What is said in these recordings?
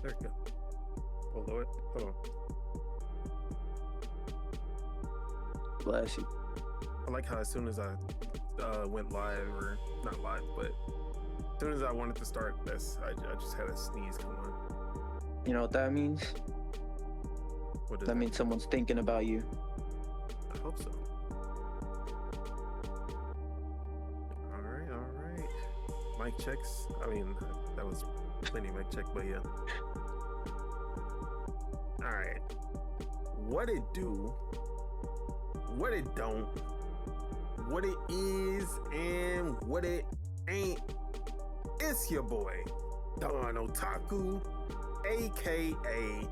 There you go. Below it. Hold on. Bless you. I like how as soon as I went live, or not live, but as soon as I wanted to start this, I just had a sneeze come on. You know what that means? What does That means someone's thinking about you. I hope so. All right. Mic checks. I mean, that was plenty of mic check, but yeah. All right. What it do? What it don't? What it is and what it ain't? It's your boy, Don Otaku, aka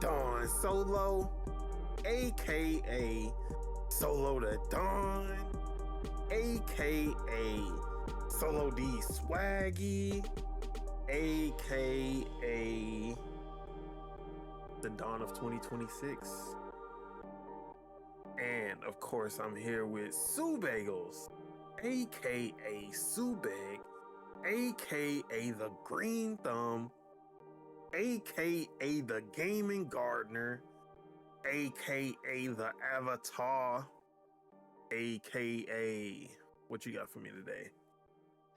Don Solo, aka Solo the Don, aka Solo D Swaggy, aka the Dawn of 2026. And of course, I'm here with Subegels, aka Subeg, aka the Green Thumb, aka the Gaming Gardener, aka the Avatar, aka what you got for me today?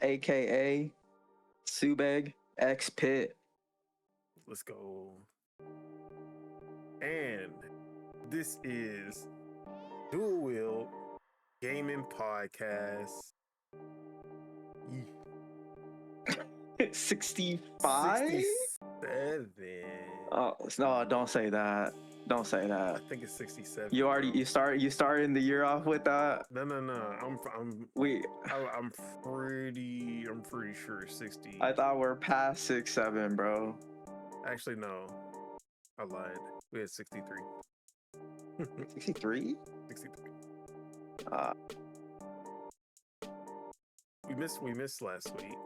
AKA Subeg X Pit. Let's go. And this is Dual-Wield Gaming Podcast. 65? 67. Oh no! Don't say that. Don't say I that. think it's 67. You already bro. you starting the year off with that. No. I'm pretty sure 60. I thought we're past 6-7, bro. Actually, no. I lied. We had 63. 63? 63. Uh, We missed last week.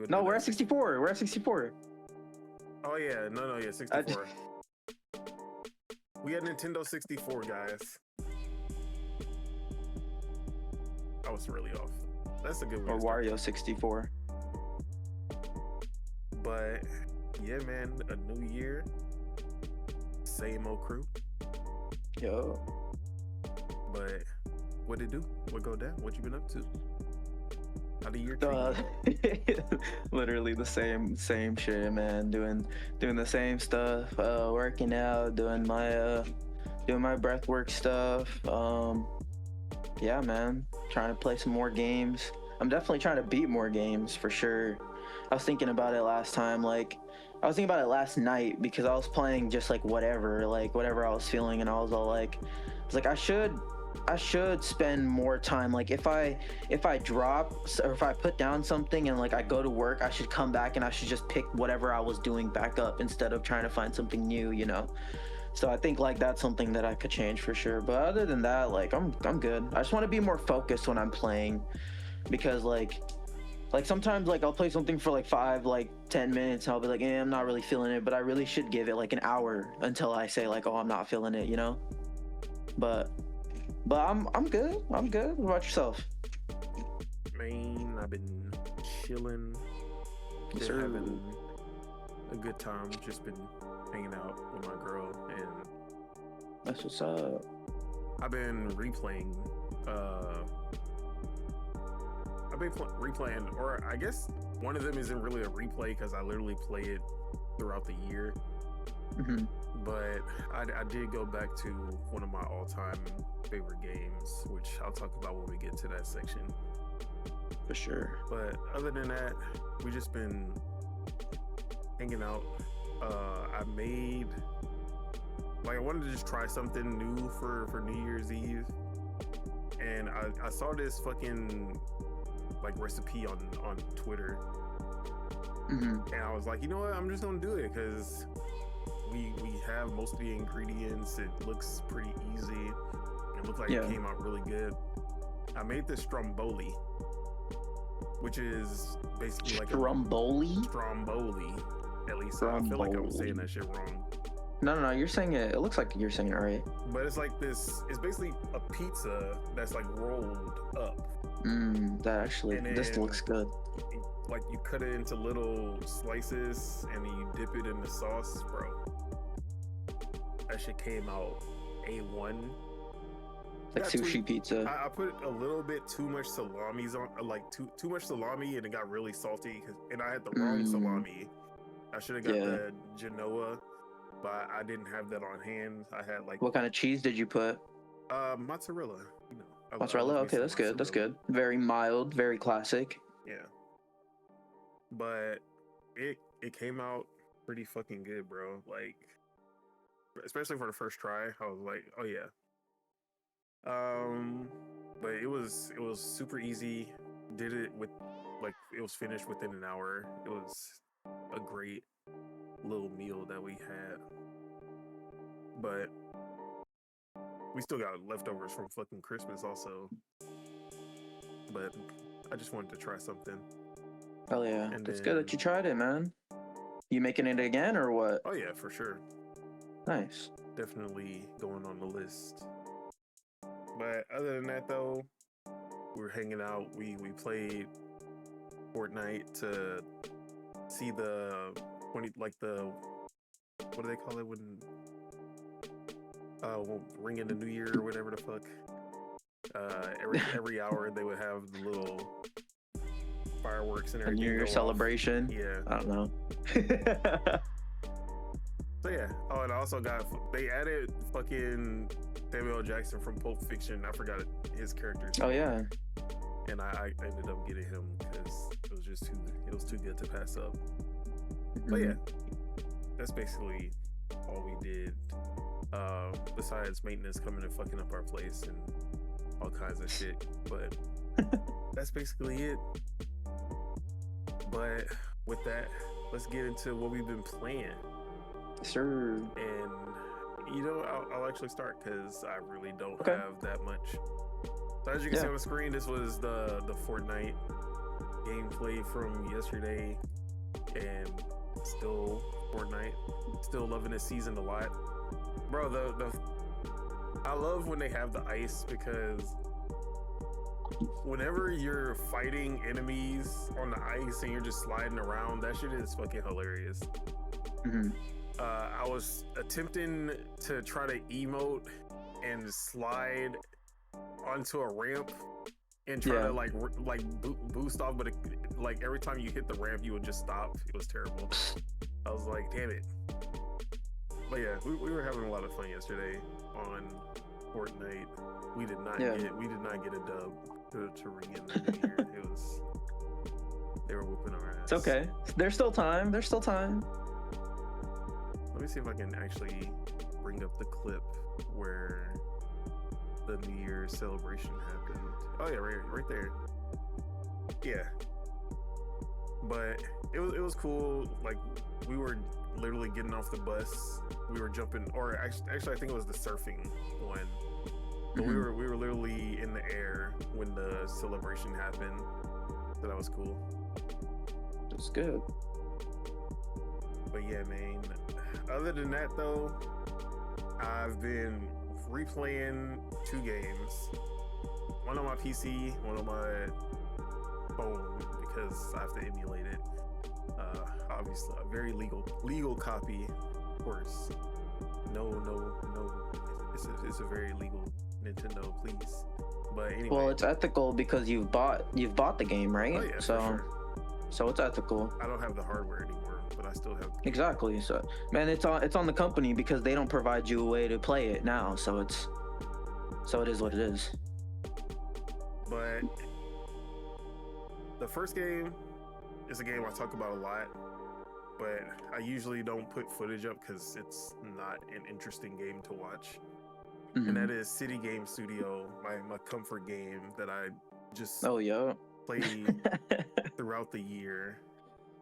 no, we're at 64. We're at 64. Oh yeah, no, 64. We had Nintendo 64, guys. I was really off. That's a good one. Or Wario 64. But yeah, man, a new year, same old crew. Yo. But what it do? What go down? What you been up to? How the year treat you? Literally the same shit, man. Doing the same stuff. Working out, doing my breathwork stuff. Yeah, man. Trying to play some more games. I'm definitely trying to beat more games for sure. I was thinking about it last time. I was thinking about it last night because I was playing just whatever I was feeling, and I was I should spend more time. If I drop or if I put down something and I go to work, I should come back and I should just pick whatever I was doing back up instead of trying to find something new, you know. So I think that's something that I could change for sure. But other than that, I'm good. I just want to be more focused when I'm playing, because sometimes I'll play something for 5-10 minutes and I'll be I'm not really feeling it, but I really should give it an hour until I say oh, I'm not feeling it, you know. But I'm good. I'm good. What about yourself? Man, I've been chilling. Yes, Been sir. having a good time. Just been hanging out with my girl, and That's what's up. I've been replaying. Replaying, or I guess one of them isn't really a replay because I literally play it throughout the year. Mm-hmm. But I did go back to one of my all-time favorite games, which I'll talk about when we get to that section. For sure. But other than that, we just been hanging out. I wanted to just try something new for New Year's Eve, and I saw this fucking recipe on Twitter, Mm-hmm. and I was like, you know what, I'm just gonna do it because we have most of the ingredients. It looks pretty easy. It looked like it came out really good. I made this stromboli, which is basically Stromboli? Stromboli. At least I feel like I was saying that shit wrong. No, you're saying it. It looks like you're saying it right. But it's this. It's basically a pizza that's rolled up. That actually, this looks good. like you cut it into little slices and then you dip it in the sauce, bro. That shit came out A1. Like sushi pizza. I put a little bit too much salamis on, like too much salami, and it got really salty. And I had the wrong salami. I should have got the Genoa, but I didn't have that on hand. I had like. What kind of cheese did you put? Mozzarella. You know, mozzarella. Okay, that's good. That's good. Very mild. Very classic. Yeah. But it came out pretty fucking good, bro. Like, especially for the first try, I was like, oh yeah. But it was super easy. Did it with like it was finished within an hour. It was a great little meal that we had. But we still got leftovers from fucking Christmas also. But I just wanted to try something. Hell yeah. It's good that you tried it, man. You making it again or what? Oh yeah, for sure. Nice. Definitely going on the list. But other than that, though, we were hanging out. We played Fortnite to see the what do they call it when ring in the New Year or whatever the fuck. Every hour they would have the little fireworks and everything. A New Year celebration. Yeah, I don't know. So yeah. Oh, and I also they added fucking Samuel L. Jackson from Pulp Fiction. I forgot his character. Oh yeah. And I ended up getting him because it was too good to pass up. Mm-hmm. But yeah, that's basically all we did. Besides maintenance coming and fucking up our place and all kinds of shit. But that's basically it. But with that, let's get into what we've been playing. Sure. And you know, I'll actually start because I really don't have that much. So as you can see on the screen, this was the Fortnite gameplay from yesterday, and still Fortnite, still loving this season a lot, bro. I love when they have the ice because whenever you're fighting enemies on the ice and you're just sliding around, that shit is fucking hilarious. Mm-hmm. I was attempting to try to emote and slide onto a ramp and try to like boost off, but like every time you hit the ramp, you would just stop. It was terrible. I was like, damn it. But yeah, we were having a lot of fun yesterday on Fortnite. We did not get a dub to ring in the New Year. They were whooping our ass. It's okay. There's still time. Let me see if I can actually bring up the clip where the New Year's celebration happened. Oh yeah, right there. Yeah. But it was cool. Like, we were literally getting off the bus. We were jumping, or actually I think it was the surfing one. But we were literally in the air when the celebration happened. So that was cool. That's good. But yeah, man. Other than that, though, I've been replaying 2 games. One on my PC, one on my phone because I have to emulate it. Obviously, a very legal copy, of course. No. It's a very legal Nintendo, please. But anyway. Well, it's ethical because you've bought the game, right? Oh, yeah, so it's ethical. I don't have the hardware anymore, but I still have. Exactly. So, man, it's on the company because they don't provide you a way to play it now. So it is what it is. But the first game is a game I talk about a lot, but I usually don't put footage up because it's not an interesting game to watch. And that is City Game Studio, my comfort game that I just play throughout the year.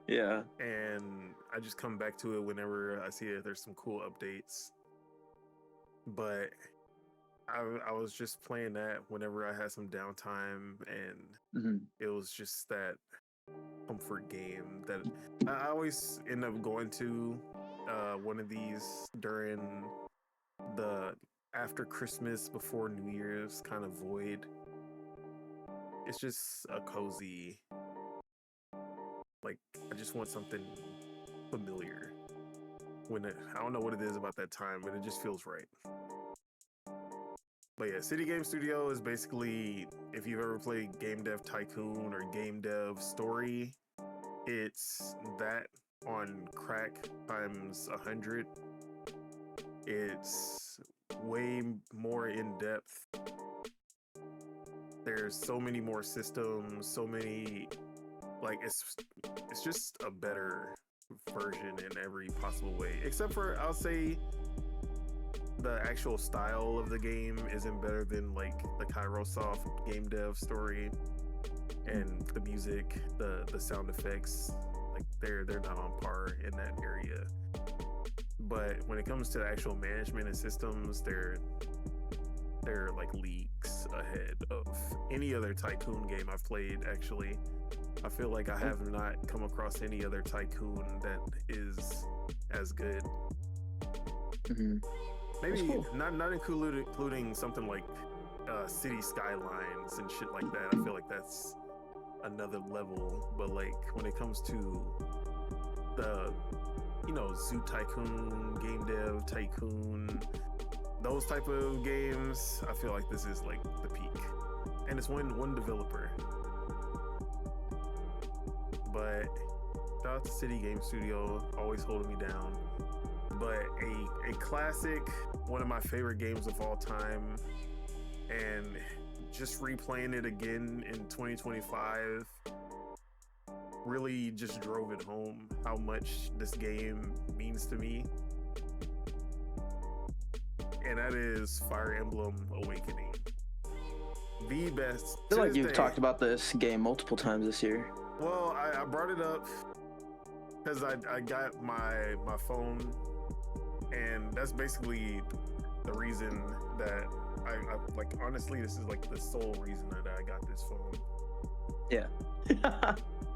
Yeah. And I just come back to it whenever I see that there's some cool updates. But I was just playing that whenever I had some downtime, and it was just that comfort game that I always end up going to one of these during the after Christmas, before New Year's kind of void. It's just a cozy Like, I just want something familiar. I don't know what it is about that time, but it just feels right. But yeah, City Game Studio is basically, if you've ever played Game Dev Tycoon or Game Dev Story, it's that on crack times 100. It's way more in depth. There's so many more systems, so many, like, it's just a better version in every possible way, except for, I'll say, the actual style of the game isn't better than like the Kairosoft Game Dev Story, and the music, the sound effects, like they're not on par in that area. But when it comes to the actual management and systems, they're like leagues ahead of any other Tycoon game I've played. Actually, I feel like I have not come across any other Tycoon that is as good. Mm-hmm. Maybe cool. not including something like City Skylines and shit like that. I feel like that's another level. But like when it comes to the, Zoo Tycoon, Game Dev Tycoon, those type of games, I feel like this is like the peak. And it's one developer. But shout out to City Game Studio, always holding me down. But a classic, one of my favorite games of all time, and just replaying it again in 2025 really just drove it home how much this game means to me. And that is Fire Emblem Awakening. The best. I feel like you've talked about this game multiple times this year. Well, I brought it up because I got my phone, and that's basically the reason that I like, honestly, this is like the sole reason that I got this phone. Yeah.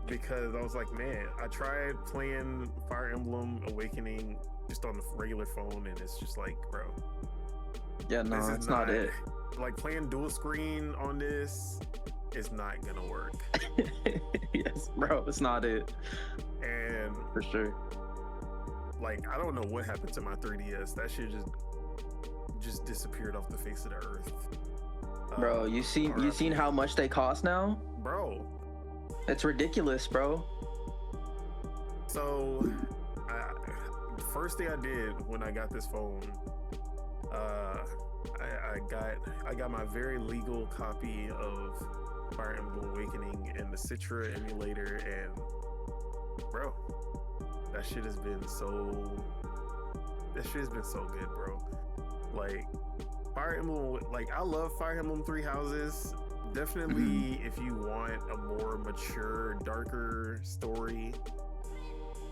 Because I was like, man, I tried playing Fire Emblem Awakening just on the regular phone, and it's just like, bro. Yeah, no, it's not it. Like, playing dual screen on this is not gonna work. Yes, bro, it's not it. And for sure. Like, I don't know what happened to my 3DS. That shit just disappeared off the face of the earth. Bro, you seen how much they cost now? Bro. It's ridiculous, bro. So, the first thing I did when I got this phone, I got my very legal copy of Fire Emblem Awakening and the Citra emulator, and bro, that shit has been so good, bro. Like, Fire Emblem, like, I love Fire Emblem Three Houses. Definitely, if you want a more mature, darker story,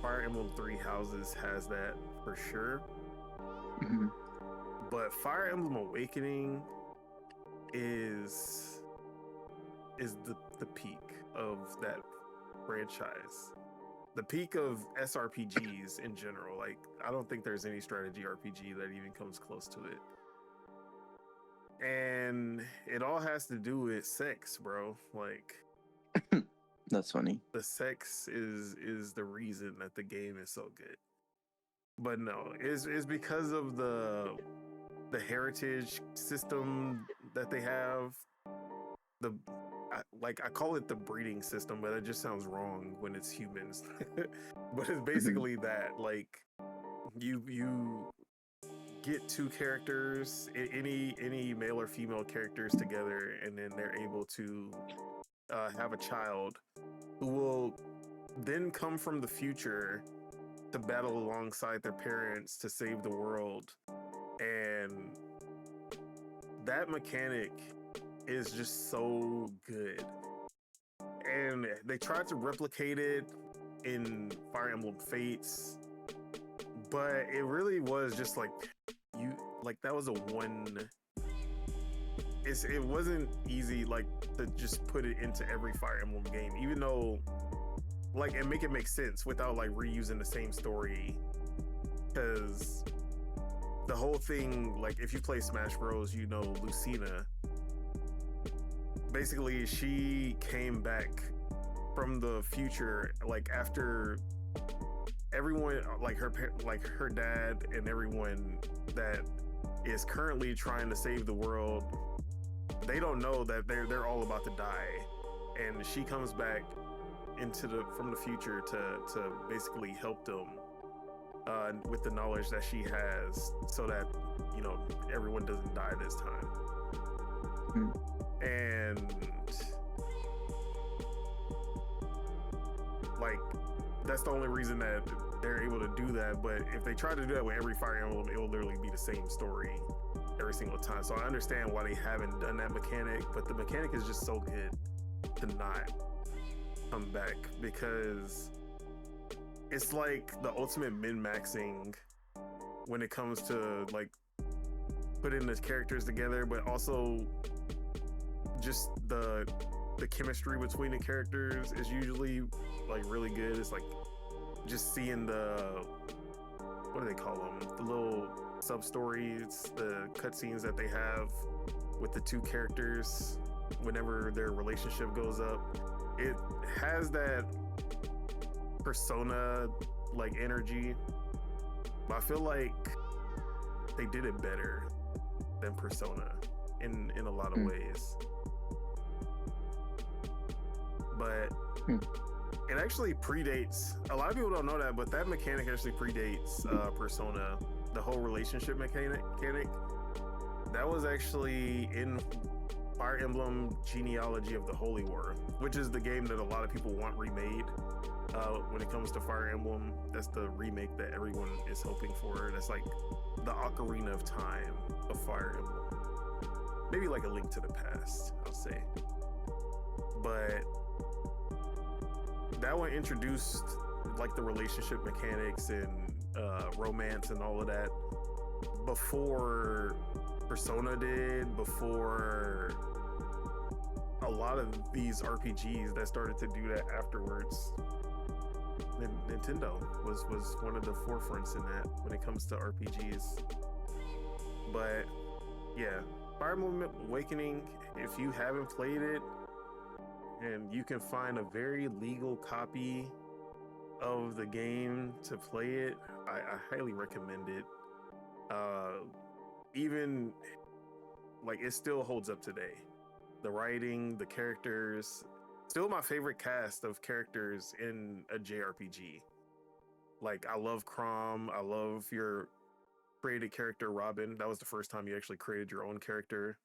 Fire Emblem Three Houses has that for sure. Mm-hmm. But Fire Emblem Awakening is the peak of that franchise. The peak of SRPGs in general. Like, I don't think there's any strategy RPG that even comes close to it. And it all has to do with sex, bro. Like, that's funny. The sex is the reason that the game is so good. But no, it's because of the heritage system that they have. I call it the breeding system, but it just sounds wrong when it's humans. But it's basically that, like, you get two characters, any male or female characters together, and then they're able to have a child who will then come from the future to battle alongside their parents to save the world. And that mechanic is just so good. And they tried to replicate it in Fire Emblem Fates, but it really was just like, that was it wasn't easy, like, to just put it into every Fire Emblem game, even though, like, and make it make sense without, like, reusing the same story. Because the whole thing, like, if you play Smash Bros, you know Lucina. Basically, she came back from the future, like after everyone, like her dad and everyone that is currently trying to save the world, they don't know that they're all about to die, and she comes back from the future to basically help them with the knowledge that she has, so that everyone doesn't die this time. And like that's the only reason that they're able to do that. But if they try to do that with every Fire Emblem, it will literally be the same story every single time. So I understand why they haven't done that mechanic, but the mechanic is just so good to not come back, because it's like the ultimate min-maxing when it comes to like putting the characters together, but also just the chemistry between the characters is usually like really good. It's like just seeing what do they call them? The little sub stories, the cutscenes that they have with the two characters whenever their relationship goes up. It has that Persona like energy, but I feel like they did it better than Persona in a lot of ways. But it actually predates, a lot of people don't know that, but that mechanic actually predates Persona. The whole relationship mechanic, that was actually in Fire Emblem Genealogy of the Holy War, which is the game that a lot of people want remade. When it comes to Fire Emblem, that's the remake that everyone is hoping for. That's like the Ocarina of Time of Fire Emblem. Maybe like a Link to the Past, I'll say. But that one introduced like the relationship mechanics and romance and all of that before Persona did, before a lot of these RPGs that started to do that afterwards. Nintendo was one of the forefronts in that when it comes to RPGs. But yeah, Fire Emblem Awakening, if you haven't played it and you can find a very legal copy of the game to play it, I highly recommend it. Even like it still holds up today. The writing, the characters, still my favorite cast of characters in a JRPG. Like I love Chrom, I love your created character Robin. That was the first time you actually created your own character.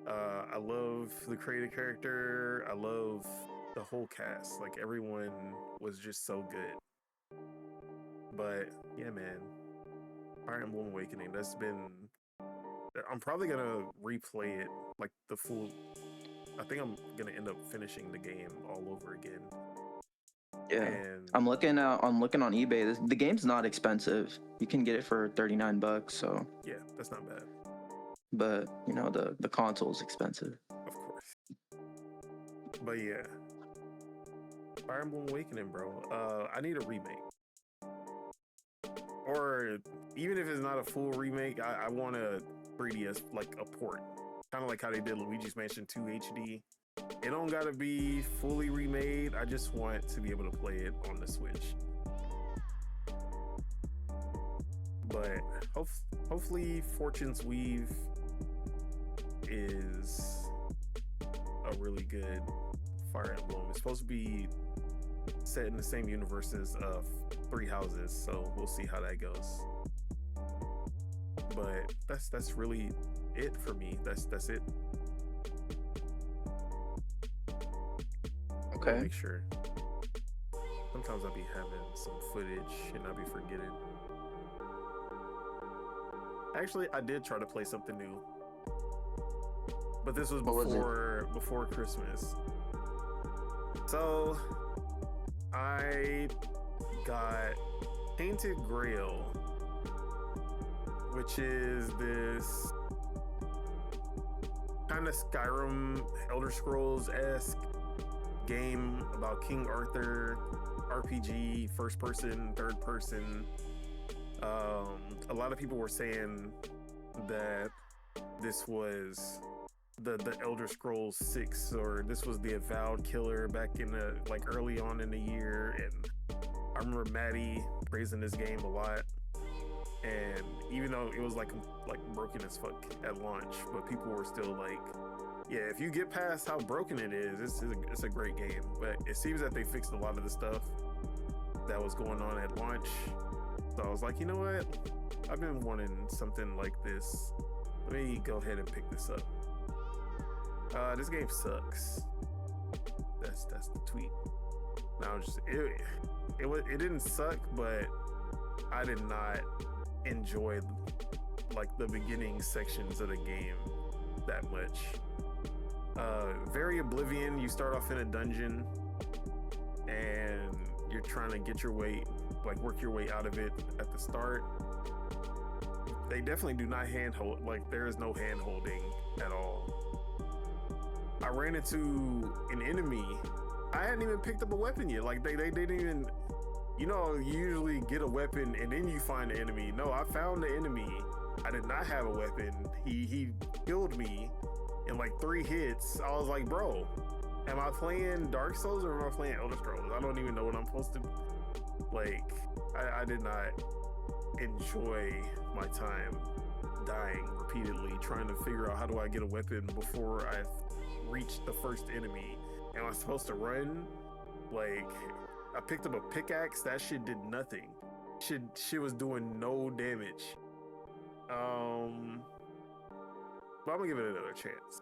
I love the created character. I love the whole cast. Like everyone was just so good. But yeah, man, Fire Emblem Awakening, that's been, I'm probably gonna replay it like the full. I think I'm gonna end up finishing the game all over again. Yeah, and I'm looking on eBay. The game's not expensive. You can get it for $39. So yeah, that's not bad. But the console's expensive. Of course. But yeah, Fire Emblem Awakening, bro. I need a remake, or even if it's not a full remake, I want a 3DS like a port, kind of like how they did Luigi's Mansion 2 HD. It don't gotta be fully remade. I just want to be able to play it on the Switch. But hopefully Fortune's Weave is a really good Fire Emblem. It's supposed to be set in the same universe as Three Houses, so we'll see how that goes. But that's really it for me. That's it. Okay. Make sure. Sometimes I'll be having some footage and I'll be forgetting. Actually, I did try to play something new, but this was before Christmas. So I got Tainted Grail, which is this kind of Skyrim, Elder Scrolls-esque game about King Arthur, RPG, first person, third person. A lot of people were saying that this was the Elder Scrolls 6, or this was the Avowed Killer back in the like early on in the year, and I remember Maddie praising this game a lot. And even though it was like broken as fuck at launch, but people were still like, yeah, if you get past how broken it is, it's a great game. But it seems that they fixed a lot of the stuff that was going on at launch. So I was like, you know what? I've been wanting something like this. Let me go ahead and pick this up. This game sucks. That's the tweet. Now it didn't suck, but I did not enjoy like the beginning sections of the game that much. Very Oblivion. You start off in a dungeon and you're trying to get your way, like work your way out of it at the start. They definitely do not handhold, like there is no hand holding at all. I ran into an enemy. I hadn't even picked up a weapon yet. Like they didn't even, you know, you usually get a weapon and then you find the enemy. No, I found the enemy. I did not have a weapon. He killed me in like 3 hits. I was like, bro, am I playing Dark Souls or am I playing Elder Scrolls? I don't even know what I'm supposed to, like, I did not enjoy my time dying repeatedly, trying to figure out how do I get a weapon before I reach the first enemy. Am I supposed to run? Like, I picked up a pickaxe. That shit did nothing. Shit was doing no damage. But I'm gonna give it another chance.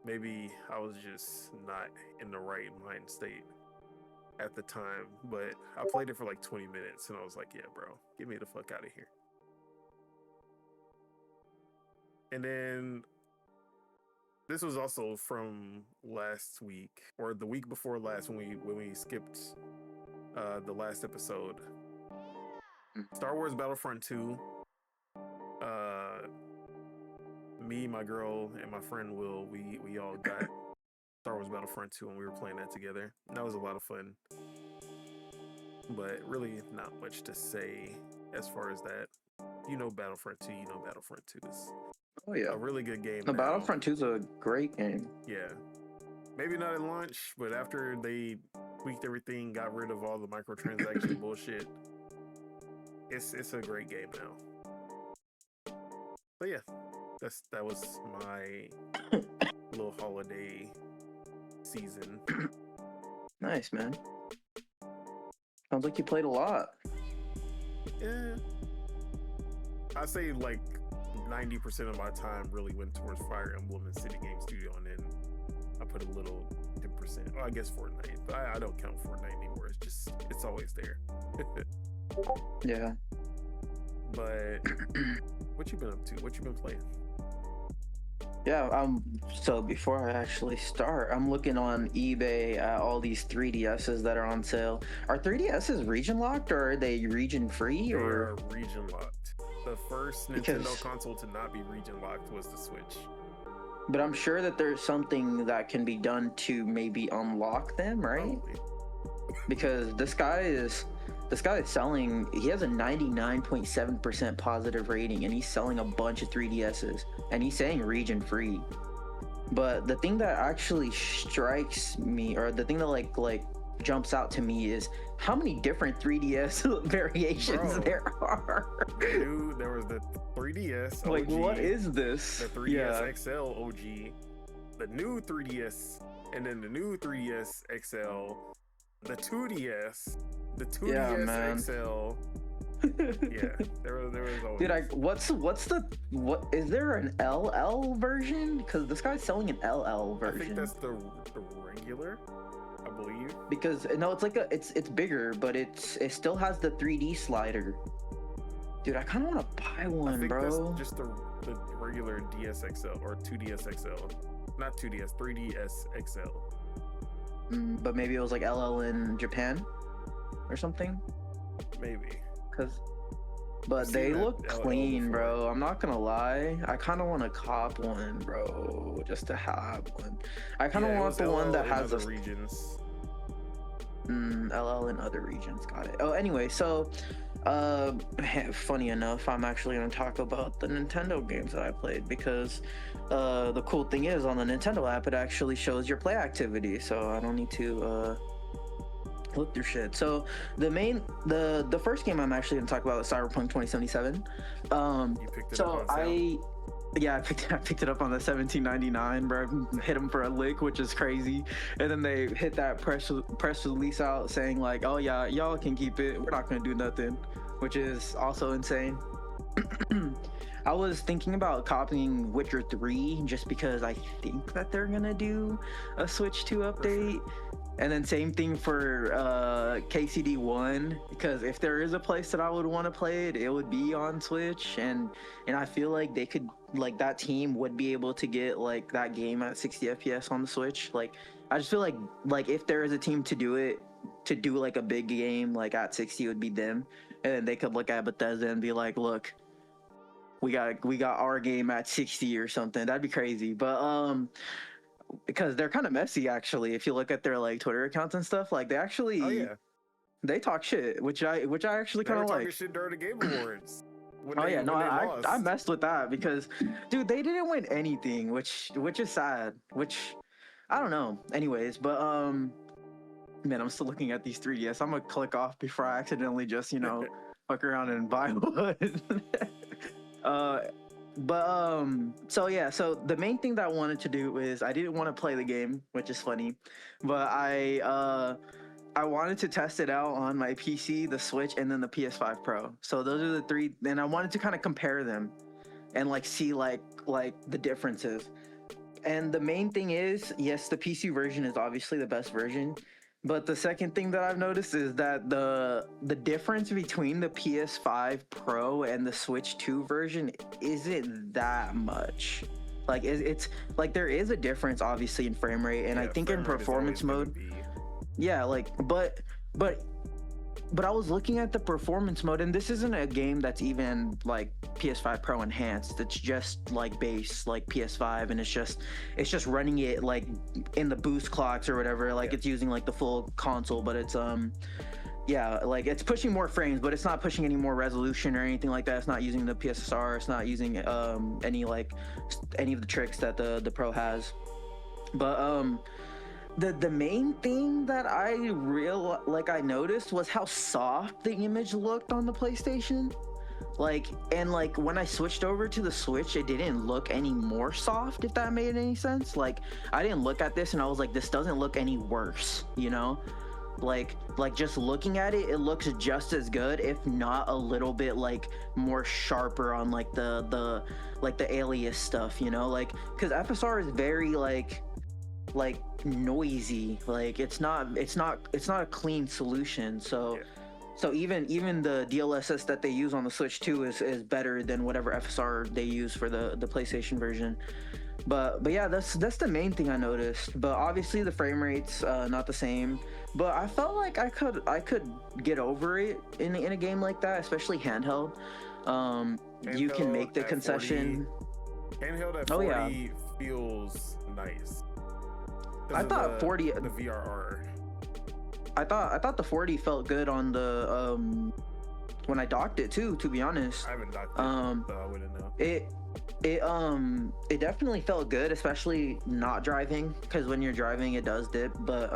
Maybe I was just not in the right mind state at the time, but I played it for like 20 minutes and I was like, yeah, bro, get me the fuck out of here. And then this was also from last week, or the week before last, when we skipped the last episode. Star Wars Battlefront 2. Me, my girl, and my friend Will, we all got Star Wars Battlefront 2 and we were playing that together. That was a lot of fun. But really not much to say as far as that. You know Battlefront 2, you know Battlefront 2 is a really good game. The Battlefront 2 is a great game. Yeah. Maybe not at launch, but after they tweaked everything, got rid of all the microtransaction bullshit, it's a great game now. But yeah, that was my little holiday season. Nice, man. Sounds like you played a lot. Yeah. I say like 90% of my time really went towards Fire Emblem and City Game Studio, and then I put a little 10%. Well, I guess Fortnite, but I don't count Fortnite anymore. It's always there. Yeah. But what you been up to? What you been playing? Yeah, so before I actually start, I'm looking on eBay at all these 3DSs that are on sale. Are 3DSs region locked or are they region free? They are region locked. The first Nintendo console to not be region locked was the Switch. But I'm sure that there's something that can be done to maybe unlock them, right? Probably. Because this guy is selling, he has a 99.7% positive rating and he's selling a bunch of 3DSs and he's saying region free. But the thing that actually strikes me, or the thing that like jumps out to me, is how many different 3DS variations there are. Dude, there was the 3DS OG, like, what is this? The 3DS XL OG, the new 3DS, and then the new 3DS XL, the 2DS, the 2DS XL. Yeah, there was always. Dude, what is there an LL version? Because this guy's selling an LL version. I think that's the regular, I believe. Because no, it's like it's bigger, but it still has the 3D slider. Dude, I kind of want to buy one, I think bro. That's just the regular DSXL or 2DSXL, not 2DS, 3DSXL. But maybe it was like LL in Japan or something. Maybe. But they look clean, bro. I'm not gonna lie. I kind of want to cop one, bro, just to have one. I kind of want the one that has the regions. LL in other regions. Got it. Oh, anyway, so Funny enough, I'm actually going to talk about the Nintendo games that I played because the cool thing is on the Nintendo app, it actually shows your play activity, so I don't need to look through shit. So the first game I'm actually going to talk about is Cyberpunk 2077. You picked it up on sale? I picked it up on the $17.99, bro. Hit them for a lick, which is crazy. And then they hit that press release out saying like, "Oh yeah, y'all can keep it. We're not gonna do nothing," which is also insane. I was thinking about copying Witcher 3 just because I think that they're gonna do a Switch 2 update. And then same thing for KCD 1, because if there is a place that I would want to play it, it would be on Switch, and I feel like they could, like, that team would be able to get like that game at 60 FPS on the Switch. Like, I just feel like if there is a team to do it, to do like a big game like at 60, it would be them, and then they could look at Bethesda and be like, look, we got our game at 60 or something. That'd be crazy. But because they're kind of messy, actually. If you look at their like Twitter accounts and stuff, like they actually they talk shit, which I actually kind of like. Talking shit during the Game Awards. I messed with that because, dude, they didn't win anything, which is sad. Which I don't know. Anyways, but man, I'm still looking at these 3DS. I'm gonna click off before I accidentally just fuck around and buy one. So the main thing that I wanted to do is I didn't want to play the game, which is funny, but I wanted to test it out on my PC, the Switch, and then the PS5 Pro. So those are the three, and I wanted to kind of compare them and like see like the differences. And the main thing is, yes, the PC version is obviously the best version. But the second thing that I've noticed is that the difference between the PS5 Pro and the Switch 2 version isn't that much. Like it's like there is a difference obviously in frame rate, and I think in performance mode. Yeah, like but I was looking at the performance mode, and this isn't a game that's even like PS5 Pro enhanced. It's just like base, like PS5, and it's just running it like in the boost clocks or whatever. Like it's using like the full console, but it's like it's pushing more frames, but it's not pushing any more resolution or anything like that. It's not using the PSSR. It's not using any of the tricks that the Pro has. But the main thing that I noticed was how soft the image looked on the PlayStation. And when I switched over to the Switch, it didn't look any more soft, if that made any sense. Like, I didn't look at this and I was like, this doesn't look any worse, Like just looking at it, it looks just as good, if not a little bit like more sharper on like the alias stuff, because FSR is very like noisy. Like it's not a clean solution. So even the DLSS that they use on the Switch 2 is better than whatever FSR they use for the PlayStation version. But yeah, that's the main thing I noticed. But obviously the frame rate's not the same. But I felt like I could get over it in a game like that, especially handheld. You can make the concession. 40, handheld at 40 feels nice. I thought 40 the VRR. I thought the 40 felt good on the when I docked it too, to be honest. I haven't docked it, so I wouldn't know. It definitely felt good, especially not driving, because when you're driving it does dip, but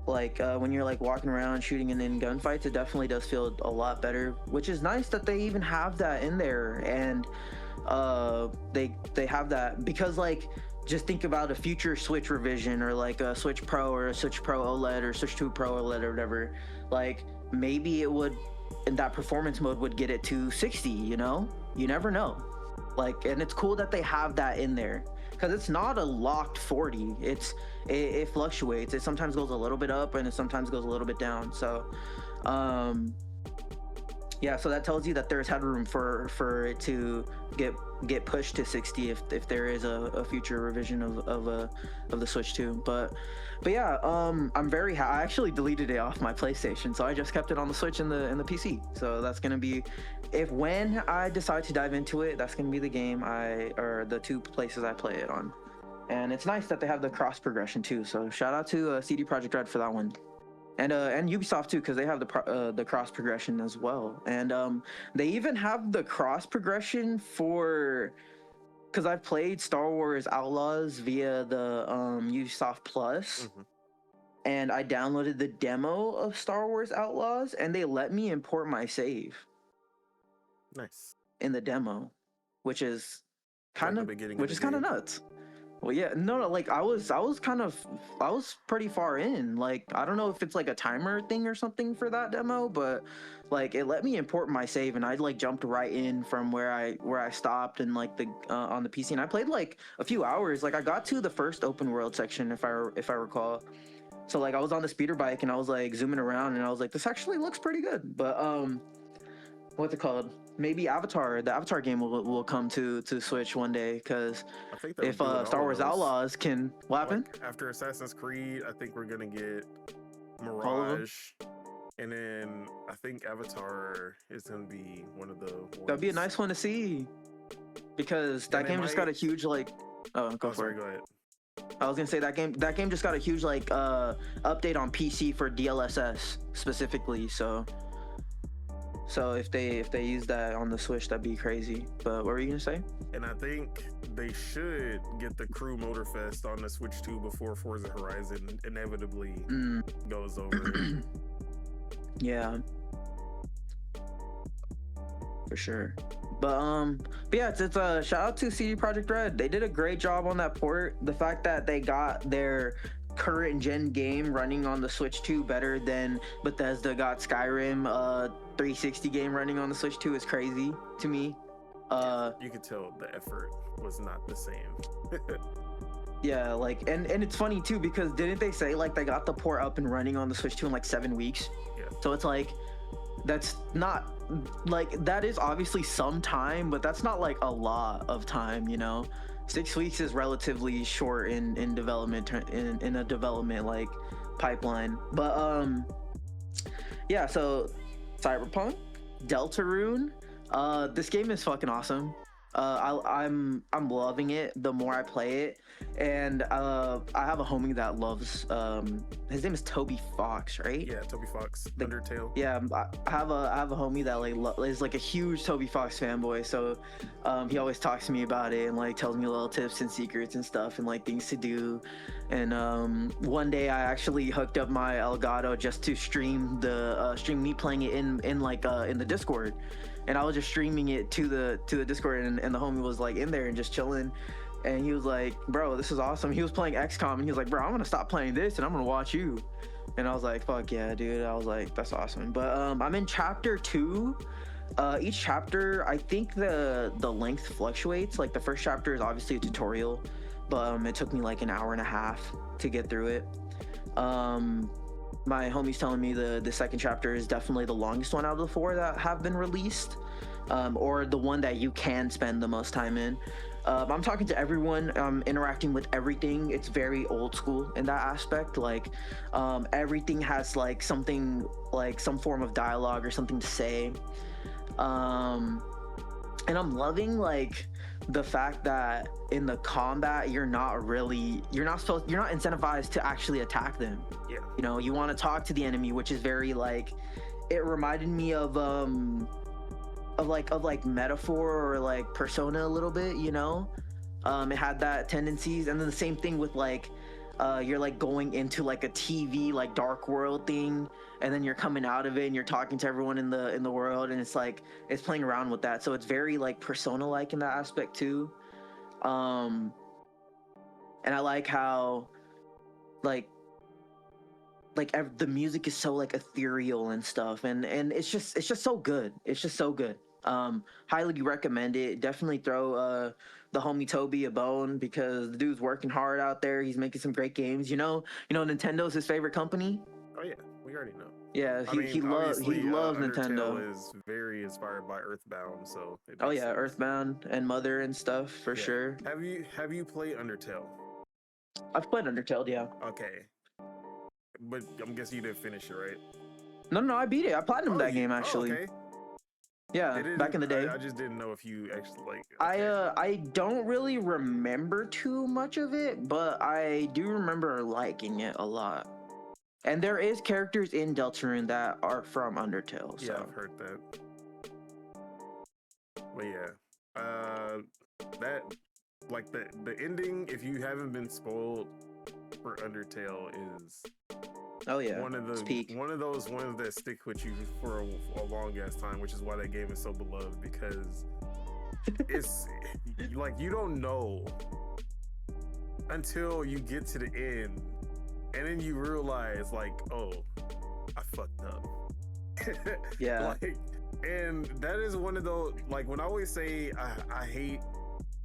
when you're like walking around shooting and in gunfights, it definitely does feel a lot better, which is nice that they even have that in there. And they have that because just think about a future Switch revision, or like a Switch Pro or a Switch Pro OLED or Switch 2 Pro OLED or whatever. Like maybe it would, in that performance mode, would get it to 60, you never know. And it's cool that they have that in there, because it's not a locked 40. It fluctuates. It sometimes goes a little bit up and it sometimes goes a little bit down. So so that tells you that there's headroom for it to get pushed to 60 if there is a future revision of the Switch 2. But yeah, I'm very I actually deleted it off my PlayStation, so I just kept it on the Switch and the PC. So that's gonna be, when I decide to dive into it, that's gonna be the game or the two places I play it on. And it's nice that they have the cross progression too. So shout out to CD Projekt Red for that one. and Ubisoft too, because they have the cross progression as well, and they even have the cross progression for, because I've played Star Wars Outlaws via the Ubisoft Plus, and I downloaded the demo of Star Wars Outlaws, and they let me import my save. Nice. In the demo, which is kind of nuts. Well, yeah, no, like I was pretty far in. Like, I don't know if it's like a timer thing or something for that demo, but like it let me import my save, and I like jumped right in from where I stopped, and like the on the PC, and I played like a few hours. Like I got to the first open world section, if I recall. So like I was on the speeder bike, and I was like zooming around, and I was like, this actually looks pretty good. But what's it called? Maybe the Avatar game will come to Switch one day, because if Star Wars Outlaws can, what happened? Like, after Assassin's Creed, I think we're gonna get Mirage, and then I think Avatar is gonna be one of the ones. That'd be a nice one to see, because that game just got a huge like. Oh, go for it. Go ahead. I was gonna say that game just got a huge like update on PC for DLSS specifically, so if they use that on the Switch, that'd be crazy. But what were you gonna say? And I think they should get the Crew Motorfest on the Switch 2 before Forza Horizon inevitably goes over. Yeah, for sure. But yeah, it's a shout out to CD Projekt Red. They did a great job on that port. The fact that they got their current gen game running on the Switch 2 better than Bethesda got Skyrim 360 game running on the Switch 2 is crazy to me. You could tell the effort was not the same. Yeah, like and it's funny too, because didn't they say like they got the port up and running on the Switch 2 in like 7 weeks? Yeah. So it's like that's not like, that is obviously some time, but that's not like a lot of time, you know. 6 weeks is relatively short in development, in a development like pipeline. But yeah, so Cyberpunk, Deltarune, this game is fucking awesome. I'm loving it the more I play it, and I have a homie that loves his name is Toby Fox, right? Yeah, Toby Fox, Undertale. Yeah, I have a homie that like is like a huge Toby Fox fanboy, so he always talks to me about it and like tells me little tips and secrets and stuff and like things to do. And one day I actually hooked up my Elgato just to stream me playing it in the Discord. And I was just streaming it to the Discord, and the homie was like in there and just chilling, and he was like, bro, this is awesome. He was playing XCOM, and he was like, bro, I'm gonna stop playing this and I'm gonna watch you. And I was like, fuck yeah, dude. I was like, that's awesome. But I'm in chapter 2. Each chapter, I think the length fluctuates. Like the first chapter is obviously a tutorial, but it took me like an hour and a half to get through it. My homie's telling me the second chapter is definitely the longest one out of the 4 that have been released, or the one that you can spend the most time in. I'm talking to everyone, interacting with everything. It's very old school in that aspect. Like everything has like something, like some form of dialogue or something to say. And I'm loving like the fact that in the combat you're not incentivized to actually attack them. Yeah. You know, you want to talk to the enemy, which is very like, it reminded me of Metaphor or like Persona a little bit, you know. It had that tendencies, and then the same thing with like you're like going into like a TV like dark world thing, and then you're coming out of it and you're talking to everyone in the world, and it's like it's playing around with that. So it's very like Persona like in that aspect too. And I like how the music is so like ethereal and stuff, and it's just so good. It's just so good. Highly recommend it. Definitely throw the homie Toby a bone, because the dude's working hard out there. He's making some great games. You know Nintendo's his favorite company. Oh yeah, we already know. Yeah, he loves Nintendo. Undertale is very inspired by Earthbound, so oh yeah, sense. Earthbound and Mother and stuff for sure. Have you played Undertale? I've played Undertale, yeah. Okay, but I'm guessing you didn't finish it, right? No, I beat it. I platinumed that game actually. Okay. Yeah, back in the day. I just didn't know if you actually like. Okay. I don't really remember too much of it, but I do remember liking it a lot. And there is characters in Deltarune that are from Undertale. So. Yeah, I've heard that. But yeah, that like the ending. If you haven't been spoiled for Undertale, is one of those ones that stick with you for a long ass time, which is why that game is so beloved, because it's like you don't know until you get to the end, and then you realize like, oh, I fucked up. Yeah. Like, and that is one of those, like, when I always say I hate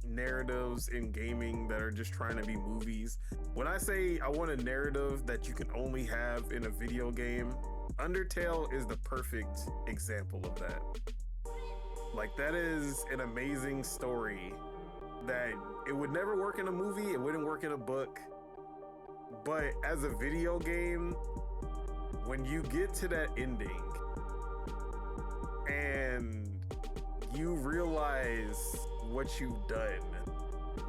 narratives in gaming that are just trying to be movies. When I say I want a narrative that you can only have in a video game, Undertale is the perfect example of that. Like, that is an amazing story that it would never work in a movie, it wouldn't work in a book, but as a video game, when you get to that ending and you realize what you've done,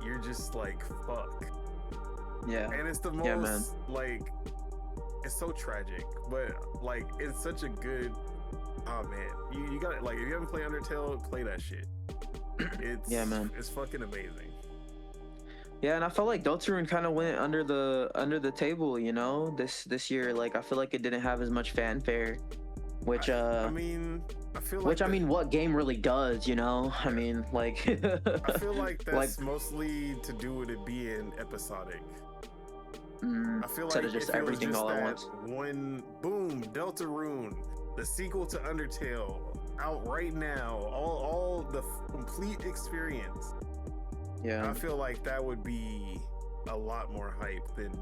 you're just like, fuck. Yeah. And it's the most, like, it's so tragic, but like, it's such a good, oh man, you got it. Like, if you haven't played Undertale, play that shit. It's, yeah, man, it's fucking amazing. Yeah, and I felt like Deltarune kind of went under the table, you know, this year. Like, I feel like it didn't have as much fanfare, which I mean, I feel like I mean, what game really does, you know? I mean, like, I feel like that's like, mostly to do with it being episodic. I feel like just everything all at once. One boom, Deltarune, the sequel to Undertale, out right now, all the complete experience. Yeah, I feel like that would be a lot more hype than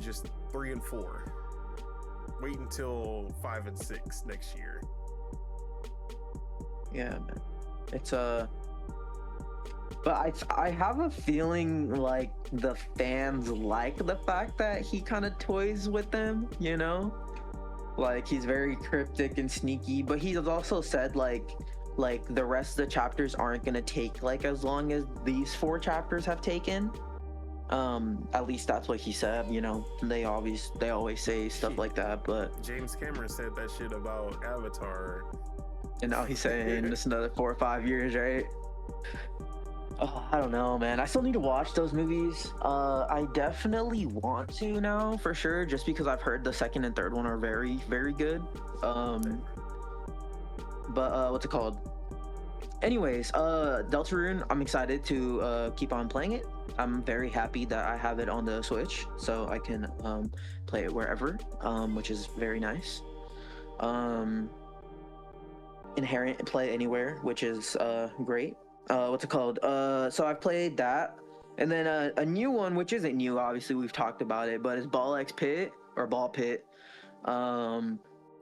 just 3 and 4. Wait until 5 and 6 next year. Yeah, man. It's but I have a feeling like the fans like the fact that he kind of toys with them, you know? Like, he's very cryptic and sneaky, but he has also said like the rest of the chapters aren't gonna take like as long as these 4 chapters have taken. At least that's what he said, you know. They always say stuff like that, but James Cameron said that shit about Avatar, and now he's saying it's another 4 or 5 years, right? Oh, I don't know, man. I still need to watch those movies. I definitely want to now, for sure, just because I've heard the second and third one are very, very good. But what's it called? Anyways, Deltarune, I'm excited to keep on playing it. I'm very happy that I have it on the Switch, so I can play it wherever, which is very nice. Inherent play anywhere, which is great. What's it called? So I've played that, and then a new one, which isn't new, obviously we've talked about it, but it's Ball Pit or Ball Pit.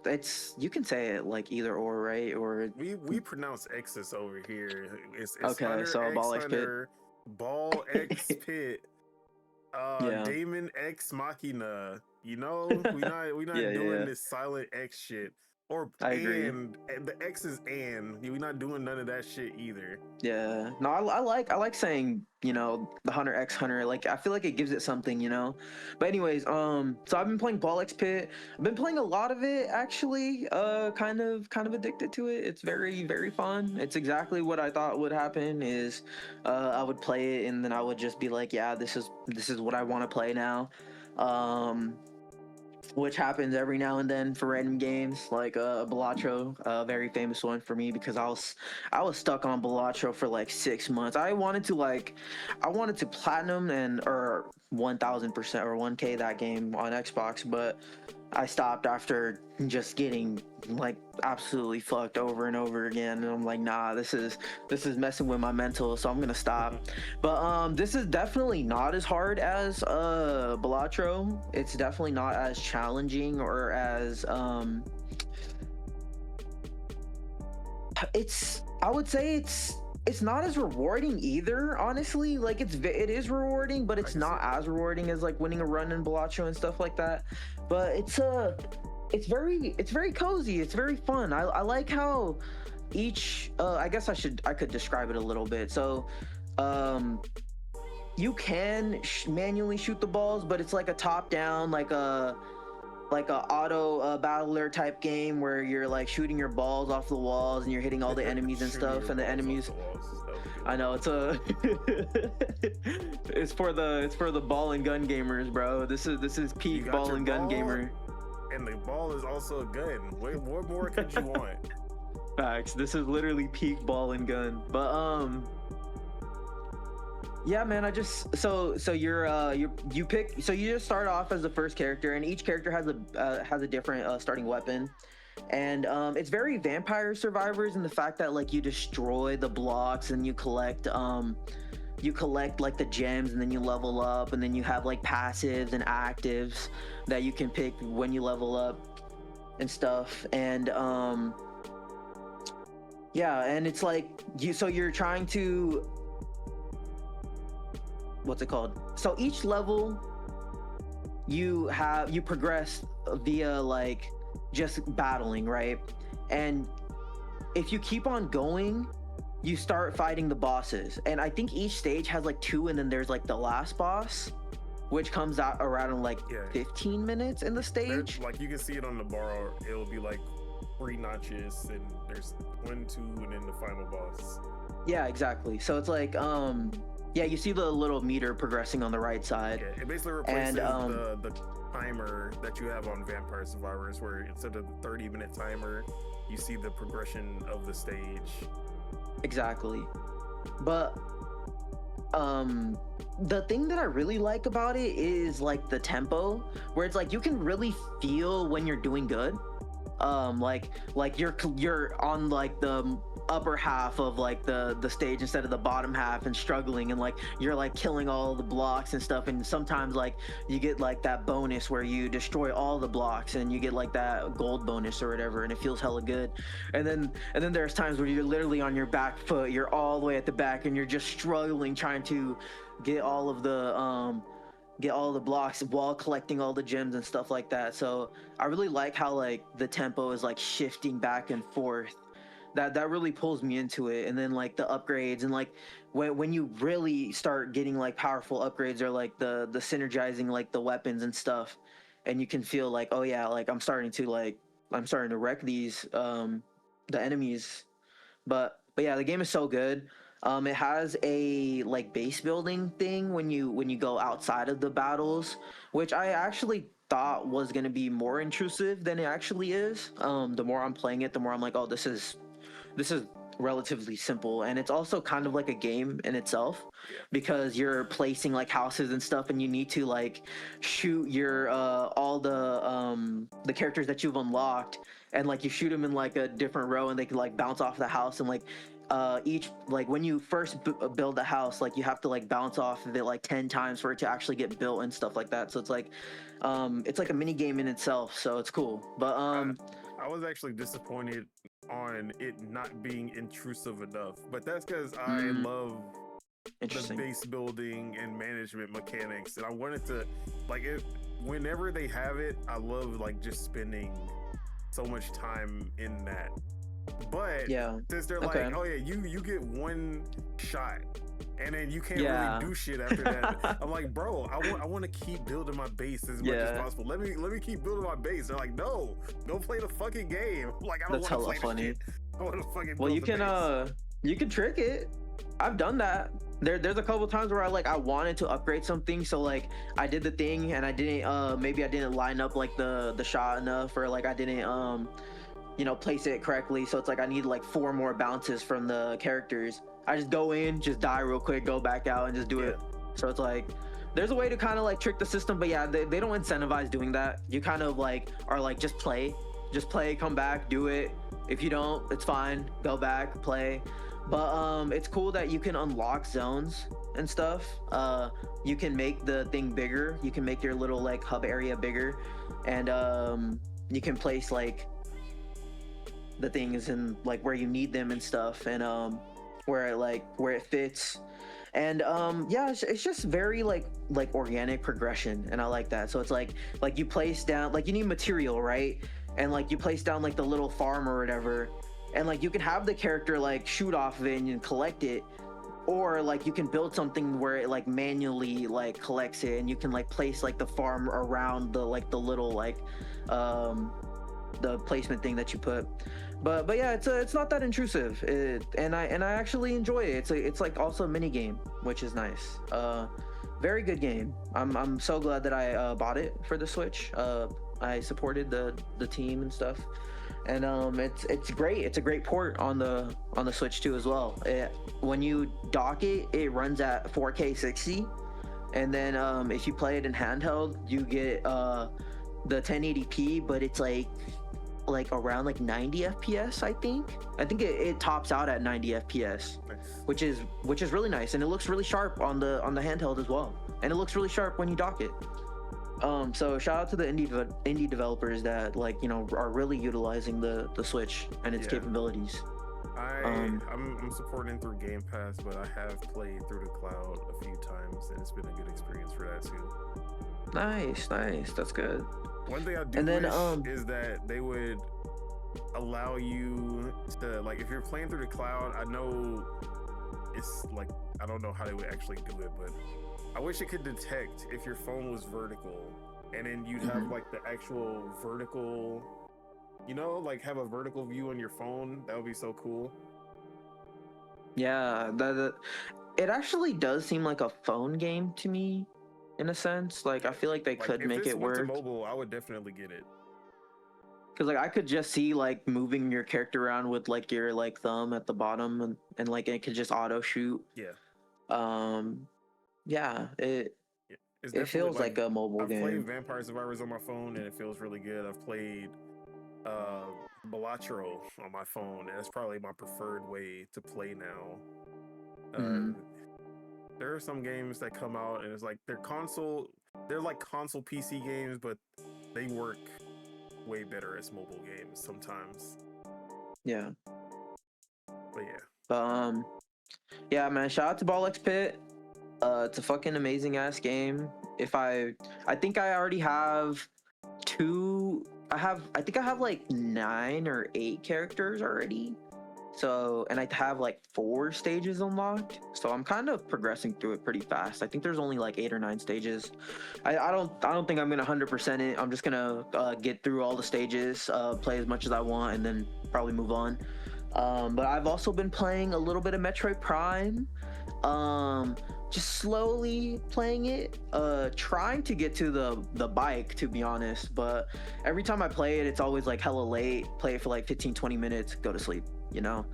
It's, you can say it like either or, right? Or we pronounce X's over here. It's okay, Hunter so X Ball X Hunter, Pit, Ball X Pit, Damon X Machina. You know, we not doing this silent X shit. Or I agree. And the X is and we're not doing none of that shit either. Yeah, no, I like saying, you know, the Hunter X Hunter. Like, I feel like it gives it something, you know. But anyways, so I've been playing Ball X Pit. I've been playing a lot of it, actually. Kind of addicted to it. It's very, very fun. It's exactly what I thought would happen. Is I would play it and then I would just be like, yeah, this is what I want to play now. Which happens every now and then for random games, like Balatro, a very famous one for me, because I was stuck on Balatro for like 6 months. I wanted to platinum or 1000% or 1K that game on Xbox, but I stopped after just getting like absolutely fucked over and over again, and I'm like, nah, this is messing with my mental, so I'm gonna stop. But this is definitely not as hard as Balatro. It's definitely not as challenging or as I would say it's not as rewarding either, honestly. Like, it is rewarding, but it's not as rewarding as like winning a run in Balatro and stuff like that. But it's very cozy. It's very fun. I like how each I guess I could describe it a little bit. So you can manually shoot the balls, but it's like a top down, like like a auto battler type game where you're like shooting your balls off the walls and you're hitting all the enemies and stuff, and the enemies. I know it's a it's for the ball and gun gamers, bro. This is peak ball and gun gamer. And the ball is also a gun. What more could you want? Facts. This is literally peak ball and gun. But yeah, man. I just so you pick. So you just start off as the first character, and each character has a different starting weapon, and it's very Vampire Survivors in the fact that like you destroy the blocks and you collect like the gems, and then you level up, and then you have like passives and actives that you can pick when you level up and stuff, and yeah, and it's like you're trying to, what's it called? So each level you progress via like just battling, right? And if you keep on going, you start fighting the bosses. And I think each stage has like 2, and then there's like the last boss, which comes out around like 15 minutes in the stage. Like you can see it on the bar, it'll be like 3 notches, and there's 1, 2, and then the final boss. Yeah, exactly. So it's like yeah, you see the little meter progressing on the right side. Yeah, it basically replaces the timer that you have on Vampire Survivors, where instead of the 30-minute timer, you see the progression of the stage. Exactly. But the thing that I really like about it is like the tempo, where it's like you can really feel when you're doing good. Like you're on like the upper half of like the stage instead of the bottom half and struggling, and like you're like killing all the blocks and stuff, and sometimes like you get like that bonus where you destroy all the blocks and you get like that gold bonus or whatever, and it feels hella good. And then there's times where you're literally on your back foot, you're all the way at the back, and you're just struggling trying to get all of the blocks while collecting all the gems and stuff like that. So I really like how like the tempo is like shifting back and forth. That really pulls me into it. And then like the upgrades, and like when you really start getting like powerful upgrades, or like the synergizing like the weapons and stuff, and you can feel like, oh yeah, like I'm starting to wreck these the enemies. But yeah, the game is so good. It has a like base building thing when you go outside of the battles, which I actually thought was going to be more intrusive than it actually is. The more I'm playing it, the more I'm like, oh, this is relatively simple. And it's also kind of like a game in itself, because you're placing like houses and stuff, and you need to like shoot your all the characters that you've unlocked, and like you shoot them in like a different row, and they can like bounce off the house, and like each, like when you first build the house, like you have to like bounce off of it like 10 times for it to actually get built and stuff like that. So it's like a mini game in itself, so it's cool. But I was actually disappointed on it not being intrusive enough, but that's because I love the base building and management mechanics, and I wanted to like it whenever they have it. I love like just spending so much time in that. But since they're like, oh yeah, you get 1 shot, and then you can't really do shit after that. I'm like, bro, I want to keep building my base as much as possible. Let me keep building my base. They're like, no, go play the fucking game. Like, I don't want to play funny. Shit. I want to fucking. Well, you can trick it. I've done that. There's a couple times where I wanted to upgrade something, so like I did the thing and I didn't maybe I didn't line up like the shot enough, or like I didn't place it correctly. So it's like I need like 4 more bounces from the characters. I just go in, just die real quick, go back out, and just do it. So it's like there's a way to kind of like trick the system, but yeah, they don't incentivize doing that. You kind of like are like just play, come back, do it. If you don't, it's fine, go back, play. But it's cool that you can unlock zones and stuff. You can make the thing bigger. You can make your little like hub area bigger, and you can place like the things in like where you need them and stuff, and where it fits. And it's just very like organic progression, and I like that. So it's like you place down, like you need material, right? And like you place down like the little farm or whatever, and like you can have the character like shoot off of it and you collect it, or like you can build something where it like manually like collects it, and you can like place like the farm around the like the little like the placement thing that you put. But yeah, it's not that intrusive, and I actually enjoy it. It's like also a mini game, which is nice. Very good game. I'm so glad that I bought it for the Switch. I supported the team and stuff, and it's great. It's a great port on the Switch too as well. When you dock it, it runs at 4K 60, and then if you play it in handheld, you get the 1080p, but it's like around like 90 FPS. I think it tops out at 90 FPS, which is really nice, and it looks really sharp on the handheld as well, and it looks really sharp when you dock it. So shout out to the indie developers that like, you know, are really utilizing the Switch and its capabilities. I'm supporting through Game Pass, but I have played through the cloud a few times, and it's been a good experience for that too. Nice, that's good. One thing I do wish is that they would allow you to, like, if you're playing through the cloud, I know it's like, I don't know how they would actually do it, but I wish it could detect if your phone was vertical, and then you'd have like the actual vertical, you know, like have a vertical view on your phone. That would be so cool. Yeah, it actually does seem like a phone game to me, in a sense. Like I feel like they could make it work. If this went to mobile, I would definitely get it. Cause like I could just see like moving your character around with like your like thumb at the bottom, and like it could just auto shoot. Yeah. Yeah, it feels like a mobile game. I've played Vampire Survivors on my phone, and it feels really good. I've played Balatro on my phone, and that's probably my preferred way to play now. There are some games that come out, and it's like they're like console PC games, but they work way better as mobile games sometimes. Yeah. But yeah. Yeah, man, shout out to Ball X Pit. It's a fucking amazing ass game. I think I already have I think I have like 9 or 8 characters already. So, and I have like 4 stages unlocked. So I'm kind of progressing through it pretty fast. I think there's only like 8 or 9 stages. I don't think I'm gonna 100% it. I'm just gonna get through all the stages, play as much as I want, and then probably move on. But I've also been playing a little bit of Metroid Prime. Just slowly playing it, trying to get to the bike, to be honest, but every time I play it, it's always like hella late. Play it for like 15-20 minutes, go to sleep, you know.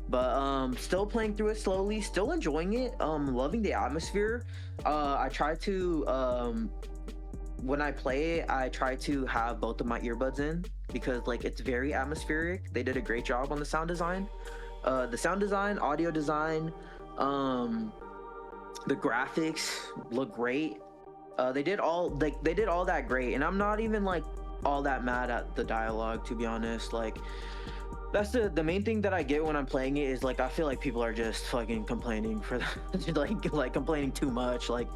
But still playing through it slowly, still enjoying it, loving the atmosphere. I try to when I play it, I try to have both of my earbuds in, because like it's very atmospheric. They did a great job on the sound design, audio design. The graphics look great. They did all that great, and I'm not even like all that mad at the dialogue, to be honest. Like that's the main thing that I get when I'm playing it, is like I feel like people are just fucking complaining for like complaining too much. Like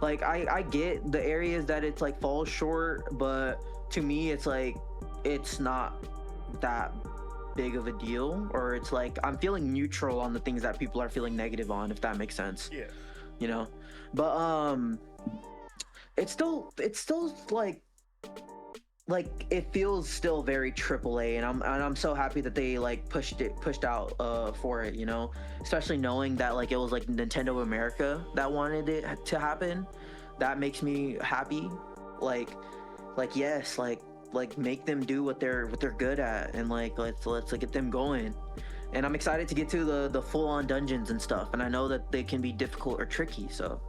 I get the areas that it's like falls short, but to me it's like it's not that big of a deal, or it's like I'm feeling neutral on the things that people are feeling negative on, if that makes sense. Yeah. You know, but it's still like it feels still very AAA, and I'm so happy that they like pushed out for it, you know, especially knowing that like it was like Nintendo America that wanted it to happen. That makes me happy. Like yes, like make them do what they're good at, and like let's get them going. And I'm excited to get to the full-on dungeons and stuff, and I know that they can be difficult or tricky, so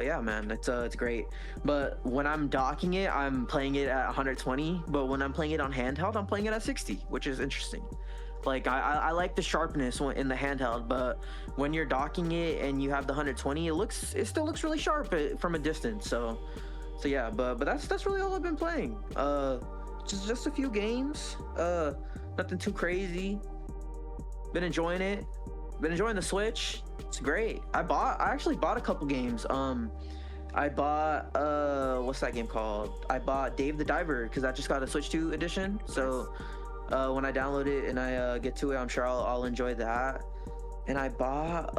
yeah, man, it's great. But when I'm docking it, I'm playing it at 120, but when I'm playing it on handheld, I'm playing it at 60, which is interesting. Like I like the sharpness in the handheld, but when you're docking it and you have the 120, it still looks really sharp from a distance. So yeah, but that's really all I've been playing. Just a few games, nothing too crazy. Been enjoying it. Been enjoying the Switch. It's great. I actually bought a couple games. I bought what's that game called? I bought Dave the Diver, because I just got a Switch 2 edition. So when I download it and I get to it, I'm sure I'll enjoy that. And I bought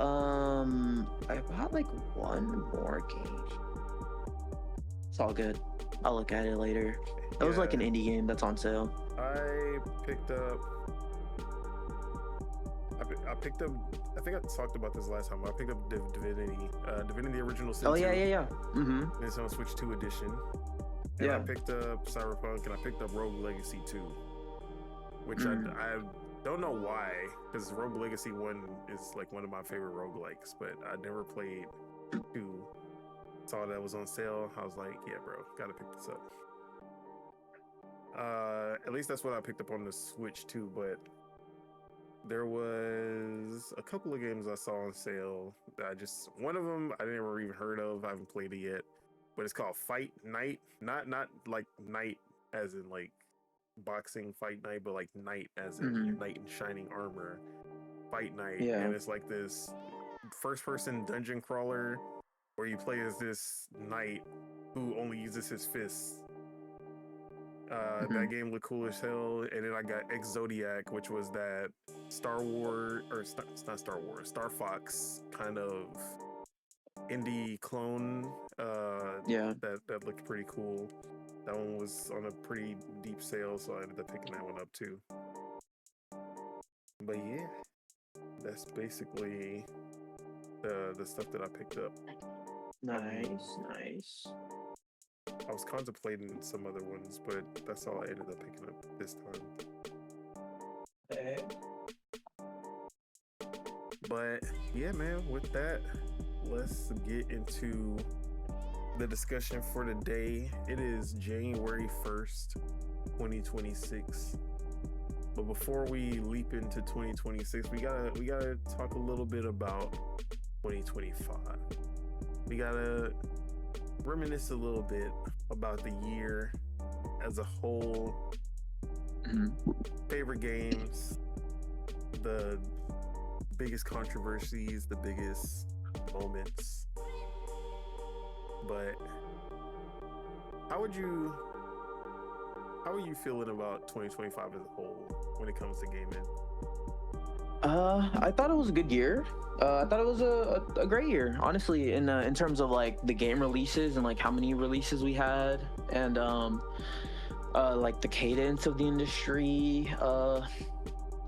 I bought like one more game. It's all good. I'll look at it later. That was like an indie game that's on sale. I picked up. I think I talked about this last time. I picked up Divinity Original Sin 2. Oh yeah. Mm-hmm. And it's on Switch 2 edition. And I picked up Cyberpunk, and I picked up Rogue Legacy 2, which I don't know why, because Rogue Legacy 1 is like one of my favorite roguelikes, but I never played 2. Saw that was on sale. I was like, yeah, bro, gotta pick this up. At least that's what I picked up on the Switch too, but there was a couple of games I saw on sale that one of them I never even heard of. I haven't played it yet, but it's called Fight Night. Not like night as in like boxing fight night, but like night as in knight in shining armor. Fight Night. Yeah. And it's like this first person dungeon crawler where you play as this knight who only uses his fists. That game looked cool as hell. And then I got X Zodiac, which was that Star Fox kind of indie clone. That looked pretty cool. That one was on a pretty deep sale, so I ended up picking that one up too. But yeah, that's basically the stuff that I picked up. Nice. I was contemplating some other ones, but that's all I ended up picking up this time. But yeah, man, with that, let's get into the discussion for today. It is January 1st, 2026. But before we leap into 2026, we gotta talk a little bit about 2025. We gotta reminisce a little bit about the year as a whole. Favorite games, the biggest controversies, the biggest moments. But how are you feeling about 2025 as a whole when it comes to gaming? I thought it was a good year. I thought it was a great year, honestly, in terms of like the game releases and like how many releases we had, and like the cadence of the industry.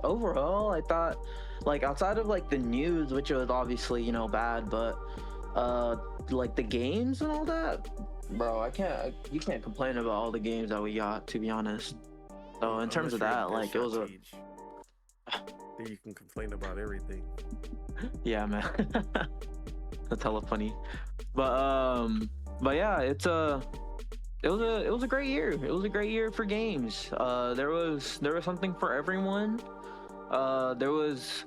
Overall, I thought, like, outside of like the news, which was obviously, you know, bad, but like the games and all that, bro, you can't complain about all the games that we got, to be honhonest. So in terms of that, like, it was then you can complain about everything. Yeah, man. That's hella funny. But yeah, it was a great year. It was a great year for games. There was something for everyone. There was,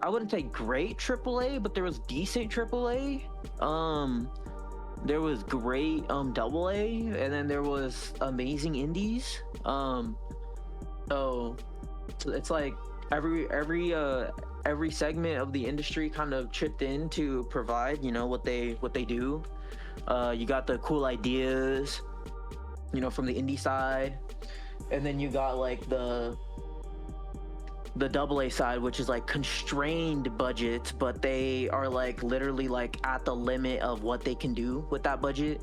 I wouldn't say great AAA, but there was decent AAA. There was great AA, and then there was amazing indies. So it's like every segment of the industry kind of chipped in to provide, you know, what they do. You got the cool ideas, you know, from the indie side, and then you got like the AA side, which is like constrained budgets, but they are like literally like at the limit of what they can do with that budget.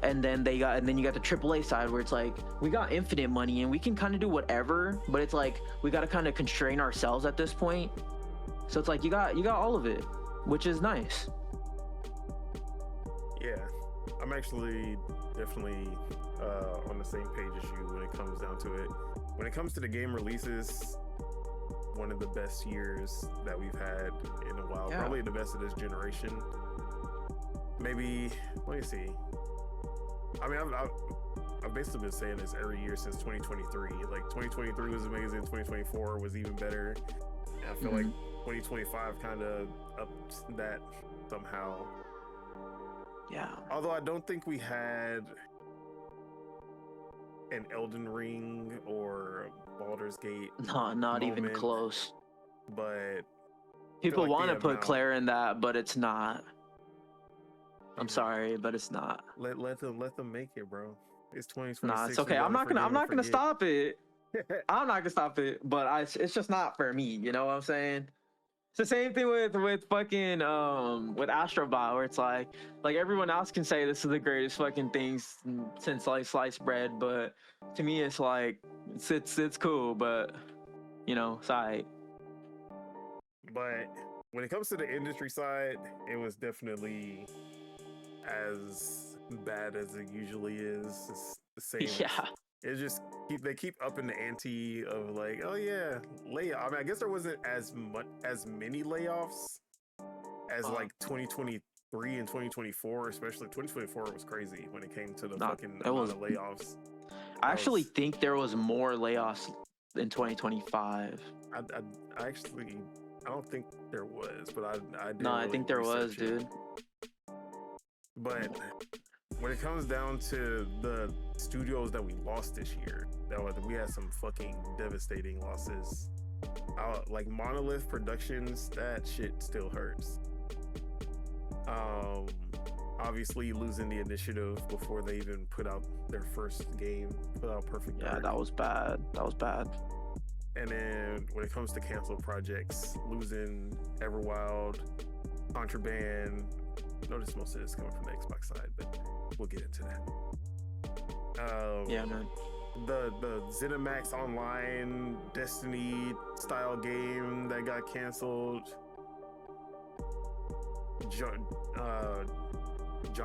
And then you got the AAA side, where it's like we got infinite money and we can kind of do whatever, but it's like we got to kind of constrain ourselves at this point. So it's like you got all of it, which is nice. Yeah, I'm actually definitely on the same page as you when it comes down to it. When it comes to the game releases, one of the best years that we've had in a while. Yeah. Probably the best of this generation. Maybe, let me see. I mean, I've basically been saying this every year since 2023. Like, 2023 was amazing. 2024 was even better. And I feel like 2025 kind of upped that somehow. Yeah. Although I don't think we had an Elden Ring or Baldur's Gate. No, not even close. But people want to put Claire in that, but it's not. I'm sorry, but it's not. Let them make it, bro. It's 2026. Nah, it's okay. I'm not gonna stop it. I'm not gonna stop it, but it's just not for me. You know what I'm saying? It's the same thing with fucking with Astrobot, where it's like everyone else can say this is the greatest fucking things since like sliced bread, but to me it's like it's cool, but you know, it's alright. But when it comes to the industry side, it was definitely as bad as it usually is. It's the same. Yeah. It just they keep upping the ante of like, oh yeah, layoff. I mean, I guess there wasn't as many layoffs as like 2023 and 2024, especially 2024 was crazy when it came to the fucking amount of layoffs. I actually think there was more layoffs in 2025. I actually, I don't think there was, but I did. No, I think there was, dude. But when it comes down to the studios that we lost this year, we had some fucking devastating losses. Like Monolith Productions, that shit still hurts. Obviously losing the initiative before they even put out their first game, put out Perfect Dark. Yeah, that was bad. That was bad. And then when it comes to canceled projects, losing Everwild, Contraband. Notice most of this coming from the Xbox side, but we'll get into that. Yeah, man. The ZeniMax Online Destiny style game that got canceled. Joe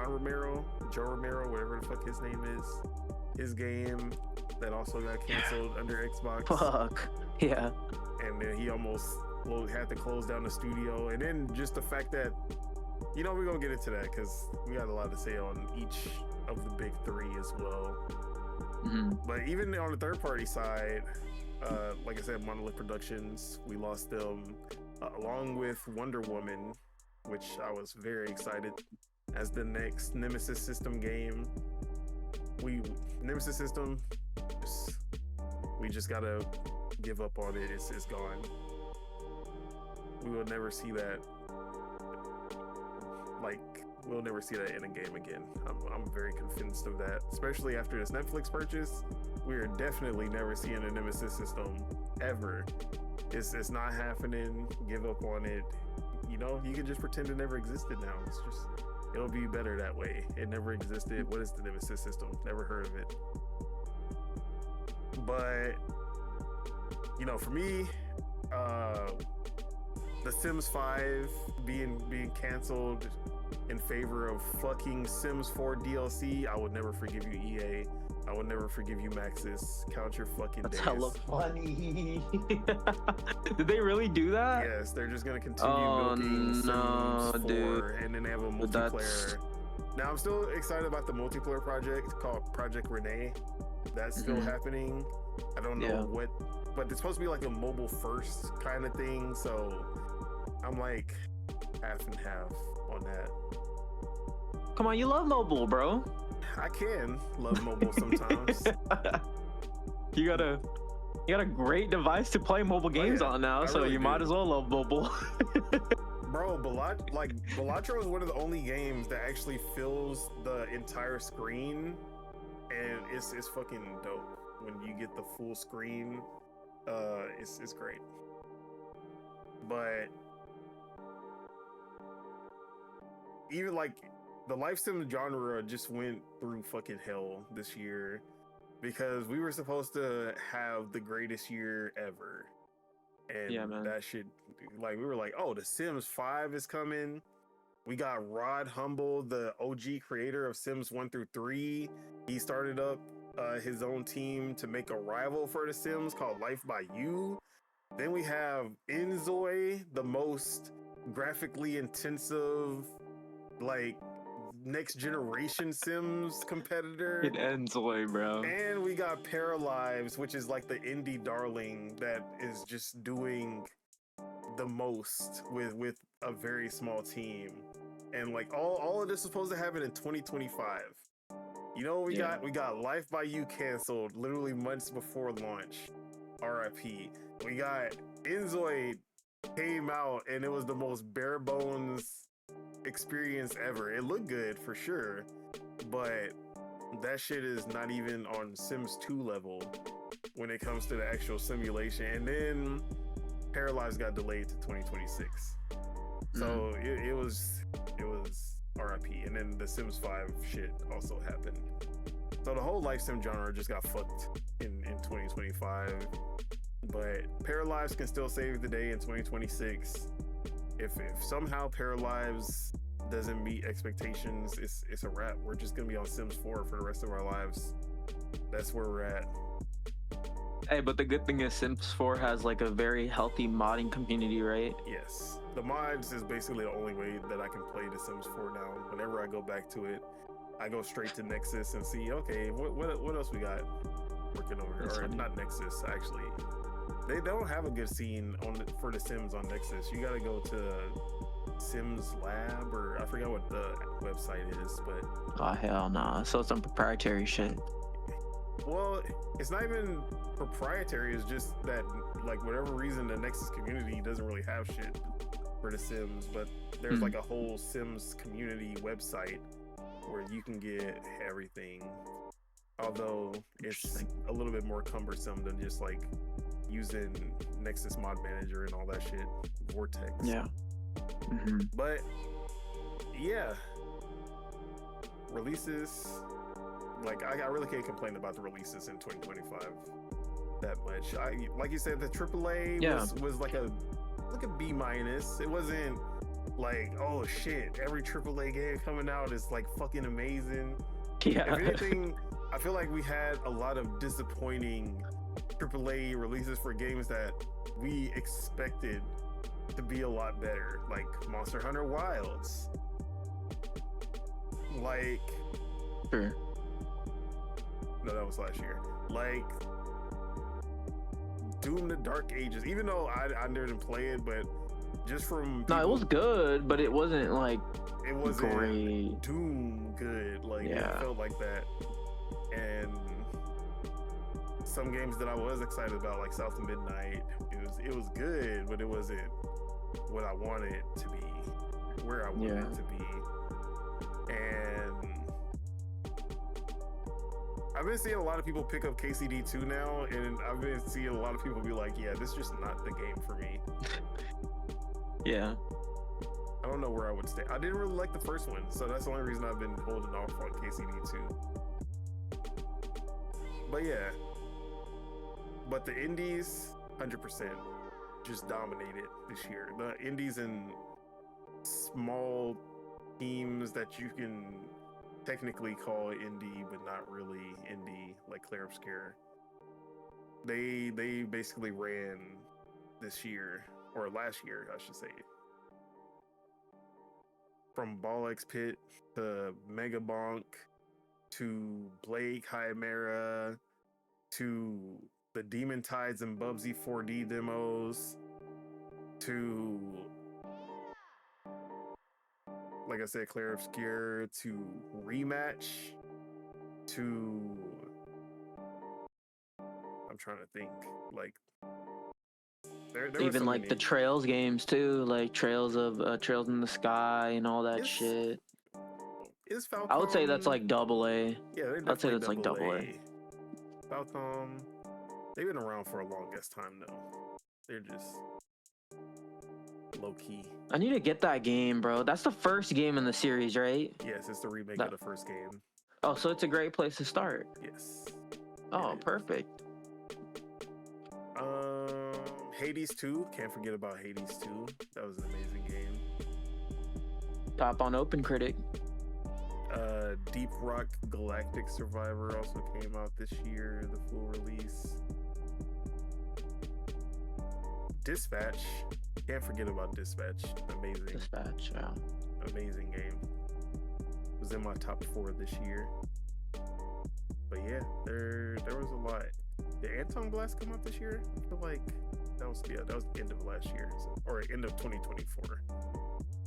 Romero, whatever the fuck his name is, his game that also got canceled under Xbox. Fuck. Yeah. And then he almost had to close down the studio. And then just the fact that, you know, we're going to get into that because we got a lot to say on each of the big three as well. Mm-hmm. But even on the third party side, like I said, Monolith Productions, we lost them along with Wonder Woman, which I was very excited as the next Nemesis System game. Nemesis System, we just gotta give up on it. It's gone. We will never see that. Like, we'll never see that in a game again. I'm very convinced of that, especially after this Netflix purchase. We are definitely never seeing a Nemesis System ever. It's not happening. Give up on it. You know, you can just pretend it never existed now. It'll be better that way. It never existed. What is the Nemesis System? Never heard of it. But, you know, for me, The Sims 5 being canceled in favor of fucking Sims 4 DLC, I would never forgive you, EA. I would never forgive you, Maxis. Count your fucking days. That's hella funny. Did they really do that? Yes, they're just gonna continue milking Sims 4, dude. And then they have a multiplayer. Now, I'm still excited about the multiplayer project called Project Renee. That's still happening. I don't know what, but it's supposed to be like a mobile first kind of thing. So I'm like half and half on that. Come on, you love mobile, bro. I can love mobile sometimes. You got a great device to play mobile games on now, so really you might as well love mobile. Bro, Balatro is one of the only games that actually fills the entire screen, and it's fucking dope. When you get the full screen, it's great. But even like the life sim genre just went through fucking hell this year because we were supposed to have the greatest year ever. And that shit, like, we were like, oh, The Sims 5 is coming. We got Rod Humble, the OG creator of Sims 1 through 3. He started up his own team to make a rival for The Sims called Life by You. Then we have Inzoi, the most graphically intensive, like, next generation Sims competitor. It ends away, bro. And we got Paralives, which is like the indie darling that is just doing the most with a very small team. And like all of this is supposed to happen in 2025. You know what we got? We got Life by You canceled literally months before launch. RIP. We got Inzoid came out and it was the most bare bones experience ever. It looked good for sure, but that shit is not even on Sims 2 level when it comes to the actual simulation. And then Paralyzed got delayed to 2026. So it was RIP. And then the Sims 5 shit also happened. So the whole life sim genre just got fucked in 2025. But Paralyzed can still save the day in 2026. If somehow Paralyzed doesn't meet expectations, it's a wrap. We're just gonna be on Sims 4 for the rest of our lives. That's where we're at. Hey, but the good thing is Sims 4 has like a very healthy modding community, right? Yes. The mods is basically the only way that I can play The Sims 4 now. Whenever I go back to it, I go straight to Nexus and see, okay, what else we got working over here? Or not Nexus, actually. They don't have a good scene for The Sims on Nexus. You gotta go to Sims Lab, or I forgot what the website is, but... Oh, hell nah. So some proprietary shit. Well, it's not even proprietary. It's just that, like, whatever reason, the Nexus community doesn't really have shit for The Sims, but there's like a whole Sims community website where you can get everything. Although it's a little bit more cumbersome than just like using Nexus Mod Manager and all that shit, Vortex. Yeah. But yeah, releases. Like I really can't complain about the releases in 2025 that much. Like you said, the AAA was like a B-. It wasn't like, oh shit, every AAA game coming out is like fucking amazing. Yeah. If anything, I feel like we had a lot of disappointing AAA releases for games that we expected to be a lot better, like Monster Hunter Wilds. Like, sure. No, that was last year. Like Doom: The Dark Ages. Even though I didn't play it, but just from no, it was good, but it wasn't like it wasn't great. Doom good. Like it felt like that. And some games that I was excited about, like South of Midnight, it was good, but it wasn't what I wanted it to be, where I wanted it to be. And I've been seeing a lot of people pick up KCD 2 now, and I've been seeing a lot of people be like, yeah, this is just not the game for me. Yeah. I don't know where I would stay. I didn't really like the first one, so that's the only reason I've been holding off on KCD 2. But yeah. But the indies, 100%, just dominated this year. The indies and small teams that you can technically call indie, but not really indie, like Clair Obscure. They basically ran this year, or last year, I should say. From Ball X Pit to Mega Bonk to Blake Chimera to the Demon Tides and Bubsy 4D demos to, like I said, Clair Obscure to Rematch to, I'm trying to think, like there even so like many. the Trails games too, like Trails in the Sky and all that shit. Is Falcom, I would say that's like AA. Yeah, I'd say that's like AA. Falcom, they've been around for a longest time though. They're just low key. I need to get that game, bro. That's the first game in the series, right? Yes, it's the remake of the first game. Oh, so it's a great place to start. Yes. Oh, perfect. Hades 2. Can't forget about Hades 2. That was an amazing game. Top on OpenCritic. Deep Rock Galactic Survivor also came out this year, the full release. Dispatch. Can't forget about Dispatch. Amazing. Dispatch, yeah. Amazing game. Was in my top 4 this year. But yeah, there was a lot. Did Anton Blast come out this year? I feel like that was the end of last year, or end of 2024.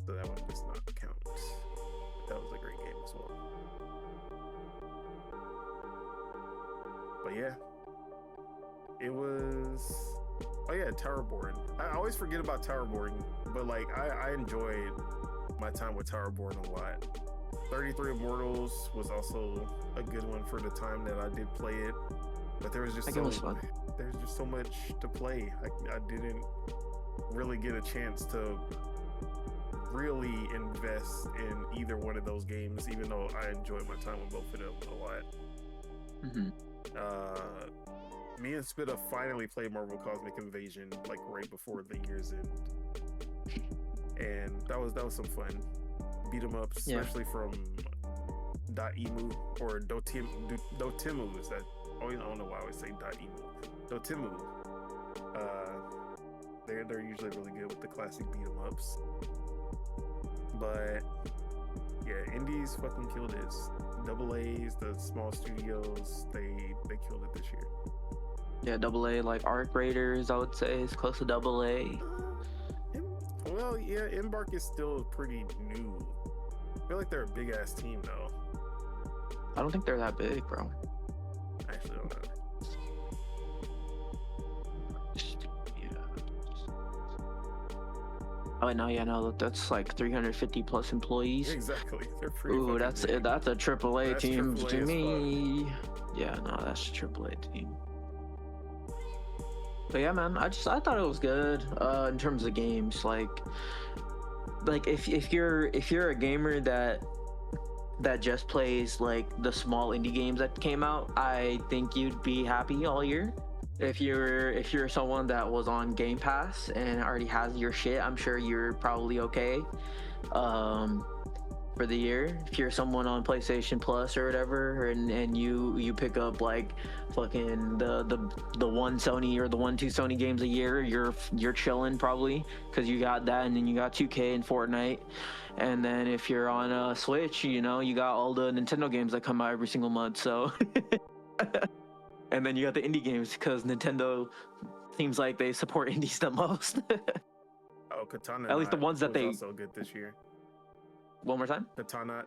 So that one does not count. That was a great game as well. But yeah, it was. Oh yeah, Towerborn. I always forget about Towerborn, but like I enjoyed my time with Towerborn a lot. 33 Immortals was also a good one for the time that I did play it. But there was just so much to play. I didn't really get a chance to really invest in either one of those games, even though I enjoyed my time with both of them a lot. Me and Spitta finally played Marvel Cosmic Invasion like right before the year's end, and that was some fun beat 'em ups, especially from .emu or Dotemu. Is that? Oh, I don't know why I always say .emu. Dotemu. They're usually really good with the classic beat 'em ups. But yeah, indies fucking killed it. Double A's, the small studios, they killed it this year. Yeah, double A, like Arc Raiders, I would say is close to double A. Well, yeah, Embark is still pretty new. I feel like they're a big ass team though. I don't think they're that big, bro. I actually don't know. Oh no, that's like 350 plus employees. Exactly. They're pretty. Ooh, that's big. That's a AAA team AAA to me. Yeah, no, that's a AAA team. But yeah, man, I thought it was good. In terms of games, like if you're a gamer that just plays like the small indie games that came out, I think you'd be happy all year. If you're someone that was on Game Pass and already has your shit, I'm sure you're probably okay for the year. If you're someone on PlayStation Plus or whatever, and you pick up like fucking the one Sony or the 1-2 Sony games a year, you're chilling probably, because you got that, and then you got 2K and Fortnite. And then if you're on a Switch, you got all the Nintendo games that come out every single month, so and then you got the indie games, because Nintendo seems like they support indies the most. Oh, Katana. At least the ones that they also good this year. One more time? Katana.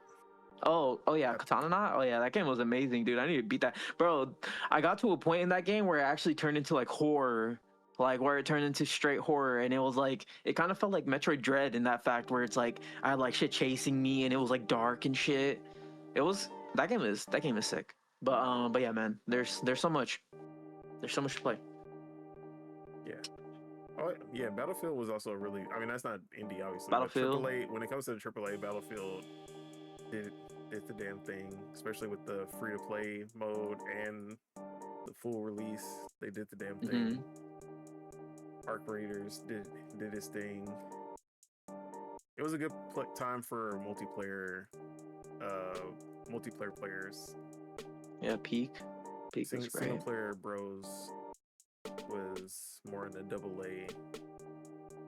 Oh yeah, Katana Knot. Oh yeah, that game was amazing, dude. I need to beat that, bro. I got to a point in that game where it actually turned into like horror, like where it turned into straight horror, and it was like, it kind of felt like Metroid Dread in that fact, where it's like I had like shit chasing me, and it was like dark and shit. That game is sick. But yeah, man, there's so much to play. Yeah. Oh yeah, Battlefield was also really. I mean, that's not indie, obviously. Battlefield. But AAA, when it comes to the AAA, Battlefield did the damn thing, especially with the free to play mode and the full release. They did the damn thing. Arc Raiders did its thing. It was a good time for multiplayer players. Yeah, Peak was great. Single player bros was more in the AA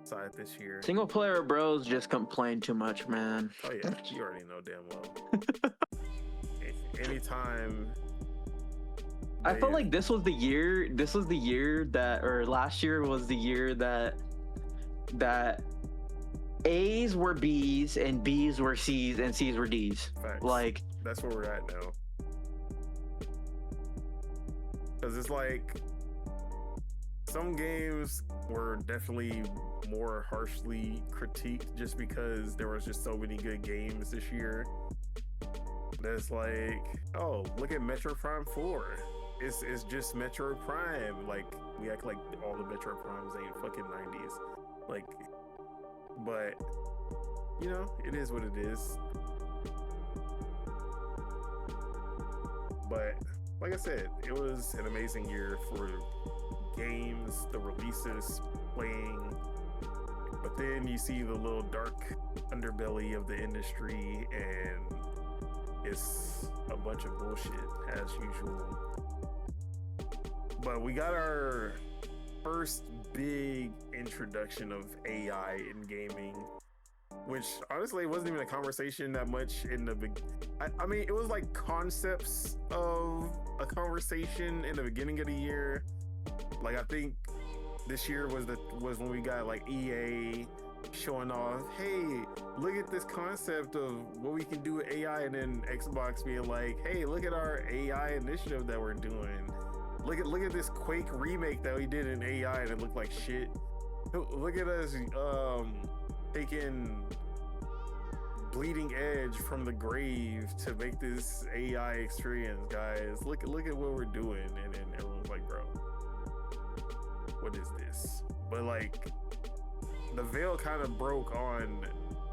side this year. Single player bros just complain too much, man. Oh yeah, you already know damn well. Anytime. I felt like this was the year that, or last year was the year that A's were B's and B's were C's and C's were D's. Facts. Like, that's where we're at now. Because it's like some games were definitely more harshly critiqued just because there was just so many good games this year. That's like, oh, look at Metroid Prime 4. It's just Metroid Prime. Like, we act like all the Metroid Primes ain't fucking 90s. Like, but it is what it is. But like I said, it was an amazing year for games, the releases, playing. But then you see the little dark underbelly of the industry, and it's a bunch of bullshit as usual. But we got our first big introduction of AI in gaming, which honestly wasn't even a conversation that much in the beginning. I mean, it was like concepts of a conversation in the beginning of the year. Like, I think this year was when we got like EA showing off, hey, look at this concept of what we can do with AI, and then Xbox being like, hey, look at our AI initiative that we're doing. Look at this Quake remake that we did in AI, and it looked like shit. Look at us taking Bleeding Edge from the grave to make this AI experience, guys. Look at what we're doing, and then everyone's like, bro, what is this? But like, the veil kind of broke on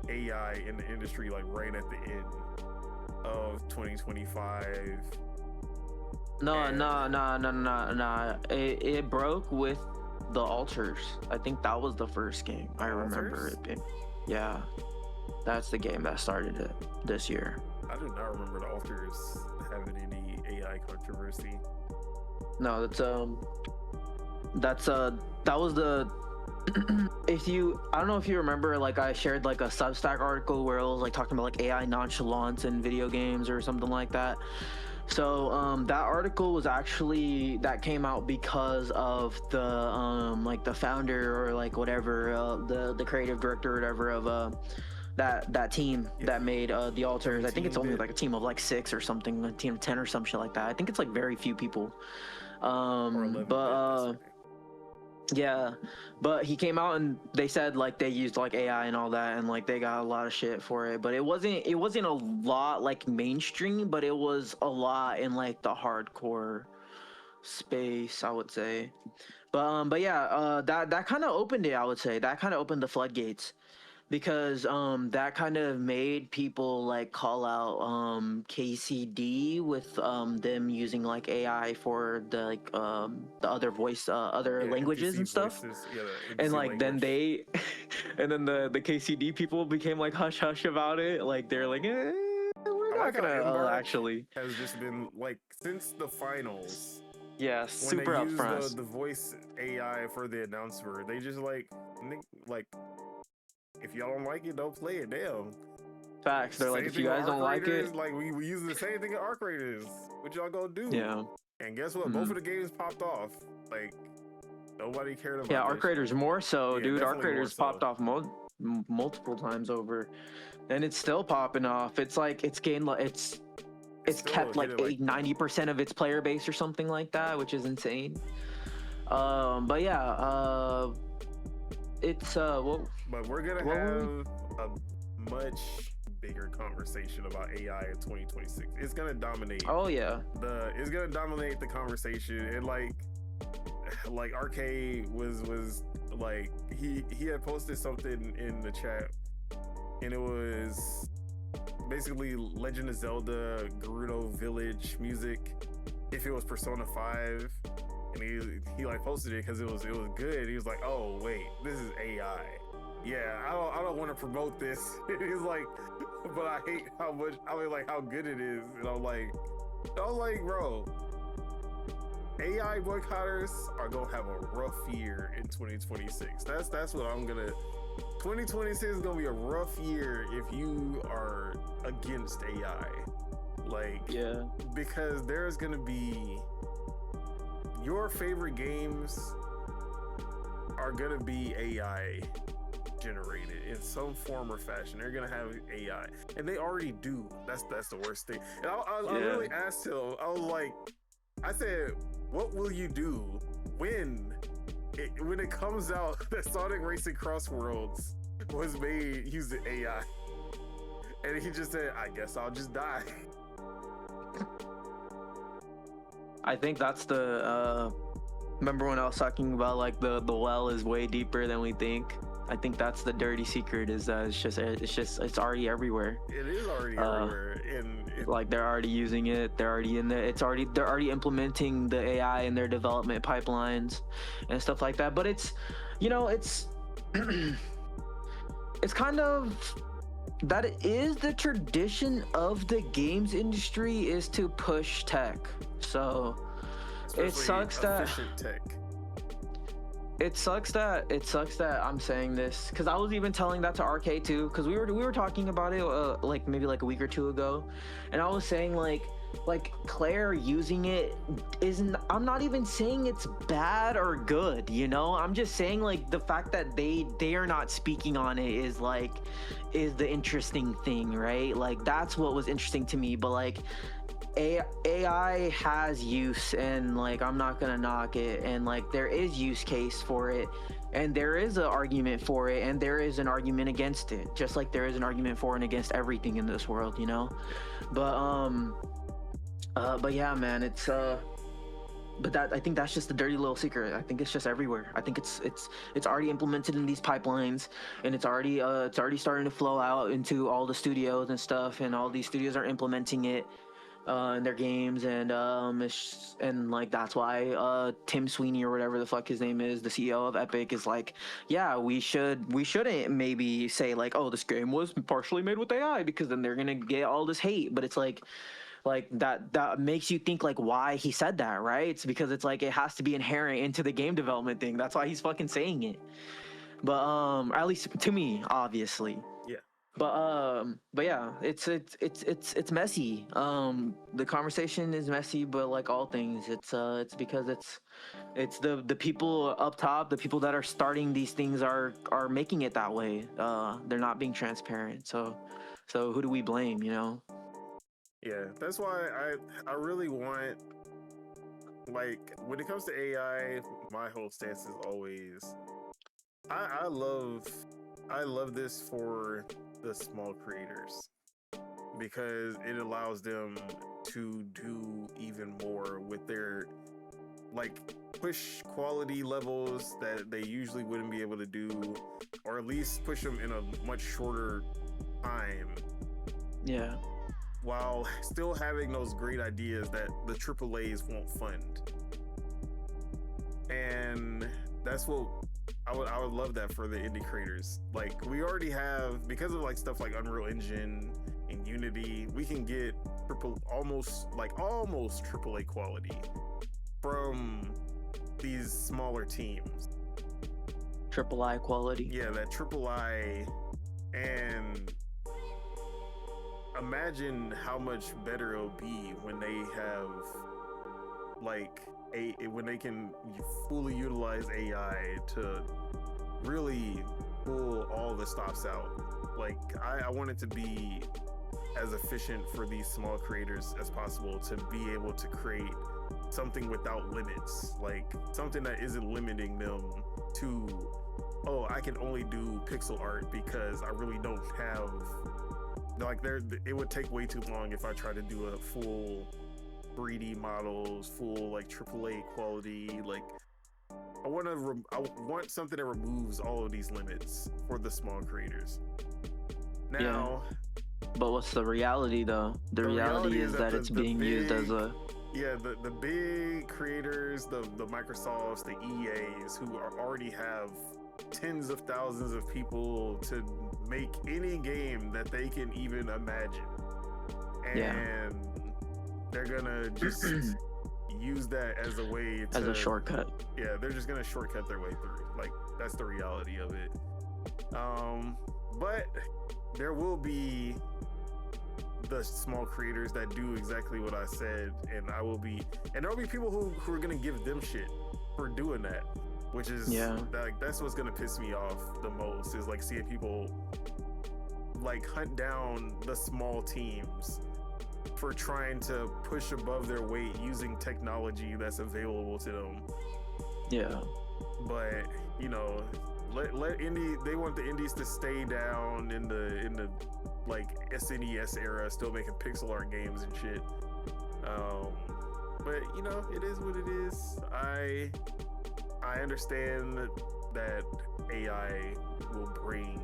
AI in the industry like right at the end of 2025. No. It broke with the Alters. I think that was the first game I remember it being. Yeah, that's the game that started it this year. I do not remember the Alters having any AI controversy. No, that was the I don't know if you remember, like I shared like a Substack article where it was like talking about like AI nonchalance in video games or something like that. So that article was actually that came out because of the like the founder or like whatever the creative director or whatever of that team that made the Alters. I think it's only like a team of like 6 or something, a team of 10 or some shit like that. I think it's like very few people. Yeah, but he came out and they said like they used like AI and all that, and like they got a lot of shit for it, but it wasn't a lot like mainstream, but it was a lot in like the hardcore space, I would say. But yeah, that kind of opened it, I would say. That kind of opened the floodgates, because that kind of made people like call out KCD with them using like AI for the like the other voice other languages and stuff. Voices, and like then they and then the KCD people became like hush hush about it. Like they're like we're not gonna actually has just been like since the finals. Yeah, super upfront. The voice AI for the announcer, they just like if y'all don't like it, don't play it. Damn. Facts. They're like, if you guys don't like it, like we use the same thing at Arc Raiders. What y'all gonna do? Yeah. And guess what? Both of the games popped off. Like nobody cared about. Yeah, Arc Raiders more so, dude. Arc Raiders popped off multiple times over, and it's still popping off. It's like it's gained it's kept like 90% of its player base or something like that, which is insane. But yeah, it's But we're gonna have a much bigger conversation about AI in 2026. It's gonna dominate. Oh yeah. It's gonna dominate the conversation, and like Arcade was like he had posted something in the chat, and it was basically Legend of Zelda Gerudo Village music if it was Persona 5. And he like posted it because it was good. He was like, oh wait, this is AI. Yeah, I don't want to promote this. He's like, but I hate how much, like how good it is. And I'm like, bro, AI boycotters are gonna have a rough year in 2026. That's what I'm gonna. 2026 is gonna be a rough year if you are against AI. Like, yeah, because there's gonna be your favorite games are gonna be AI generated in some form or fashion. They're gonna have AI, and they already do. That's the worst thing. And I really asked him. I said, what will you do when it comes out that Sonic Racing Cross Worlds was made using AI? And he just said, I guess I'll just die. I think that's the remember when I was talking about like the well is way deeper than we think. I think that's the dirty secret, is that it's already everywhere. It is already everywhere. And like they're already using it, they're already in there. They're already implementing the AI in their development pipelines and stuff like that. But it's it's it's kind of that is the tradition of the games industry, is to push tech. So it sucks that I'm saying this, because I was even telling that to RK too, because we were talking about it like maybe like a week or two ago, and I was saying like Claire using it isn't, I'm not even saying it's bad or good, I'm just saying like the fact that they are not speaking on it is the interesting thing, right? Like that's what was interesting to me. But like AI has use, and like I'm not gonna knock it, and like there is use case for it, and there is an argument for it, and there is an argument against it, just like there is an argument for and against everything in this world, but yeah, man, it's But that, I think that's just a dirty little secret. I think it's just everywhere. I think it's already implemented in these pipelines, and it's already starting to flow out into all the studios and stuff, and all these studios are implementing it in their games, and and like that's why Tim Sweeney or whatever the fuck his name is, the CEO of Epic, is like, yeah, we shouldn't maybe say like, oh, this game was partially made with AI, because then they're gonna get all this hate. But it's like that makes you think like why he said that, right? It's because it's like it has to be inherent into the game development thing. That's why he's fucking saying it. But at least to me, obviously. Yeah. But yeah, it's messy. The conversation is messy, but like all things, it's because it's the people up top, the people that are starting these things are making it that way. They're not being transparent. So who do we blame, you know? Yeah, that's why I really want, like, when it comes to AI, my whole stance is always I love this for the small creators, because it allows them to do even more with their, like, push quality levels that they usually wouldn't be able to do, or at least push them in a much shorter time. Yeah. While still having those great ideas that the AAAs won't fund. And that's what I would love that for the indie creators. Like, we already have, because of like stuff like Unreal Engine and Unity, we can get almost AAA quality from these smaller teams. AAA quality. Yeah, that AAA. And imagine how much better it'll be when they have, like, when they can fully utilize AI to really pull all the stops out. Like, I want it to be as efficient for these small creators as possible, to be able to create something without limits, like something that isn't limiting them to, oh, I can only do pixel art because I really don't have, like, it would take way too long if I try to do a full 3D models, full like AAA quality. Like, I want something that removes all of these limits for the small creators. Now, but what's the reality though? The reality is that it's being used as a the big creators, the Microsofts, the EAs, who already have tens of thousands of people to make any game that they can even imagine, and they're gonna just use that as a way to, as a shortcut. Yeah, they're just gonna shortcut their way through. Like, that's the reality of it. But there will be the small creators that do exactly what I said, and there'll be people who are gonna give them shit for doing that, which is like, that's what's gonna piss me off the most, is like seeing people like hunt down the small teams for trying to push above their weight using technology that's available to them. Yeah. But, you know, let they want the indies to stay down in the like SNES era, still making pixel art games and shit. But, you know, it is what it is. I understand that AI will bring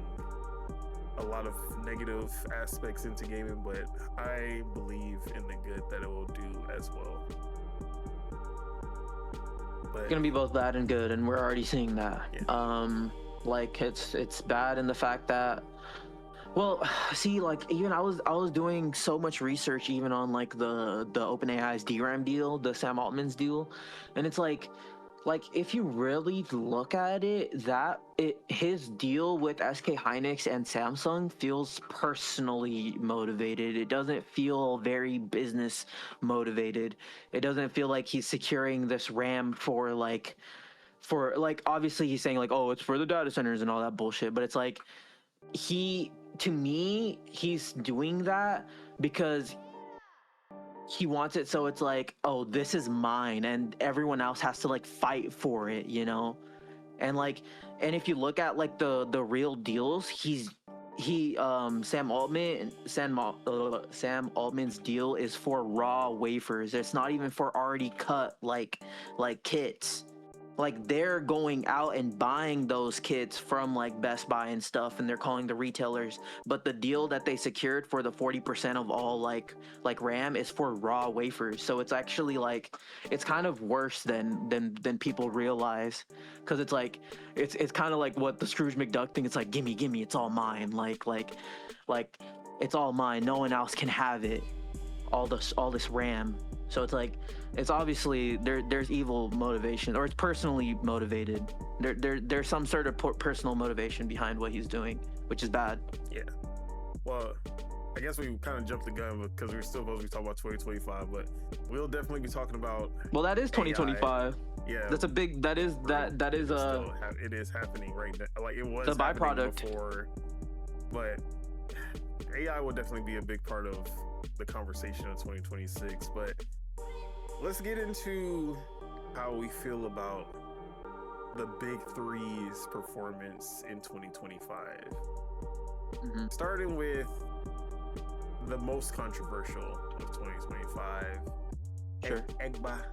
a lot of negative aspects into gaming, but I believe in the good that it will do as well. But it's gonna be both bad and good, and we're already seeing that. Like, it's bad in the fact that, well, see, like, even I was doing so much research even on like the OpenAI's DRAM deal, the Sam Altman's deal, and it's like if you really look at it, his deal with SK Hynix and Samsung feels personally motivated. It doesn't feel very business motivated. It doesn't feel like he's securing this RAM for obviously he's saying like, oh, it's for the data centers and all that bullshit, but it's like, to me, he's doing that because he wants it, so it's like, oh, this is mine, and everyone else has to like fight for it, you know? And if you look at like the real deals, he's Sam Altman's deal is for raw wafers. It's not even for already cut like kits. Like they're going out and buying those kits from like Best Buy and stuff, and they're calling the retailers. But the deal that they secured for the 40% of all like RAM is for raw wafers. So it's actually like it's kind of worse than people realize, because it's like it's kind of like what the Scrooge McDuck thing. It's like gimme, it's all mine. Like it's all mine. No one else can have it. All this RAM. So it's like it's obviously there's evil motivation, or it's personally motivated. There's some sort of personal motivation behind what he's doing, which is bad. Yeah. Well, I guess we kind of jumped the gun because we're still supposed to be talking about 2025, but we'll definitely be talking about. Well, that is 2025. AI. Yeah. That's a big. That is it is happening right now. Like it was the byproduct before, but AI will definitely be a big part of the conversation of 2026. But let's get into how we feel about the big three's performance in 2025. Starting with the most controversial of 2025. Sure. Xbox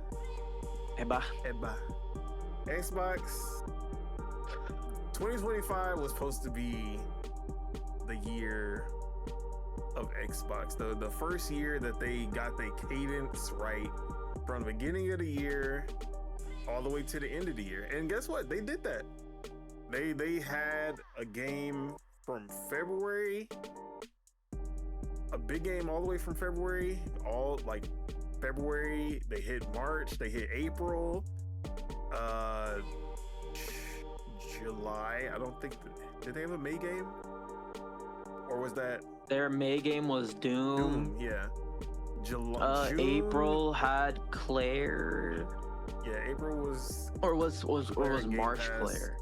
2025 was supposed to be the year of Xbox, the first year that they got the cadence right from the beginning of the year all the way to the end of the year. And guess what? They did that. They had a game from February, a big game all the way from February, all like February, they hit March, they hit April, July. I don't think did they have a May game? Or was that their May game was Doom? Yeah. July, June. April had Claire. Yeah, April was March Claire.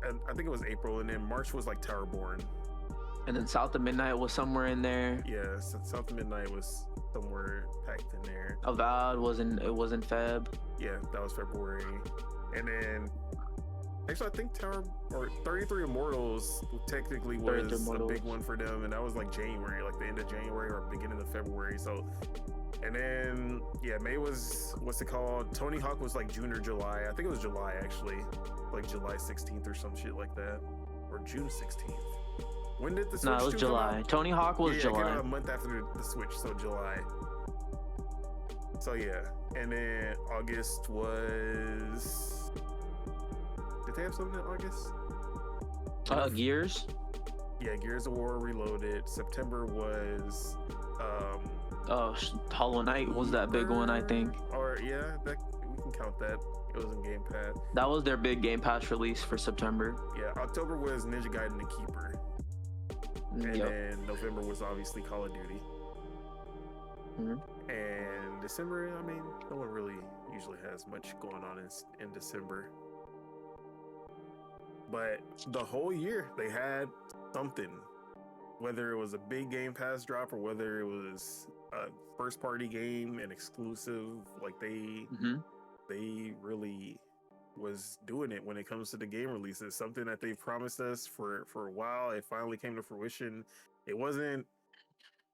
And I think it was April, and then March was like Towerborn. And then South of Midnight was somewhere in there. Yeah, South of Midnight was somewhere packed in there. Avowed wasn't Feb. Yeah, that was February. And then actually I think 33 Immortals technically was a big one for them, and that was like January, like the end of January or beginning of February. So and then yeah, May was Tony Hawk was like June or July. I think it was July actually, like July 16th or some shit like that, or June 16th. When did the Switch? No, it was July. Tony Hawk was July. It came out a month after the Switch, so July. So yeah, and then August was. Did they have something in August? Gears. Yeah, Gears of War Reloaded. September was. Hollow Knight was that big one, I think. Or yeah, we can count that. It was in Game Pass. That was their big Game Pass release for September. Yeah, October was Ninja Gaiden The Keeper. And then November was obviously Call of Duty. And December, I mean, no one really usually has much going on in December. But the whole year they had something, whether it was a big Game Pass drop or whether it was a first party game, an exclusive, like they really was doing it when it comes to the game releases. Something that they promised us for a while. It finally came to fruition. It wasn't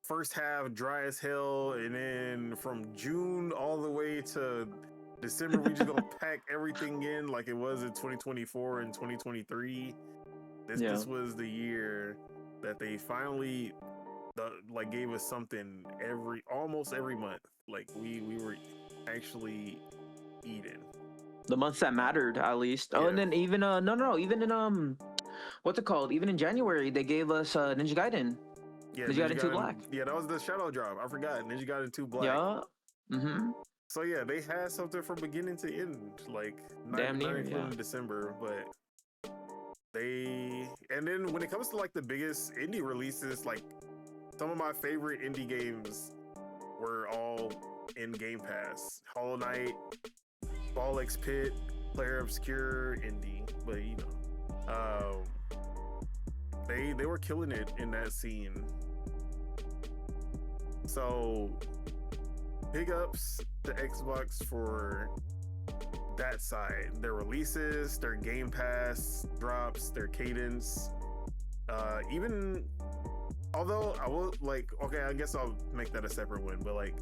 first half dry as hell, and then from June all the way to December we just gonna pack everything in like it was in 2024 and 2023. This was the year that they finally gave us something almost every month. Like we were actually eating the months that mattered, at least. And then even even in what's it called, even in January they gave us Ninja Gaiden. Ninja Gaiden 2 Black. Yeah, that was the shadow drop. I forgot. Ninja Gaiden 2 Black. So yeah, they had something from beginning to end, like damn near in December. But and then when it comes to like the biggest indie releases, like some of my favorite indie games were all in Game Pass. Hollow Knight, Ball X Pit, Player Obscure, indie, but you know, they were killing it in that scene. So big ups to Xbox for that side, their releases, their Game Pass drops, their cadence. Even although I will like, okay, I guess I'll make that a separate one. But like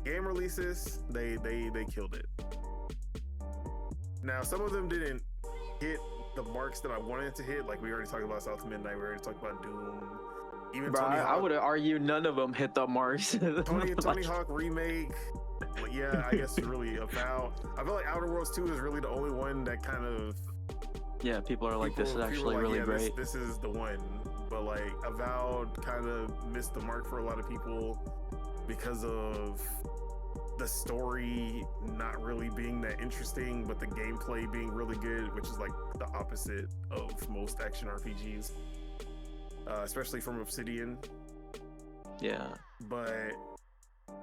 game releases, they killed it. Now some of them didn't hit the marks that I wanted to hit. Like we already talked about South Midnight. We already talked about Doom. Even Bro, Tony Hawk, I would argue none of them hit the marks. Tony Hawk remake. Yeah, I guess really Avowed. I feel like Outer Worlds 2 is really the only one that kind of people are like, this is actually like, really yeah, great. This is the one. But like Avowed kind of missed the mark for a lot of people because of the story not really being that interesting, but the gameplay being really good, which is like the opposite of most action RPGs, especially from Obsidian. Yeah. But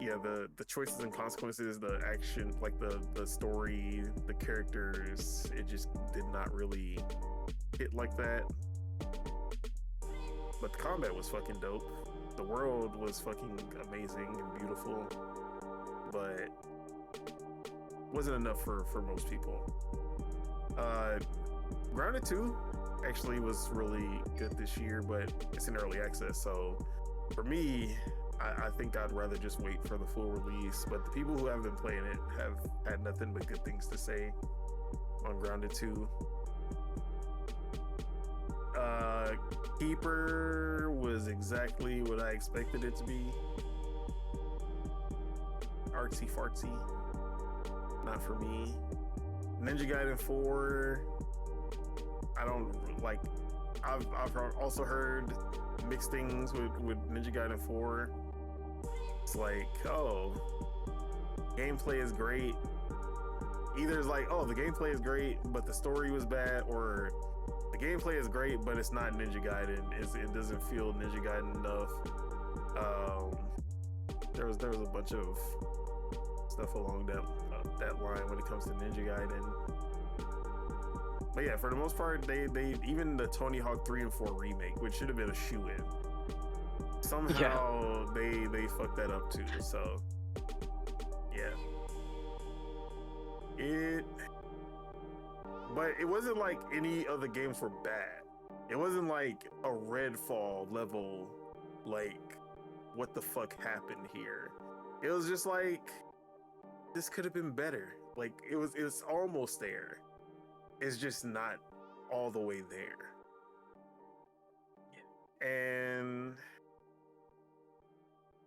yeah, the choices and consequences, the action, like the story, the characters, it just did not really hit like that. But the combat was fucking dope. The world was fucking amazing and beautiful, but wasn't enough for most people. Grounded 2 actually was really good this year, but it's in early access, so for me, I think I'd rather just wait for the full release. But the people who have been playing it have had nothing but good things to say on Grounded 2. Keeper was exactly what I expected it to be. Artsy fartsy, not for me. Ninja Gaiden 4, I don't like. I've also heard mixed things with Ninja Gaiden 4. It's like, oh, gameplay is great. Either it's like, oh, the gameplay is great, but the story was bad, or the gameplay is great, but it's not Ninja Gaiden. It doesn't feel Ninja Gaiden enough. There was a bunch of stuff along that line when it comes to Ninja Gaiden. But yeah, for the most part, they even the Tony Hawk 3 and 4 remake, which should have been a shoe-in, somehow they fucked that up too. So yeah, but it wasn't like any of the games were bad. It wasn't like a Redfall level, like what the fuck happened here. It was just like, this could have been better. Like it was almost there. It's just not all the way there. And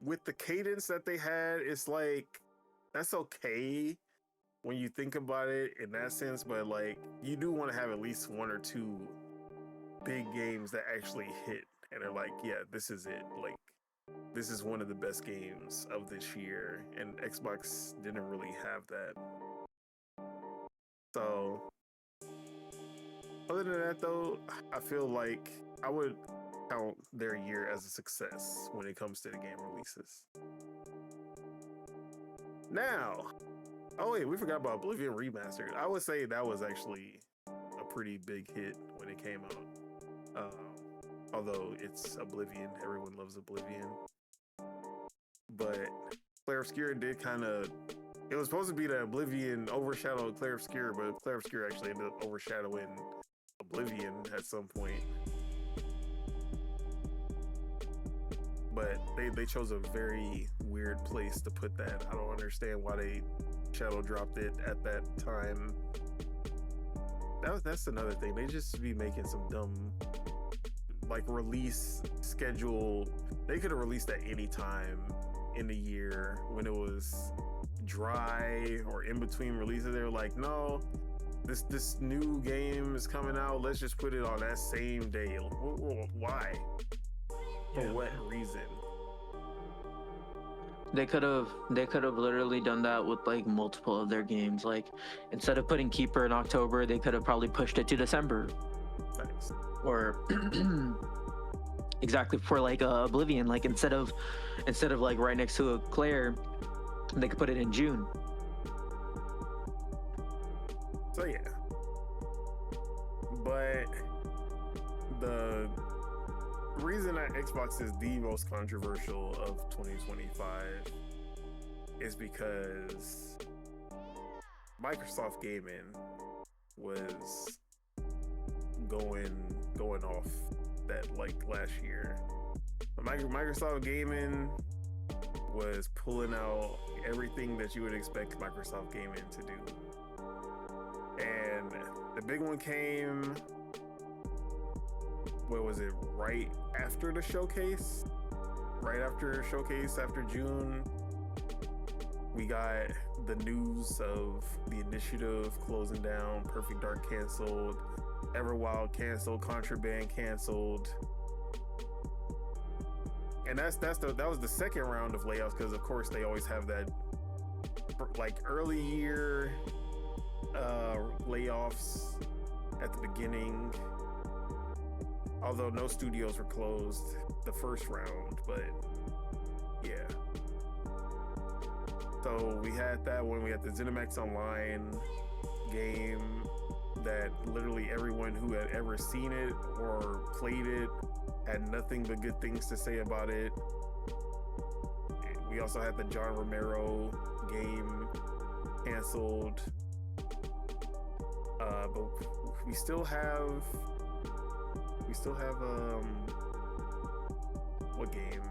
with the cadence that they had, it's like, that's okay when you think about it in that sense, but like you do want to have at least one or two big games that actually hit and are like, yeah, this is it. Like, this is one of the best games of this year, and Xbox didn't really have that. So other than that though, I feel like I would count their year as a success when it comes to the game releases. Now, oh wait, we forgot about Oblivion Remastered. I would say that was actually a pretty big hit when it came out. Although it's Oblivion, everyone loves Oblivion. But Clair Obscur did kind of, it was supposed to be that Oblivion overshadowed Clair Obscur, but Clair Obscur actually ended up overshadowing Oblivion at some point. But they chose a very weird place to put that. I don't understand why they shadow dropped it at that time. That's another thing. They just be making some dumb, like, release schedule. They could have released at any time in the year when it was dry or in between releases. They were like, no, this new game is coming out, let's just put it on that same day. Why? For what reason? They could have literally done that with like multiple of their games. Like, instead of putting Keeper in October, they could have probably pushed it to December. Thanks. Or exactly, for like Oblivion, like instead of like right next to a Claire, they could put it in June. So yeah, but the reason that Xbox is the most controversial of 2025 is because Microsoft Gaming was going off that like last year. Microsoft Gaming was pulling out everything that you would expect Microsoft Gaming to do. And the big one came, what was it, right after the showcase? Right after showcase, after June, we got the news of the Initiative closing down, Perfect Dark canceled, Everwild canceled, Contraband canceled. And that was the second round of layoffs, because of course they always have that like early year layoffs at the beginning. Although no studios were closed the first round, but yeah. So we had that one. We had the ZeniMax Online game that literally everyone who had ever seen it or played it had nothing but good things to say about it. We also had the John Romero game canceled. But we still have what game?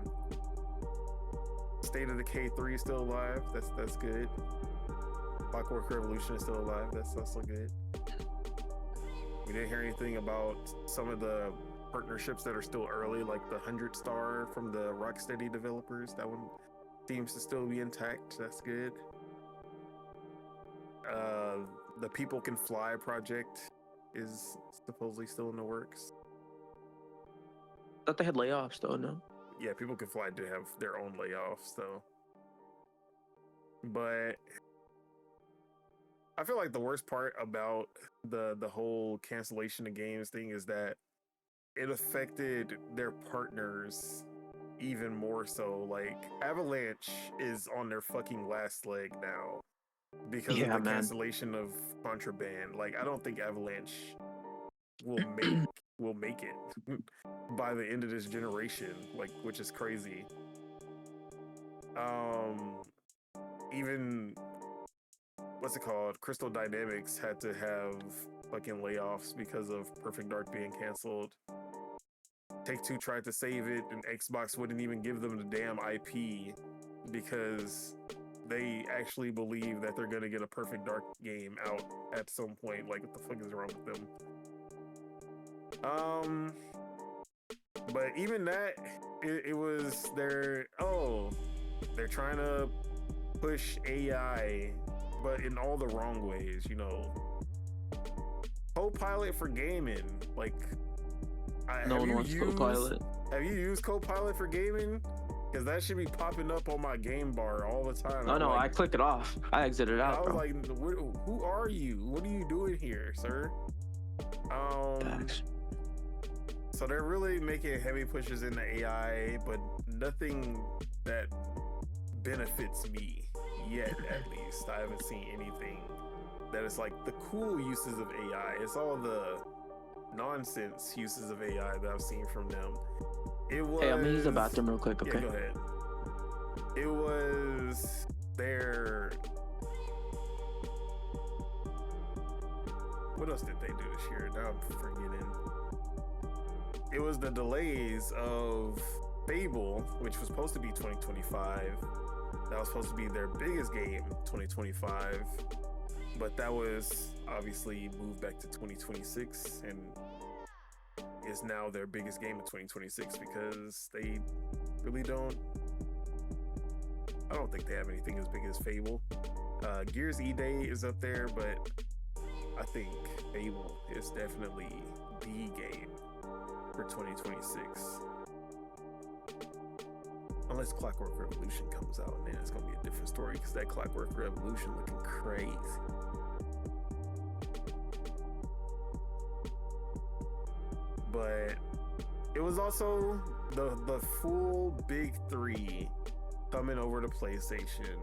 State of Decay 3 is still alive. That's good. Clockwork Revolution is still alive. That's also good. We didn't hear anything about some of the partnerships that are still early, like the 100 Star from the Rocksteady developers. That one seems to still be intact. That's good. The People Can Fly project is supposedly still in the works. I thought they had layoffs though, no? Yeah, People Can Fly do have their own layoffs though. But I feel like the worst part about the whole cancellation of games thing is that it affected their partners even more so. Like Avalanche is on their fucking last leg now because of the cancellation of Contraband. Like I don't think Avalanche will make it by the end of this generation, like, which is crazy. Even what's it called? Crystal Dynamics had to have fucking layoffs because of Perfect Dark being canceled. Take-Two tried to save it, and Xbox wouldn't even give them the damn IP because they actually believe that they're gonna get a Perfect Dark game out at some point. Like, what the fuck is wrong with them? But even that, it was they're trying to push AI, but in all the wrong ways, you know. Copilot for gaming, like, no one wants Copilot. Have you used Copilot for gaming? Because that should be popping up on my game bar all the time. Oh no, like, I click it off. I exit it out. I was like, who are you? What are you doing here, sir? Thanks. So they're really making heavy pushes into AI, but nothing that benefits me yet, at least. I haven't seen anything that is like the cool uses of AI. It's all the nonsense uses of AI that I've seen from them. It was... Hey, I'm gonna use the bathroom real quick, okay? Yeah, go ahead. It was their... What else did they do this year? Now I'm forgetting. It was the delays of Fable, which was supposed to be 2025. That was supposed to be their biggest game, 2025. But that was obviously moved back to 2026 and is now their biggest game in 2026 because they really don't... I don't think they have anything as big as Fable. Gears E-Day is up there, but I think Fable is definitely the game for 2026. Unless Clockwork Revolution comes out, and then it's gonna be a different story because that Clockwork Revolution looking crazy. But it was also the full big three coming over to PlayStation.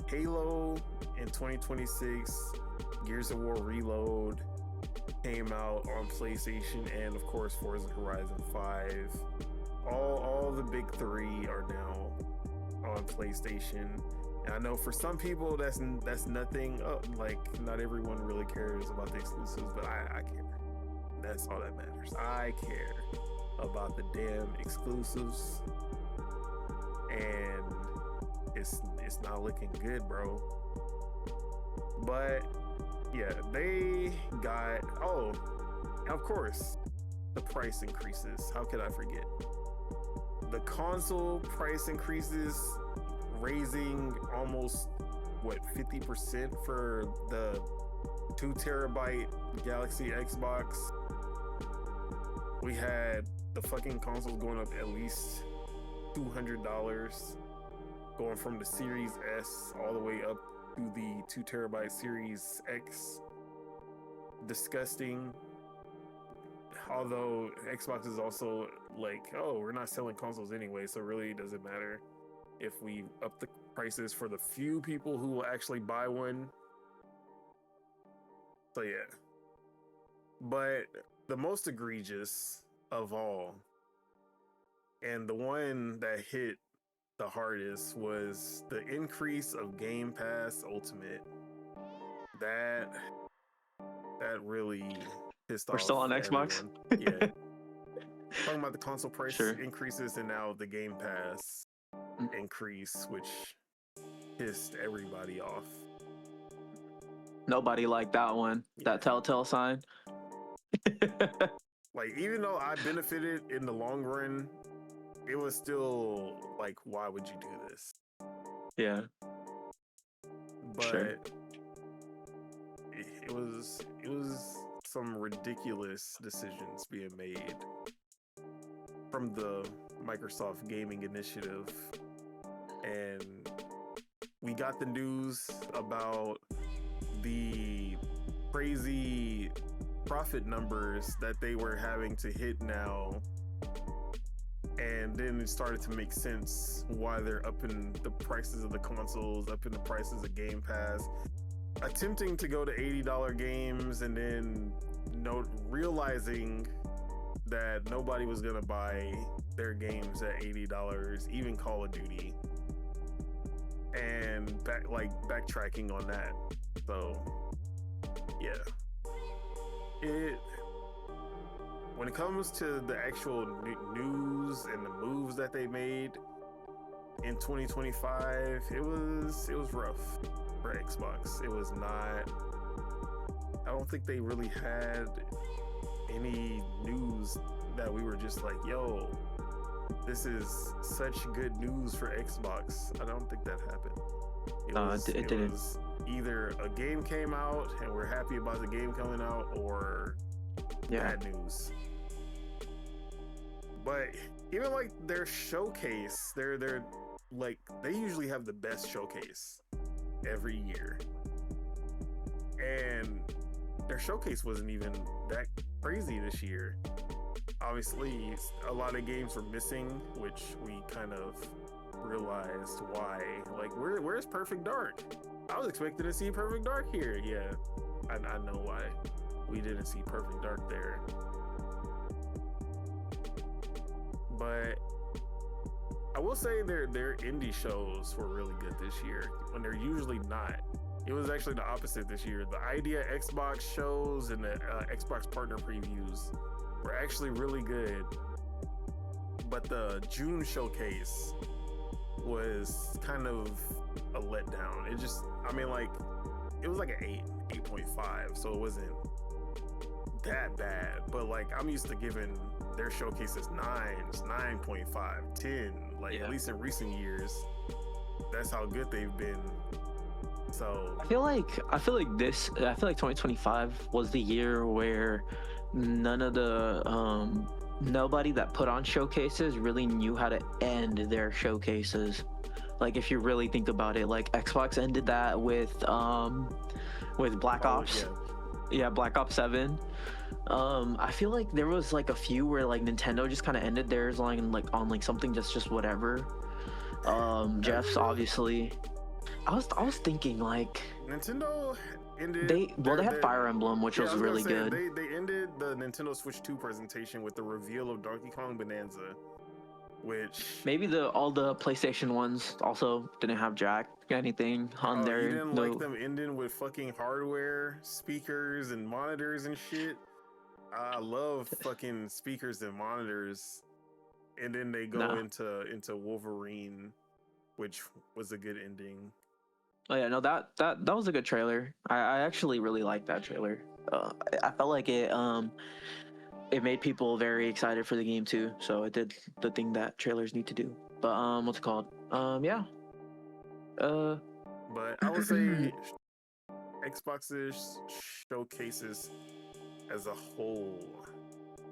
Halo in 2026, Gears of War Reload came out on PlayStation, and of course Forza Horizon 5. All the big three are now on PlayStation. And I know for some people that's nothing. Like, not everyone really cares about the exclusives, but I care. That's all that matters. I care. about the damn exclusives, and it's not looking good, bro. But yeah, they got, oh, of course, the price increases. How could I forget? The console price increases, raising almost 50% for the 2 terabyte Galaxy Xbox. We had the fucking consoles going up at least $200, going from the Series S all the way up to the 2 terabyte Series X. Disgusting. Although Xbox is also like, oh, we're not selling consoles anyway, so really it doesn't matter if we up the prices for the few people who will actually buy one. So yeah. But the most egregious of all, and the one that hit the hardest, was the increase of Game Pass Ultimate. That really pissed off. We're still on Xbox? Yeah. Talking about the console price increases and now the Game Pass increase, which pissed everybody off. Nobody liked that one. That telltale sign. Like, even though I benefited in the long run, it was still like, why would you do this? Yeah. But it was some ridiculous decisions being made from the Microsoft Gaming Initiative, and we got the news about the crazy profit numbers that they were having to hit now, and then it started to make sense why they're upping the prices of the consoles, upping the prices of Game Pass, attempting to go to $80 games, and then realizing that nobody was gonna buy their games at $80, even Call of Duty, and backtracking on that. So yeah, when it comes to the actual news and the moves that they made in 2025, it was rough for Xbox. It was not, I don't think they really had any news that we were just like, yo, this is such good news for Xbox. I don't think that happened. It didn't. Was either a game came out and we're happy about the game coming out, or bad news. But even like their showcase, they're like, they usually have the best showcase every year, and their showcase wasn't even that crazy this year. Obviously, a lot of games were missing, which we kind of realized why. Like, where's Perfect Dark? I was expecting to see Perfect Dark here. Yeah, I know why we didn't see Perfect Dark there. But I will say their indie shows were really good this year, when they're usually not. It was actually the opposite this year. The Idea Xbox shows and the Xbox partner previews were actually really good. But the June showcase was kind of a letdown. It just, I mean, like, it was like an 8.5, so it wasn't that bad. But like, I'm used to giving their showcases 9s, 9.5, 10. Like, at least in recent years, that's how good they've been. So I feel like 2025 was the year where none of the nobody that put on showcases really knew how to end their showcases. Like, if you really think about it, like Xbox ended that with Black Ops. Black Ops 7. I feel like there was like a few where like Nintendo just kind of ended theirs on something just whatever. Jeff's obviously. I was thinking like Nintendo ended. They had Fire Emblem, which was really good. They ended the Nintendo Switch 2 presentation with the reveal of Donkey Kong Bonanza, which maybe all the PlayStation ones also didn't have jack anything on there. You didn't like them ending with fucking hardware, speakers, and monitors and shit. I love fucking speakers and monitors, and then they go into Wolverine, which was a good ending. Oh yeah, no, that was a good trailer. I actually really liked that trailer. I felt like it made people very excited for the game too. So it did the thing that trailers need to do. But what's it called? Yeah. But I would say Xbox's showcases as a whole,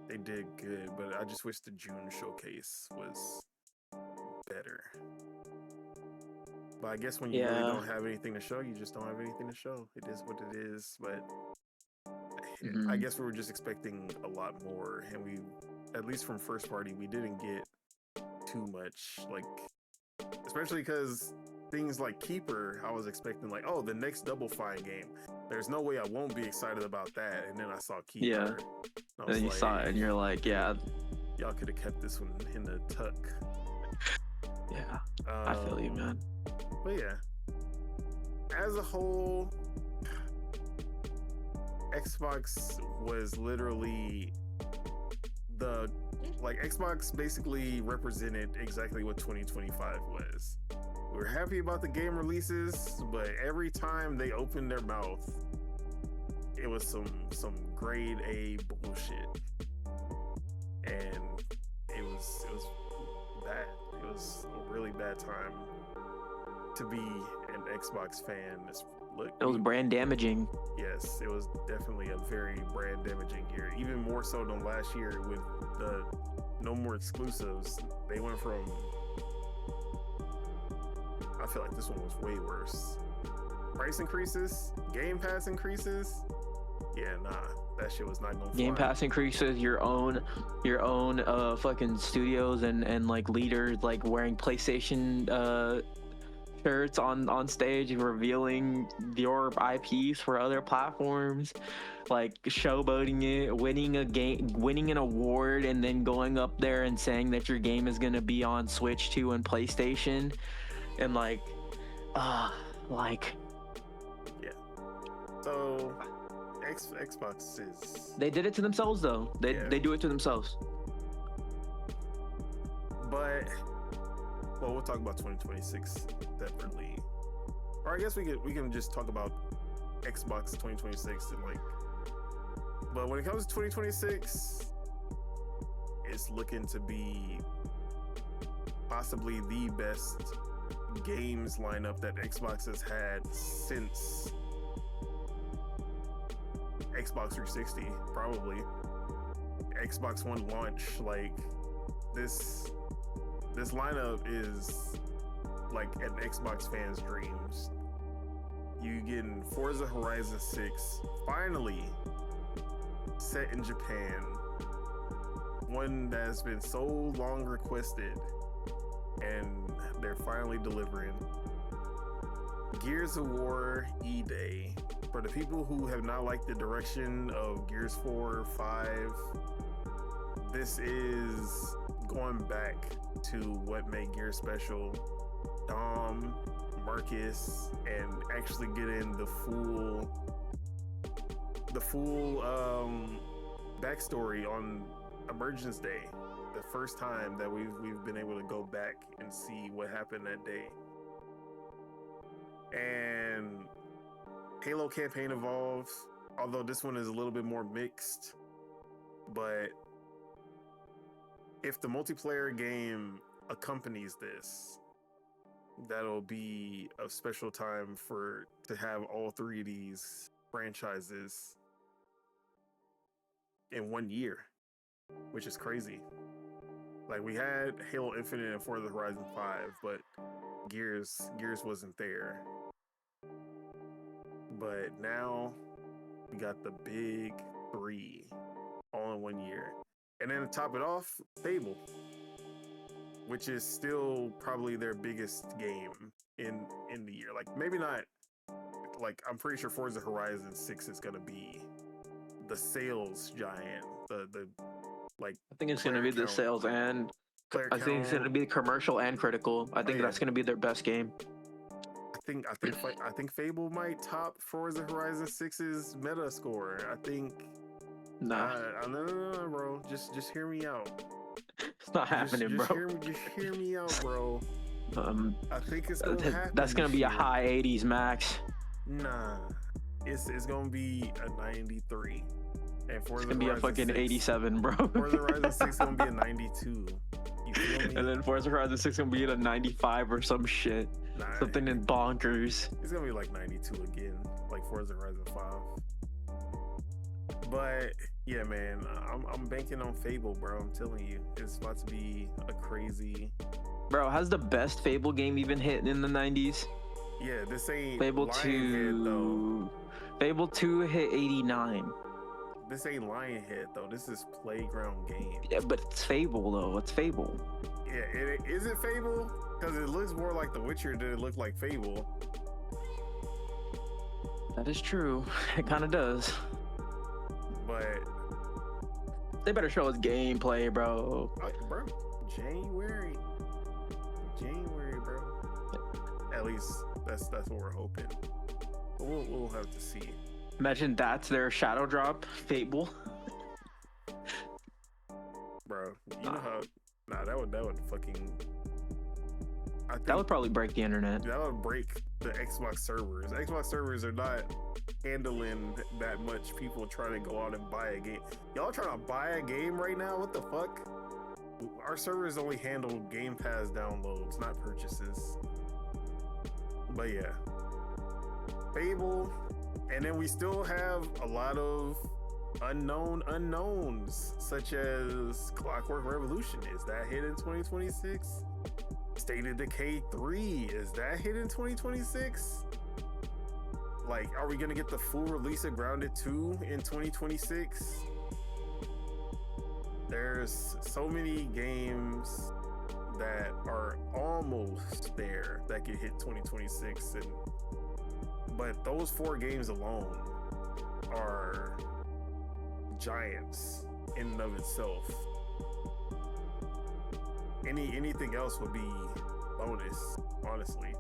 they did good, but I just wish the June showcase was better. But I guess when you really don't have anything to show, you just don't have anything to show. It is what it is. But I guess we were just expecting a lot more, and we, at least from first party, we didn't get too much. Like, especially because things like Keeper, I was expecting like, oh, the next Double Fine game. There's no way I won't be excited about that. And then I saw Keeper. Yeah. And then you saw it, and you're like, yeah. Y'all could have kept this one in the tuck. Yeah. I feel you, man. But yeah, as a whole, Xbox was literally Xbox basically represented exactly what 2025 was. We were happy about the game releases, but every time they opened their mouth, it was some grade A bullshit, and it was bad. It was a really bad time to be an Xbox fan. It was brand damaging. Yes, it was definitely a very brand damaging year. Even more so than last year with the no more exclusives. They went from, I feel like this one was way worse. Price increases, Game Pass increases. Yeah, nah, that shit was not gonna fly. Game Pass increases, your own fucking studios and like leaders like wearing PlayStation shirts on stage revealing your IPs for other platforms, like showboating it, winning an award, and then going up there and saying that your game is gonna be on Switch 2 and PlayStation, and yeah. So Xbox is, they did it to themselves though. They do it to themselves. But well, we'll talk about 2026 separately. Or I guess we can just talk about Xbox 2026 and like. But when it comes to 2026, it's looking to be possibly the best games lineup that Xbox has had since Xbox 360, probably. Xbox One launch, like this lineup is like an Xbox fan's dreams. You getting Forza Horizon 6, finally set in Japan. One that's been so long requested, and they're finally delivering. Gears of War E-Day. For the people who have not liked the direction of Gears 4, 5, this is going back to what made Gears special. Dom, Marcus, and actually getting the full backstory on Emergence Day. The first time that we've been able to go back and see what happened that day. And Halo campaign evolves, although this one is a little bit more mixed. But if the multiplayer game accompanies this, that'll be a special time to have all three of these franchises in 1 year, which is crazy. Like, we had Halo Infinite and Forza Horizon 5, but Gears wasn't there. But now we got the big three all in 1 year. And then to top it off, Fable, which is still probably their biggest game in the year. Like, maybe not, like, I'm pretty sure Forza Horizon 6 is gonna be the sales giant. The like, I think it's gonna be the sales and I think it's gonna be commercial and critical. I think that's gonna be their best game. I think Fable might top Forza Horizon 6's meta score. I think Nah, no, bro. Just hear me out. it's not happening, just bro. Just hear me out, bro. I think it's gonna happen. That's gonna be year. a high 80s max. Nah, it's gonna be a 93, and It's gonna be a fucking 87, bro. Forza Horizon 6 gonna be a 92. You feel me? And then Forza Horizon 6 gonna be at a 95 or some shit. Nah, Something in bonkers. It's gonna be like 92 again, like Forza Horizon 5. But yeah, man, I'm banking on Fable, bro. I'm telling you, it's about to be a crazy. Bro, has the best Fable game even hit in the 90s? Yeah, this ain't Fable Lionhead, 2. though. Fable 2 hit 89. This ain't Lionhead, though. This is Playground Game. Yeah, but it's Fable, though. It's Fable. Yeah, is it Fable? Because it looks more like The Witcher than it looked like Fable. That is true. It kind of does. But they better show us gameplay, bro. Bro, January, bro. At least that's what we're hoping. But we'll have to see. Imagine that's their shadow drop, Fable. Bro, you know how? Nah, that would fucking. That would probably break the internet. That would break the Xbox servers. Xbox servers are not handling that much people trying to go out and buy a game. Y'all trying to buy a game right now? What the fuck? Our servers only handle Game Pass downloads, not purchases. But yeah, Fable, and then we still have a lot of unknown unknowns, such as Clockwork Revolution. Is that hit in 2026? State of Decay 3, is that hit in 2026? Like, are we gonna get the full release of Grounded 2 in 2026? There's so many games that are almost there that could hit 2026, but those 4 games alone are giants in and of itself. Anything else would be bonus, honestly.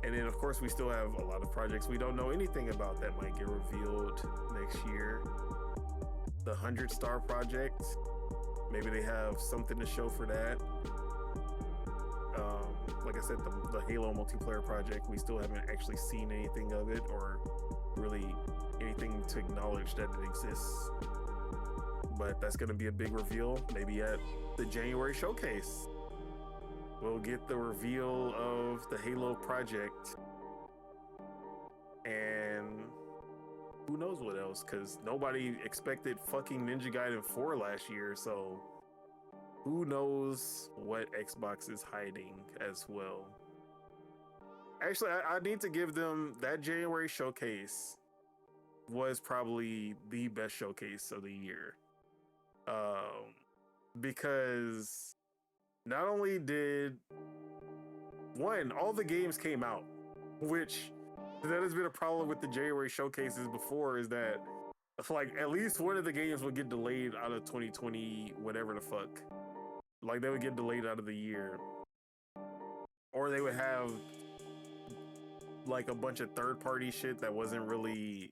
And then, of course, we still have a lot of projects we don't know anything about that might get revealed next year. The 100 Star Project, maybe they have something to show for that. Like I said, the Halo multiplayer project, we still haven't actually seen anything of it or really anything to acknowledge that it exists. But that's going to be a big reveal, maybe at the January showcase. We'll get the reveal of the Halo project, and who knows what else, because nobody expected fucking Ninja Gaiden 4 last year, so who knows what Xbox is hiding as well. Actually, I need to give them that January showcase was probably the best showcase of the year. Because not only did all the games came out, which that has been a problem with the January showcases before, is that like at least one of the games would get delayed out of 2020, whatever the fuck. Like they would get delayed out of the year, or they would have like a bunch of third-party shit that wasn't really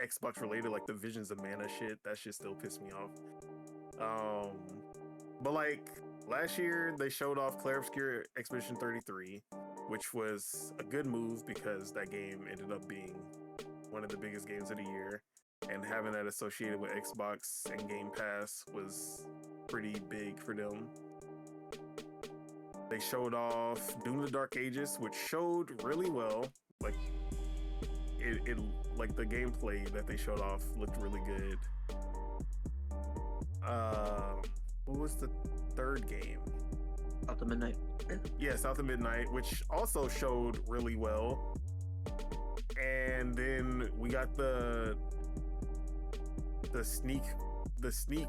Xbox related, like the Visions of Mana shit. That shit still pissed me off. But like last year, they showed off Clair Obscur Expedition 33, which was a good move because that game ended up being one of the biggest games of the year, and having that associated with Xbox and Game Pass was pretty big for them. They showed off Doom: The Dark Ages, which showed really well. Like it like the gameplay that they showed off looked really good. What was the third game? South of Midnight. Yeah, South of Midnight, which also showed really well. And then we got the sneak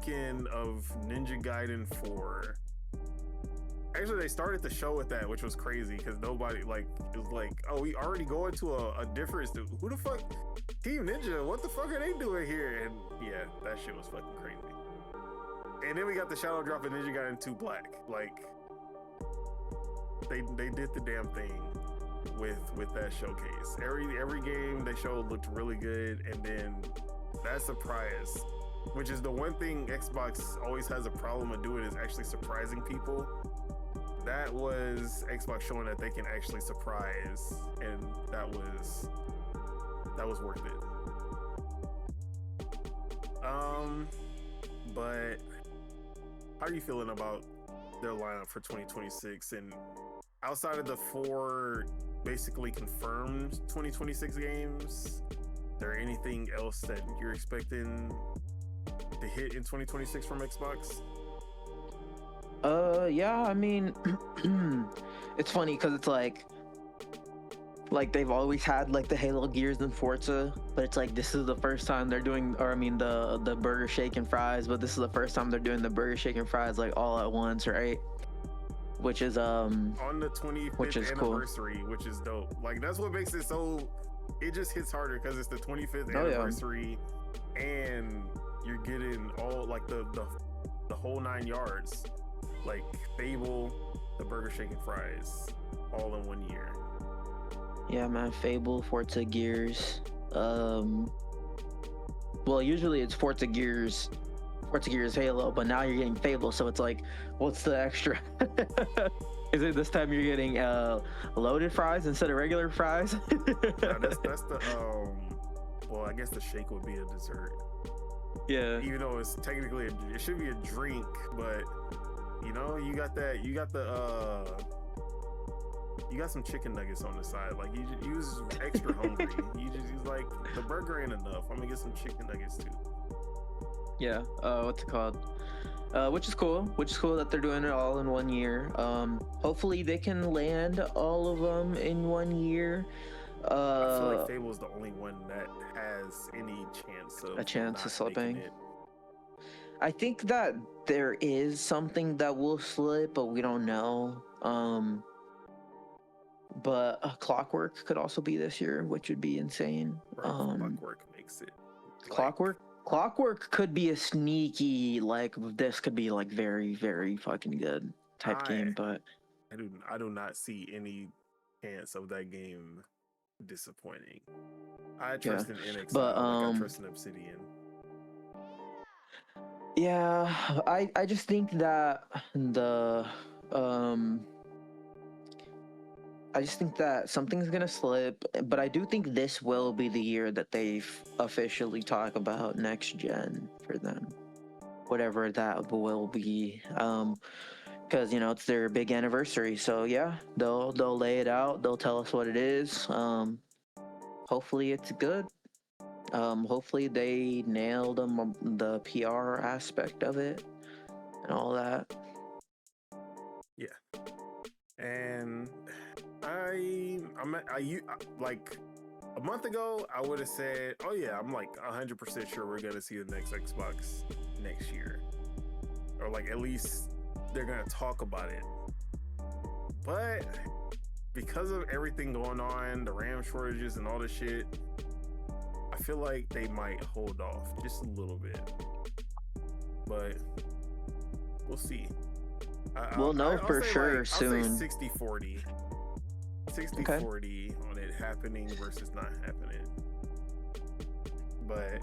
in of Ninja Gaiden 4. Actually, they started the show with that, which was crazy because nobody it was like, oh, we already going to a difference. Who the fuck? Team Ninja, what the fuck are they doing here? And yeah, that shit was fucking crazy. And then we got the shadow drop of Ninja Gaiden 2 Black. Like, they did the damn thing with that showcase. Every game they showed looked really good, and then that surprise, which is the one thing Xbox always has a problem with doing, is actually surprising people. That was Xbox showing that they can actually surprise, and that was worth it. But how are you feeling about their lineup for 2026? And outside of the 4 basically confirmed 2026 games, is there anything else that you're expecting to hit in 2026 from Xbox? Yeah, I mean, it's funny because it's like they've always had like the Halo, Gears, and Forza, but it's like this is the first time they're doing, or I mean the burger, shake, and fries, but this is the first time they're doing the burger, shake, and fries like all at once, right? Which is on the 25th anniversary, cool. Which is dope. Like that's what makes it so, it just hits harder because it's the 25th anniversary, and you're getting all like the whole 9 yards, like Fable, the burger, shake, and fries, all in 1 year. Yeah, man, Fable, Forza, Gears. Well, usually it's Forza Gears, Halo, but now you're getting Fable, so it's like, what's the extra? Is it this time you're getting loaded fries instead of regular fries? No, that's the well, I guess the shake would be a dessert. Yeah. Even though it's technically it should be a drink, but you know, you got some chicken nuggets on the side. Like you was extra hungry. You like, the burger ain't enough. I'm gonna get some chicken nuggets too. Yeah. What's it called? Which is cool that they're doing it all in 1 year. Hopefully they can land all of them in 1 year. I feel like Fable's the only one that has any chance of slipping. I think that there is something that will slip, but we don't know. But Clockwork could also be this year, which would be insane. Clockwork makes it. Clockwork could be a sneaky, like, this could be like very, very fucking good type game, but I do not see any chance of that game disappointing. I trust in NX, but like I trust in Obsidian. Yeah, I just think that I just think that something's gonna slip, but I do think this will be the year that they officially talk about next gen for them, whatever that will be. Because you know it's their big anniversary, so yeah, they'll lay it out. They'll tell us what it is. Hopefully it's good. Hopefully they nailed the PR aspect of it and all that. Yeah, and like a month ago, I would have said, "Oh yeah, I'm like 100% sure we're gonna see the next Xbox next year, or like at least they're gonna talk about it." But because of everything going on, the RAM shortages and all this shit, I feel like they might hold off just a little bit. But we'll see. We'll know for sure like, soon. I'll say 60-40. 60-40 on it happening versus not happening. But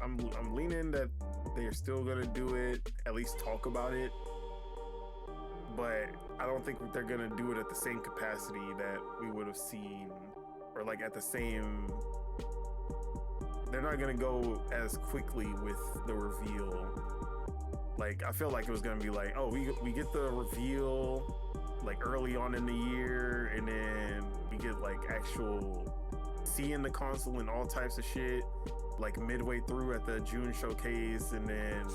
I'm leaning that they're still gonna do it, at least talk about it. But I don't think they're gonna do it at the same capacity that we would have seen, or like at the same. They're not gonna go as quickly with the reveal. Like I feel like it was gonna be like, oh, we get the reveal like early on in the year, and then we get like actual seeing the console and all types of shit like midway through at the June showcase, and then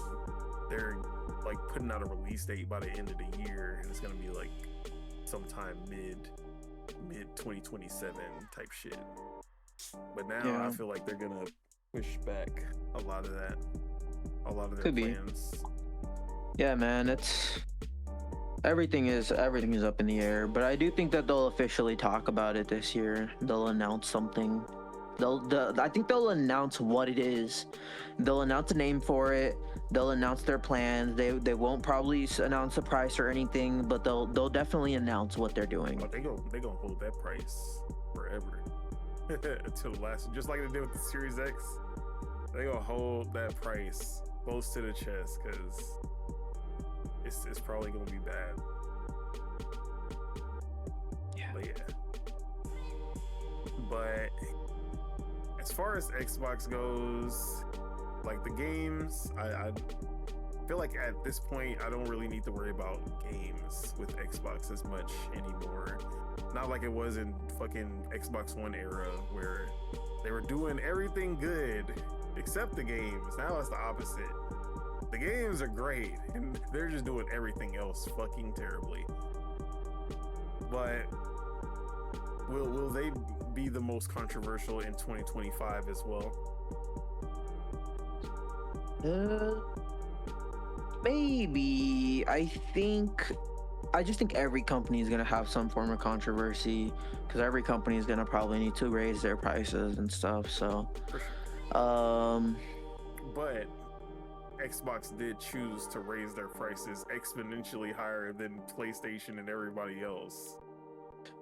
they're like putting out a release date by the end of the year, and it's gonna be like sometime mid 2027 type shit. But now I feel like they're gonna push back a lot of their plans. Yeah, man, it's everything is up in the air, but I do think that they'll officially talk about it this year. They'll announce something. I think they'll announce what it is. They'll announce a name for it. They'll announce their plans. They won't probably announce a price or anything, but they'll definitely announce what they're doing. Oh, they gonna hold that price forever until the last, just like they did with the Series X. they gonna hold that price close to the chest because it's probably gonna be bad. Yeah. But as far as Xbox goes, like the games, I feel like at this point I don't really need to worry about games with Xbox as much anymore. Not like it was in fucking Xbox One era where they were doing everything good except the games. Now it's the opposite. The games are great and they're just doing everything else fucking terribly. But will they be the most controversial in 2025 as well? Maybe. I just think every company is going to have some form of controversy because every company is going to probably need to raise their prices and stuff. So, For sure. But Xbox did choose to raise their prices exponentially higher than PlayStation and everybody else.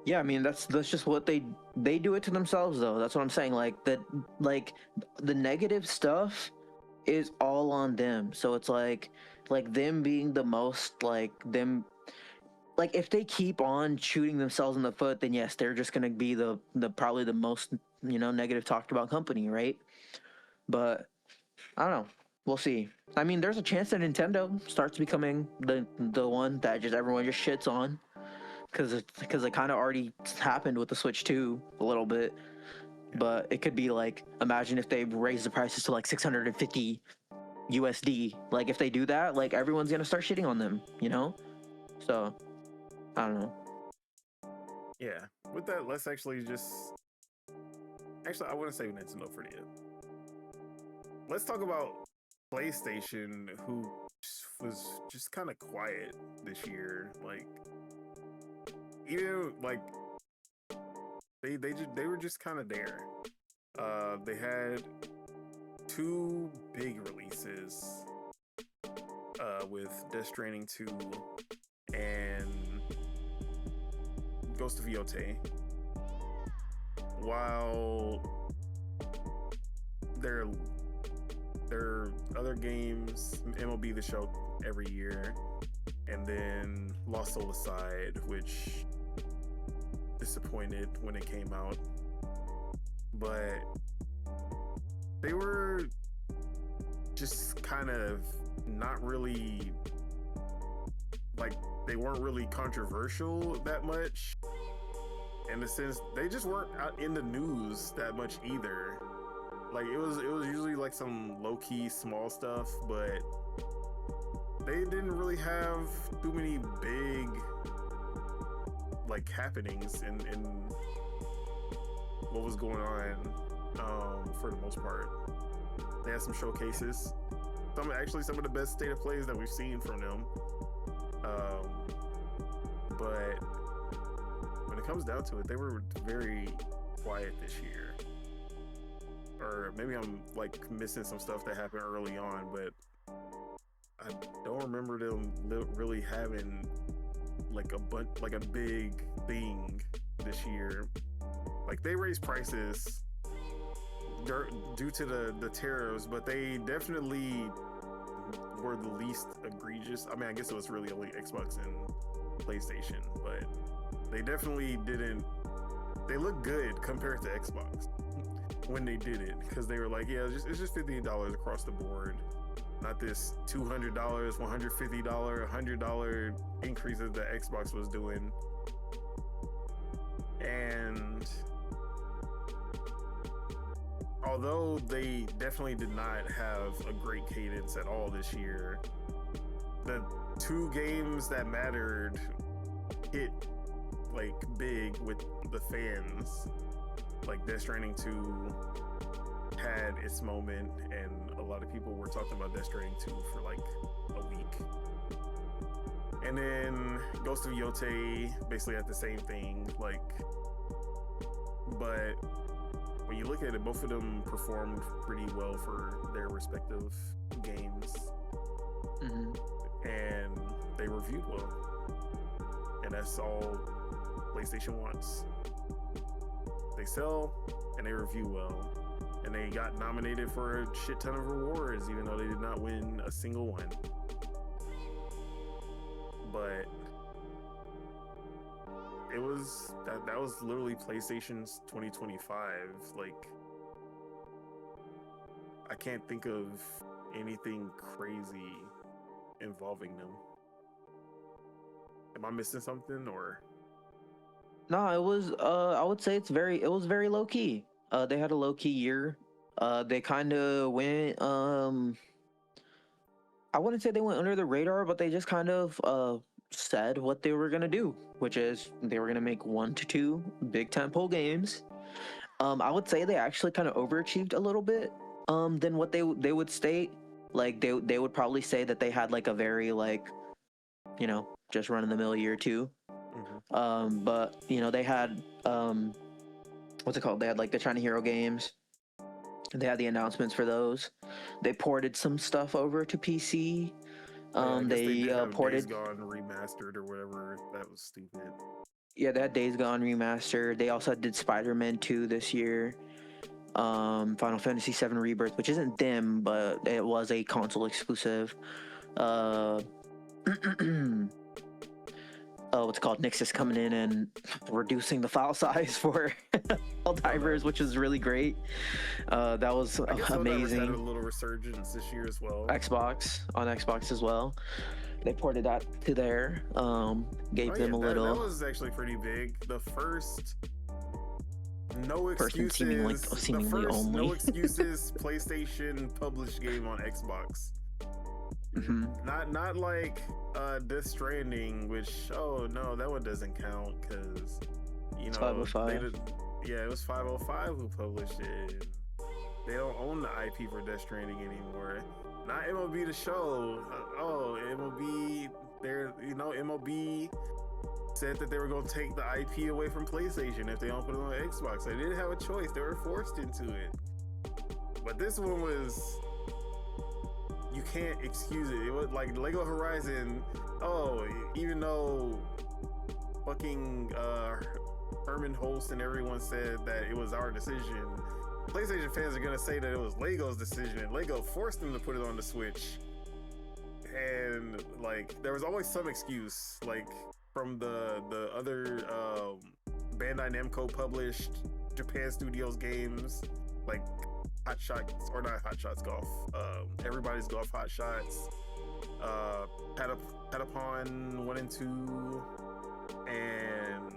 Yeah, I mean that's just what they do it to themselves though. That's what I'm saying. Like the negative stuff is all on them. So it's like them being the most like them. Like if they keep on shooting themselves in the foot, then yes, they're just gonna be the probably the most negative talked about company, right? But I don't know. We'll see. I mean, there's a chance that Nintendo starts becoming the one that just everyone just shits on because it kind of already happened with the Switch 2 a little bit. But it could be like, imagine if they raise the prices to like 650 USD. Like if they do that, like everyone's gonna start shitting on them, So I don't know. Yeah. With that, let's actually I wouldn't say Nintendo for the end. Let's talk about PlayStation, who was just kind of quiet this year. Like, even like they were just kind of there. They had 2 big releases with Death Stranding 2 and Ghost of Yotei. While their other games, MLB The Show every year, and then Lost Soul Aside, which disappointed when it came out, but they were just kind of not really like, they weren't really controversial that much, in the sense they just weren't out in the news that much either. Like it was usually like some low-key small stuff, but they didn't really have too many big like happenings in what was going on. For the most part, they had some showcases, some of the best state of plays that we've seen from them. But when it comes down to it, they were very quiet this year. Or maybe I'm like missing some stuff that happened early on, but I don't remember them really having like a big thing this year. Like they raised prices due to the tariffs, but they definitely were the least egregious. I mean, I guess it was really only Xbox and PlayStation, but they definitely didn't. They look good compared to Xbox when they did it, because they were like, yeah, it's just $50 across the board, not this $200, $150, $100 increases that Xbox was doing. And although they definitely did not have a great cadence at all this year, the 2 games that mattered hit like big with the fans. Like Death Stranding 2 had its moment, and a lot of people were talking about Death Stranding 2 for like a week. And then Ghost of Yotei basically had the same thing, like, but when you look at it, both of them performed pretty well for their respective games. Mm-hmm. And they reviewed well, and that's all PlayStation wants. They sell and they review well, and they got nominated for a shit ton of awards, even though they did not win a single one. But it was that was literally PlayStation's 2025. Like, I can't think of anything crazy involving them. Am I missing something, or? No, it was. I would say it was very low key. They had a low key year. They kind of went. I wouldn't say they went under the radar, but they just kind of said what they were gonna do, which is they were gonna make 1 to 2 big tentpole games. I would say they actually kind of overachieved a little bit. Than what they would state. Like they would probably say that they had like a very like, you know, just run of the mill year 2. Mm-hmm. But you know, they had what's it called? They had like the China Hero games. They had the announcements for those. They ported some stuff over to PC. I guess they did have ported Days Gone remastered or whatever. That was stupid. Yeah, they had Days Gone remastered. They also did Spider-Man 2 this year. Final Fantasy 7 Rebirth, which isn't them, but it was a console exclusive. What's it called? Nixus coming in and reducing the file size for Helldivers, which is really great. That was amazing. Had a little resurgence this year as well. On Xbox as well. They ported that to there. Gave them a little. That was actually pretty big. The first no excuses. Seemingly only. No excuses. PlayStation published game on Xbox. Mm-hmm. Not like Death Stranding, which no, that one doesn't count because you know 505. It was 505 who published it. They don't own the IP for Death Stranding anymore. Not MLB the show. MLB. MLB said that they were going to take the IP away from PlayStation if they don't put it on Xbox. They didn't have a choice. They were forced into it. But this one was, you can't excuse it. It was like Lego Horizon. Even though fucking Herman Holst and everyone said that it was our decision, PlayStation fans are going to say that it was Lego's decision. And Lego forced them to put it on the Switch. And like, there was always some excuse, like from the other Bandai Namco published Japan Studios games, like Hot Shots, or not Hot Shots Golf, Everybody's Golf Hot Shots, Patapon 1 and 2, and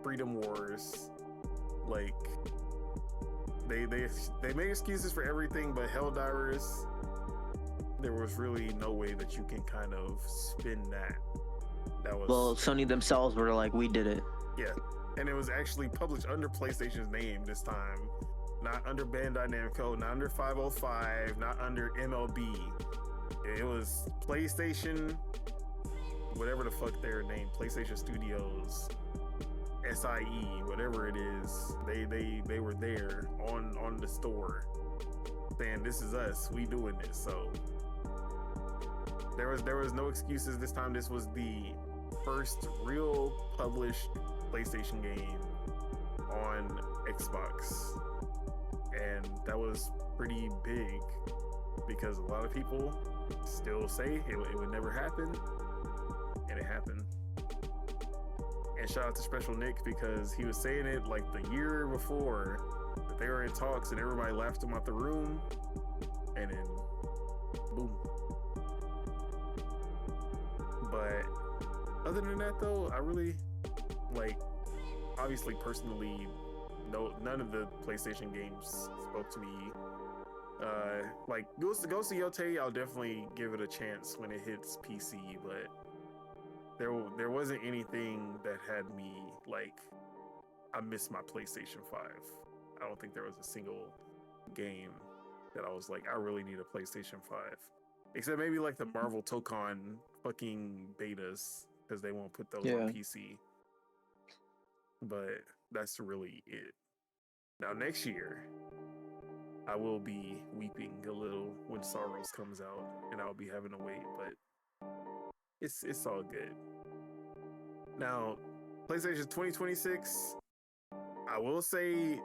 Freedom Wars. Like, they made excuses for everything, but Helldivers, there was really no way that you can kind of spin that. Well, Sony themselves were like, we did it. Yeah, and it was actually published under PlayStation's name this time, not under Bandai Namco, not under 505, not under MLB. It was PlayStation, whatever the fuck their name, PlayStation Studios, SIE, whatever it is. They were there on the store saying, this is us, we doing this. So there was no excuses this time. This was the first real published PlayStation game on Xbox, and that was pretty big because a lot of people still say it would never happen, and it happened. And shout out to Special Nick, because he was saying it like the year before that they were in talks and everybody laughed him out the room, and then boom. But other than that though, I really, like, obviously personally, none of the PlayStation games spoke to me. Like Ghost of Yotei, I'll definitely give it a chance when it hits PC, but there wasn't anything that had me like, I missed my PlayStation 5. I don't think there was a single game that I was like, I really need a PlayStation 5. Except maybe like the Marvel Tokon fucking betas, because they won't put those on PC. But that's really it. Now next year, I will be weeping a little when Sorrows comes out, and I'll be having to wait, but it's all good. Now, PlayStation 2026, I will say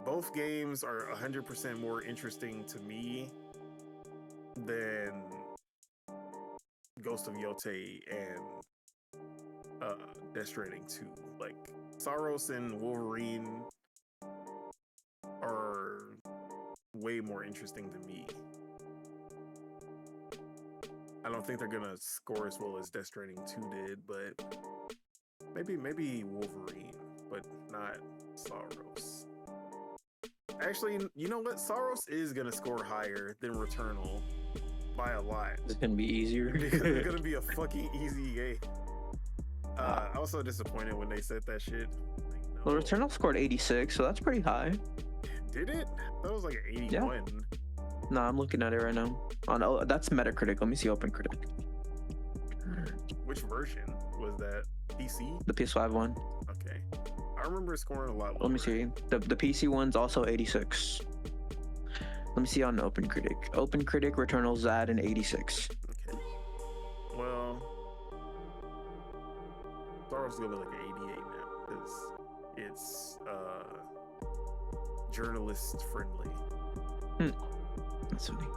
both games are 100% more interesting to me than Ghost of Yotei and Death Stranding 2. Like, Saros and Wolverine are way more interesting to me. I don't think they're gonna score as well as Death Stranding 2 did, but maybe Wolverine, but not Saros. Actually, you know what? Saros is gonna score higher than Returnal by a lot. It's gonna be easier. Because it's gonna be a fucking easy game. I was so disappointed when they said that shit. Like, no. Well, Returnal scored 86, so that's pretty high. Did it? That was like an 81. Yeah. No, I'm looking at it right now. That's Metacritic. Let me see OpenCritic. Which version was that? PC? The PS5 one. Okay. I remember scoring a lot lower. Let me see. The PC one's also 86. Let me see on OpenCritic. OpenCritic Returnal's at an 86. Okay. Well, Star Wars is gonna be like an 88 now because it's journalist friendly. That's funny.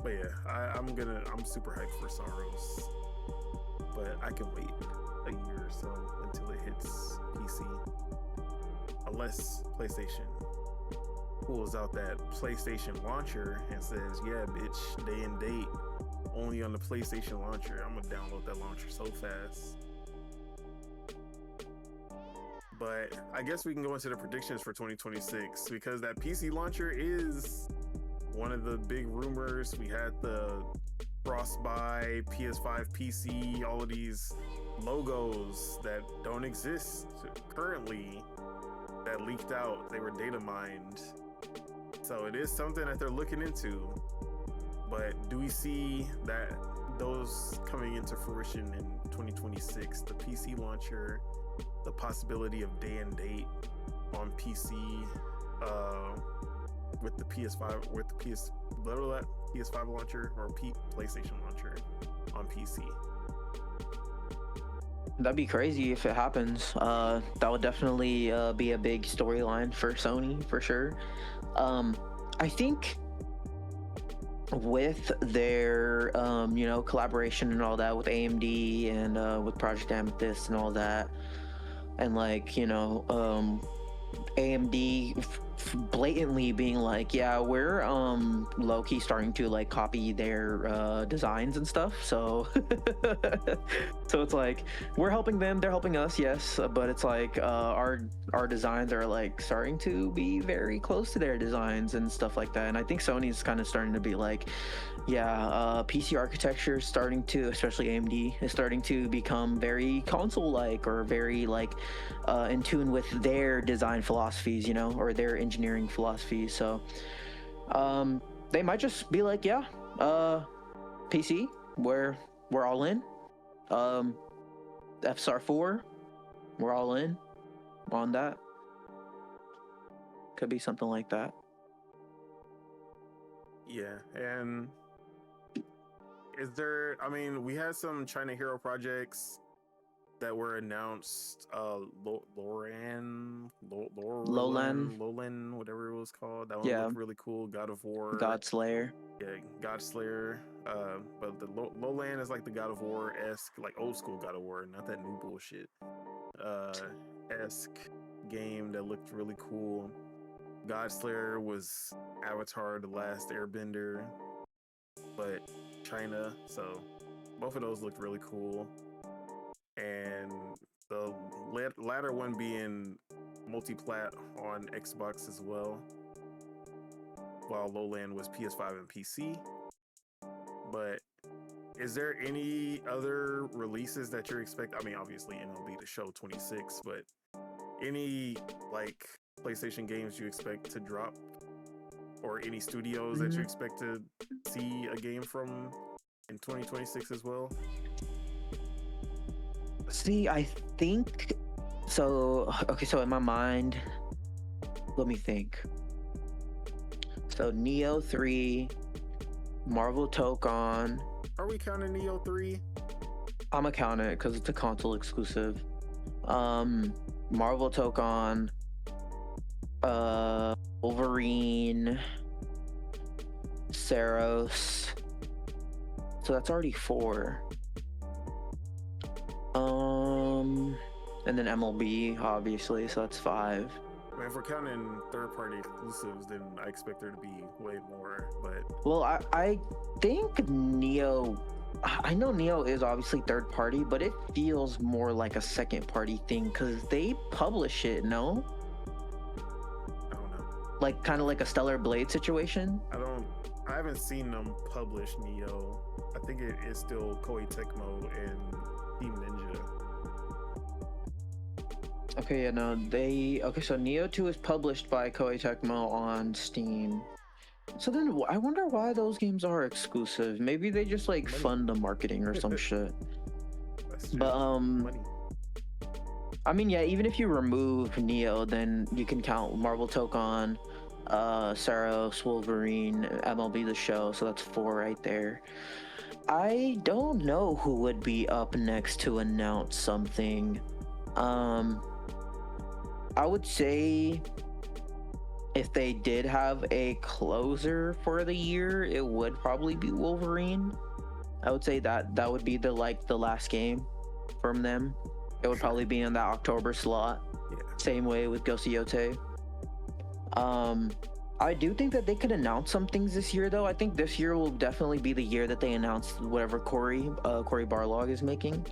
But yeah, I'm super hyped for Saros, but I can wait a year or so until it hits PC, unless PlayStation pulls out that PlayStation launcher and says, yeah, bitch, day and date, only on the PlayStation launcher. I'm gonna download that launcher so fast. But I guess we can go into the predictions for 2026 because that PC launcher is one of the big rumors. We had the Frostbite, PS5, PC, all of these logos that don't exist currently that leaked out. They were data mined. So it is something that they're looking into. But do we see that those coming into fruition in 2026? The PC launcher, the possibility of day and date on PC, with the PS5, with the PS5 launcher or PlayStation launcher on PC. That'd be crazy if it happens. That would definitely be a big storyline for Sony for sure. I think with their collaboration and all that with AMD and with Project Amethyst and all that, and like AMD blatantly being like, yeah, we're low-key starting to like copy their designs and stuff, so so it's like we're helping them, they're helping us, yes, but it's like our designs are like starting to be very close to their designs and stuff like that. And I think Sony's kind of starting to be like, yeah, PC architecture is starting to, especially AMD, is starting to become very console-like or very like in tune with their design philosophies, or their engineering philosophies. So they might just be like, yeah, PC, we're all in. FSR4, we're all in on that. Could be something like that. Yeah, and is there, I mean, we had some China Hero projects that were announced, Lowland, whatever it was called. That one looked really cool. God of War. Godslayer. Yeah, Godslayer. But the Lowland is like the God of War-esque, like old school God of War, not that new bullshit. Esque game that looked really cool. Godslayer was Avatar: The Last Airbender, but China. So both of those looked really cool. And the latter one being multi-plat on Xbox as well, while Lowland was PS5 and PC. But is there any other releases that you're expecting? I mean, obviously MLB The Show 26, but any like PlayStation games you expect to drop, or any studios that you expect to see a game from in 2026 as well? See, I think so. Okay, so in my mind, let me think. So Neo 3, Marvel Tokon. Are we counting Neo 3? I'm gonna count it because it's a console exclusive. Marvel Tokon, Wolverine, Saros. So that's already 4. And then MLB, obviously, so that's 5. I mean, if we're counting third-party exclusives, then I expect there to be way more. But well, I think Neo. I know Neo is obviously third party, but it feels more like a second party thing because they publish it. No, I don't know. like kind of like a Stellar Blade situation. I haven't seen them publish Neo. I think it is still Koei Tecmo and Team Ninja. Okay, yeah, no, so Neo 2 is published by Koei Tecmo on Steam. So then I wonder why those games are exclusive. Maybe they just like fund the marketing or some shit. But money. I mean, yeah, even if you remove Neo, then you can count Marvel Tokon, Saros, Wolverine, MLB The Show, so that's 4 right there. I don't know who would be up next to announce something. I would say if they did have a closer for the year, it would probably be Wolverine. I would say that would be the last game from them. It would probably be in that October slot. Yeah. Same way with Gosyote. I do think that they could announce some things this year, though. I think this year will definitely be the year that they announce whatever Cory Barlog is making.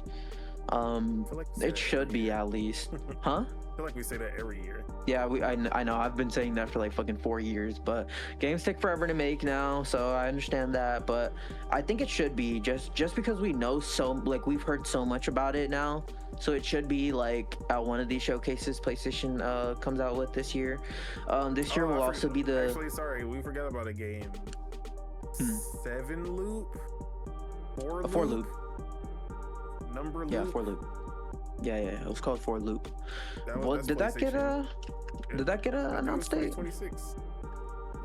It should be at least, huh? I feel like we say that every year. Yeah, I know. I've been saying that for like fucking 4 years, but games take forever to make now, so I understand that. But I think it should be just because we know we've heard so much about it now, so it should be like at one of these showcases PlayStation comes out with this year. This year will also be the. Actually, sorry, we forgot about a game. 7 loop, 4 loop. 4 loop. Number loop. Yeah, 4 loop. Yeah, it was called 4 loop. Did that get announced date? 2026.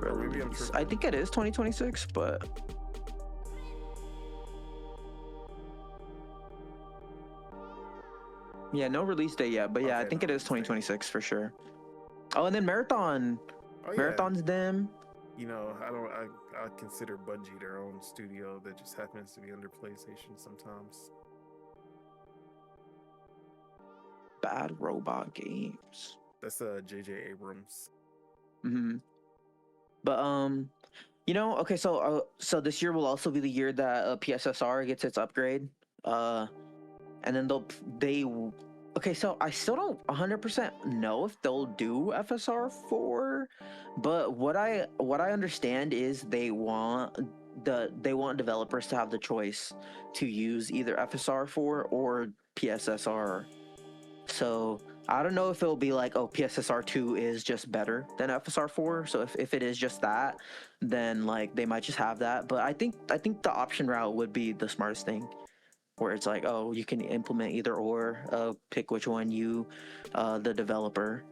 Maybe I'm tripping. I think it is 2026, but yeah, no release date yet. But yeah, okay, I think it is 2026 for sure. Oh, and then Marathon. Marathon's them. You know, I consider Bungie their own studio that just happens to be under PlayStation sometimes. Bad Robot Games. That's J.J. Abrams. But you know, okay, so this year will also be the year that PSSR gets its upgrade. And then okay, so I still don't 100% know if they'll do FSR 4, but what I understand is they want developers to have the choice to use either FSR 4 or PSSR. So I don't know if it'll be like, oh, PSSR 2 is just better than FSR 4. So if it is just that, then like they might just have that. But I think the option route would be the smartest thing, where it's like, oh, you can implement either or, pick which one you, the developer,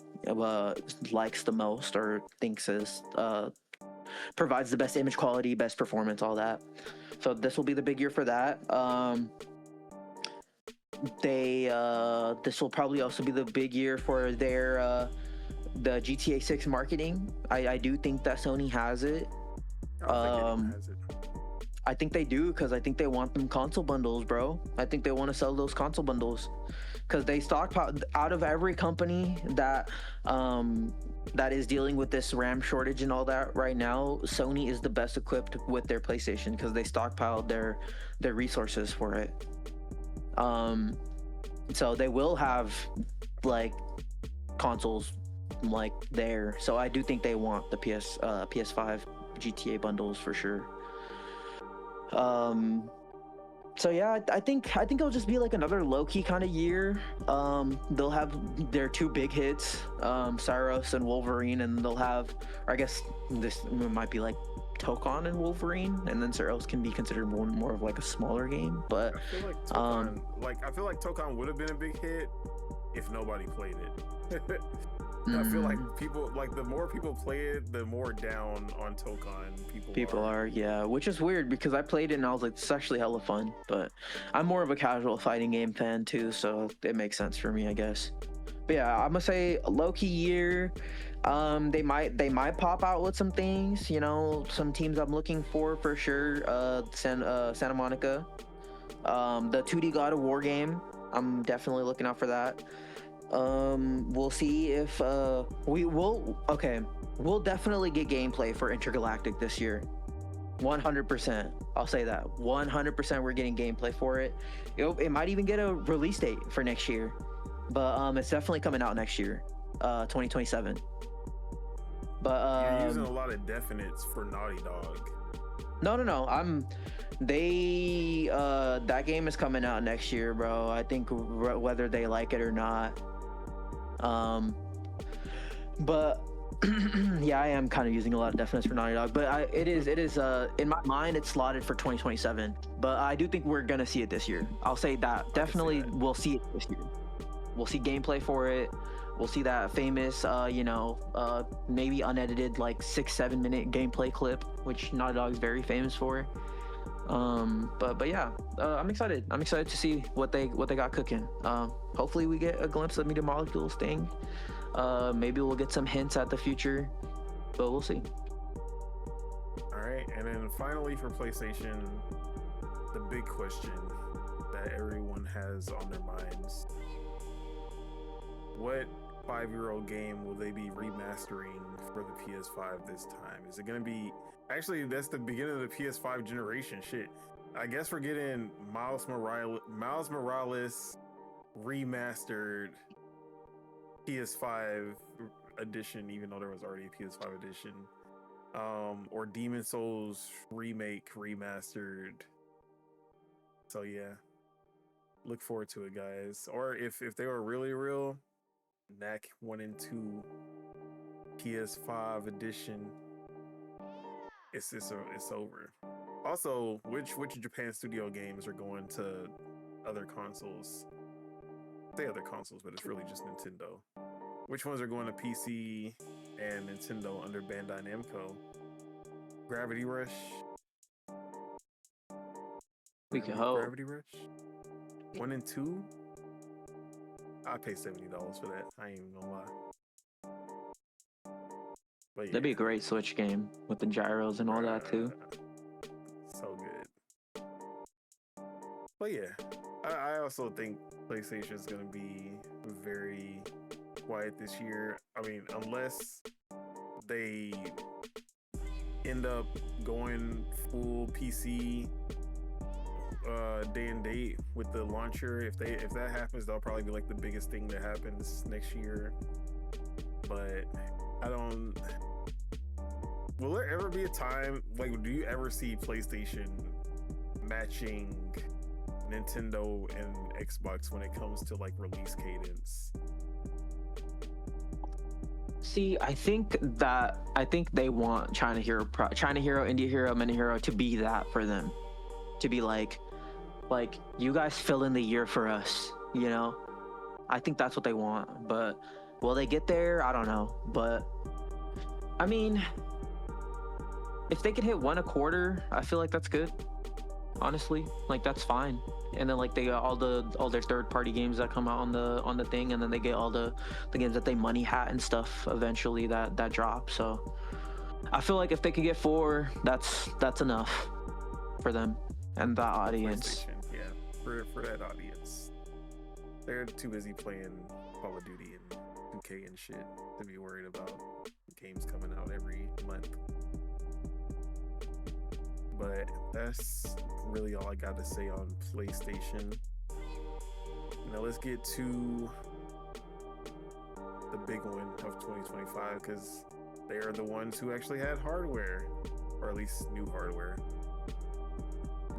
likes the most or thinks is provides the best image quality, best performance, all that. So this will be the big year for that. This will probably also be the big year for their the GTA 6 marketing. I do think that Sony has it. I think they do, because I think they want them console bundles, bro. I think they want to sell those console bundles because they stockpile out of every company that is dealing with this RAM shortage and all that right now. Sony is the best equipped with their PlayStation because they stockpiled their resources for it. So they will have like consoles like there. So I do think they want the PS5 GTA bundles for sure. So yeah, I think it'll just be like another low-key kind of year. They'll have their 2 big hits, Saros and Wolverine, and they'll have, or I guess this might be like Tokon and Wolverine, and then Saros can be considered more of like a smaller game. But I feel like Tokon would have been a big hit if nobody played it. I feel like people, like, the more people play it, the more down on Tokon people are. Yeah, which is weird because I played it and I was like, it's actually hella fun. But I'm more of a casual fighting game fan too, so it makes sense for me, I guess. But yeah, I'm gonna say a low-key year. They might pop out with some things, you know, some teams I'm looking for sure. Santa Monica, the 2D God of War game. I'm definitely looking out for that. We'll see if we will. Okay, we'll definitely get gameplay for Intergalactic this year. 100%. I'll say that 100% we're getting gameplay for it. It might even get a release date for next year, but it's definitely coming out next year, 2027. But you're using a lot of definites for Naughty Dog. No. That game is coming out next year, bro. I think whether they like it or not. But yeah, I am kind of using a lot of definites for Naughty Dog, but it is in my mind it's slotted for 2027. But I do think we're gonna see it this year. I'll say that definitely we'll see it this year. We'll see gameplay for it. We'll see that famous, maybe unedited like 6-7 minute gameplay clip, which Naughty Dog is very famous for. But yeah, I'm excited. I'm excited to see what they got cooking. Hopefully we get a glimpse of Media Molecules thing. Maybe we'll get some hints at the future, but we'll see. All right, and then finally for PlayStation, the big question that everyone has on their minds: what 5-year-old game will they be remastering for the PS5 this time? Is it going to be... Actually, that's the beginning of the PS5 generation. Shit. I guess we're getting Miles Morales remastered PS5 edition, even though there was already a PS5 edition. Or Demon Souls remake remastered. So yeah. Look forward to it, guys. Or if they were really real, NAC 1 and 2 PS5 edition, it's over. Also, which Japan studio games are going to other consoles? They other consoles, but it's really just Nintendo. Which ones are going to PC and Nintendo under Bandai Namco? Gravity Rush. We can hope. Gravity Rush 1 and 2. I'd pay $70 for that. I ain't even gonna lie. But yeah. That'd be a great Switch game with the gyros and all that too. So good. But yeah, I also think PlayStation is gonna be very quiet this year. I mean, unless they end up going full PC day and date with the launcher. If that happens, that'll probably be like the biggest thing that happens next year. But I don't... Will there ever be a time, like, do you ever see PlayStation matching Nintendo and Xbox when it comes to like release cadence? See, I think they want China Hero, Indie Hero, Mini Hero to be that for them. To be like you guys fill in the year for us, you know? I think that's what they want, but will they get there? I don't know. But I mean, if they could hit 1 a quarter, I feel like that's good. Honestly, like that's fine. And then like they got all their third-party games that come out on the thing, and then they get all the games that they money hat and stuff eventually that drop. So I feel like if they could get 4, that's enough for them and that audience. Yeah, for that audience. They're too busy playing Call of Duty and 2K and shit to be worried about games coming out every month. But that's really all I got to say on PlayStation. Now let's get to the big one of 2025, because they are the ones who actually had hardware, or at least new hardware.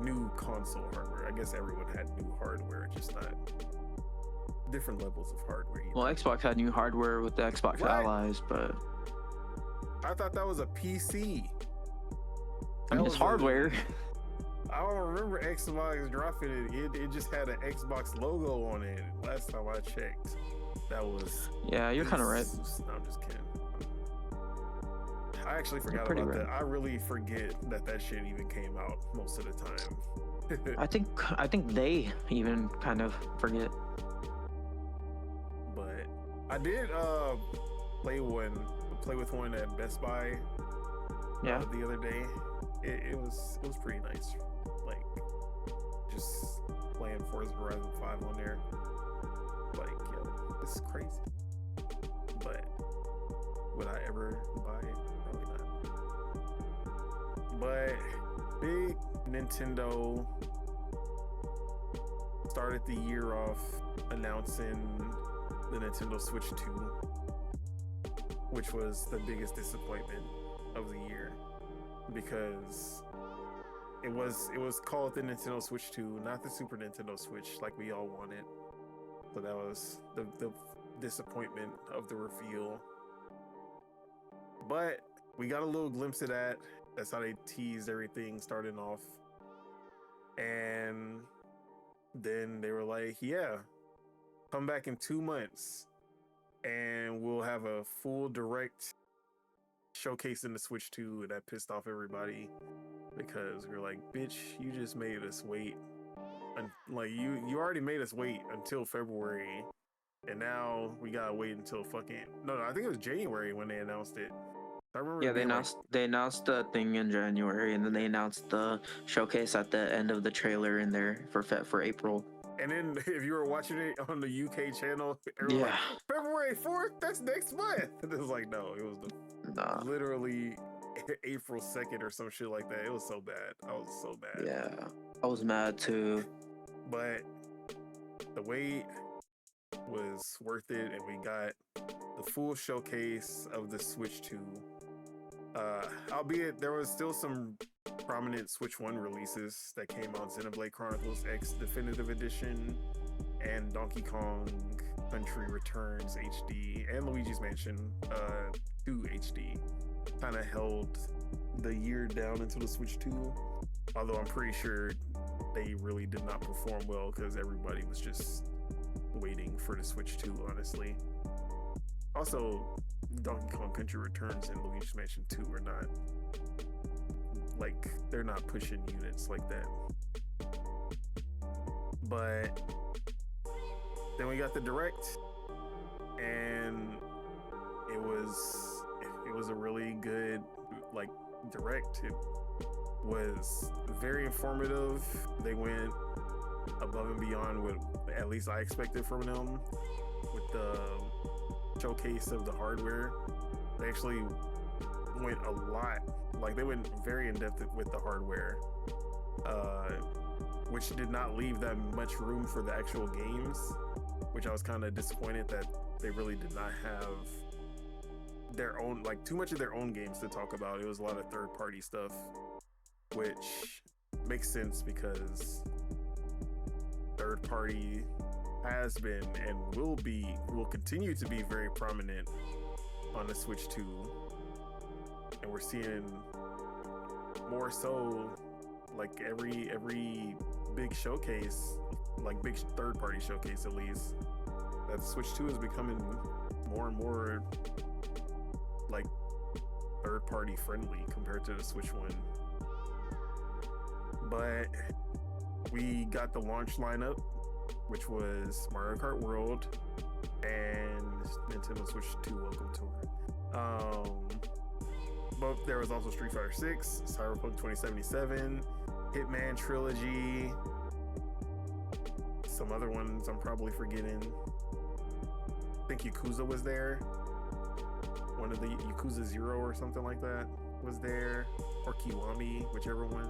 New console hardware. I guess everyone had new hardware, just not different levels of hardware. Well, Xbox had new hardware with the Xbox Allies, but I thought that was a PC. I mean, it's hardware. I don't remember Xbox dropping it. It just had an Xbox logo on it. Last time I checked, that was... Yeah, you're kind of right. No, I'm just kidding. I actually forgot about that. I really forget that shit even came out most of the time. I think they even kind of forget. But I did play with one at Best Buy the other day. It was pretty nice. Like just playing Forza Horizon 5 on there. Like, yo, this is crazy. But would I ever buy it? Probably not. But big Nintendo started the year off announcing the Nintendo Switch 2, which was the biggest disappointment of the year because it was called the Nintendo Switch 2, not the Super Nintendo Switch like we all wanted. So that was the disappointment of the reveal. But we got a little glimpse of that. That's how they teased everything starting off. And then they were like, yeah, come back in 2 months and we'll have a full direct showcasing the Switch 2. And that pissed off everybody because we were like, bitch, you just made us wait. And like you already made us wait until February. And now we gotta wait until no, I think it was January when they announced it. I remember they announced the thing in January, and then they announced the showcase at the end of the trailer in there for April. And then if you were watching it on the UK channel, like, February 4th, that's next month. And it was like, no, it was literally April 2nd or some shit like that. It was so bad. I was so bad. Yeah, I was mad too. But the wait was worth it, and we got the full showcase of the Switch 2. Albeit there was still some prominent Switch 1 releases that came out: Xenoblade Chronicles X Definitive Edition and Donkey Kong Country Returns HD and Luigi's Mansion 2 HD. Kind of held the year down until the Switch 2, although I'm pretty sure they really did not perform well because everybody was just waiting for the Switch 2, honestly. Also, Donkey Kong Country Returns and Luigi's Mansion 2 are not, like, they're not pushing units like that. But then we got the Direct, and it was a really good, like, Direct. It was very informative. They went above and beyond what at least I expected from them with the showcase of the hardware. They actually went a lot, like they went very in depth with the hardware, which did not leave that much room for the actual games, which I was kind of disappointed that they really did not have their own, like, too much of their own games to talk about. It was a lot of third-party stuff, which makes sense because third party has been and will continue to be very prominent on the Switch 2, and we're seeing more so, like, every big showcase, like big third party showcase at least, that the Switch 2 is becoming more and more like third party friendly compared to the Switch 1. But we got the launch lineup, which was Mario Kart World and Nintendo Switch 2 Welcome Tour. But there was also Street Fighter 6, Cyberpunk 2077, Hitman Trilogy, some other ones I'm probably forgetting. I think Yakuza was there. One of the Yakuza 0 or something like that was there, or Kiwami, whichever one.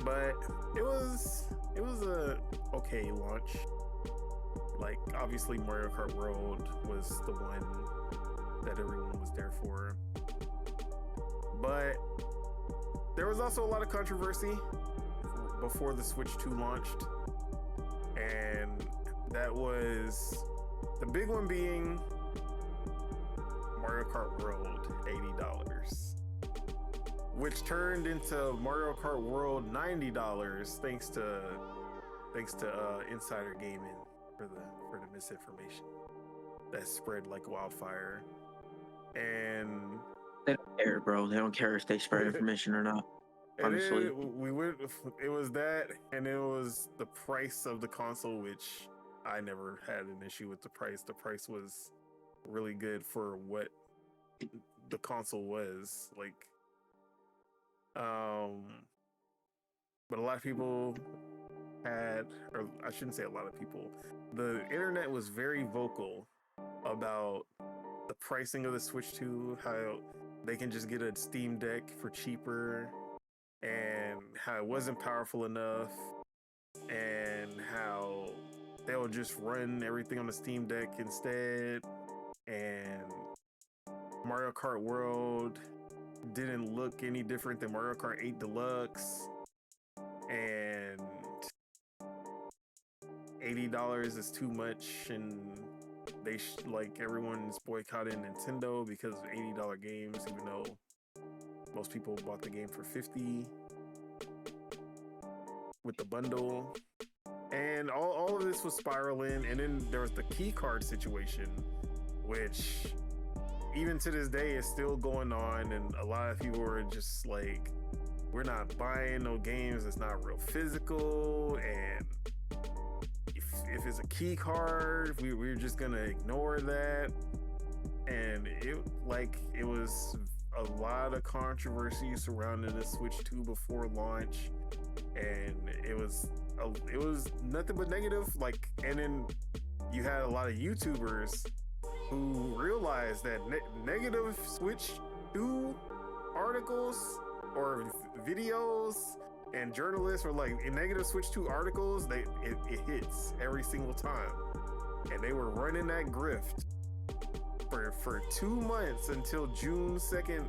But it was a okay launch. Like, obviously Mario Kart World was the one that everyone was there for. But there was also a lot of controversy before the Switch 2 launched. And that was the big one being Mario Kart World $80, which turned into Mario Kart World $90 thanks to insider gaming for the misinformation that spread like wildfire. And they don't care, bro. They don't care if they spread information or not. Honestly, it was that, and it was the price of the console, which I never had an issue with the price. The price was really good for what the console was like. But a lot of people had, or I shouldn't say a lot of people, the internet was very vocal about the pricing of the Switch 2, how they can just get a Steam Deck for cheaper, and how it wasn't powerful enough, and how they'll just run everything on the Steam Deck instead, and Mario Kart World didn't look any different than Mario Kart 8 Deluxe, and $80 is too much, and they like everyone's boycotting Nintendo because of $80 games, even though most people bought the game for $50 with the bundle. And all of this was spiraling, and then there was the key card situation, which even to this day is still going on, and a lot of people are just like, we're not buying no games that's not real physical, and if it's a key card, we're just gonna ignore that. And it was a lot of controversy surrounding the Switch 2 before launch, and it was nothing but negative. Like, and then you had a lot of YouTubers who realized that negative Switch 2 articles or videos, and journalists were like, in negative Switch 2 articles, it hits every single time. And they were running that grift for 2 months until June 2nd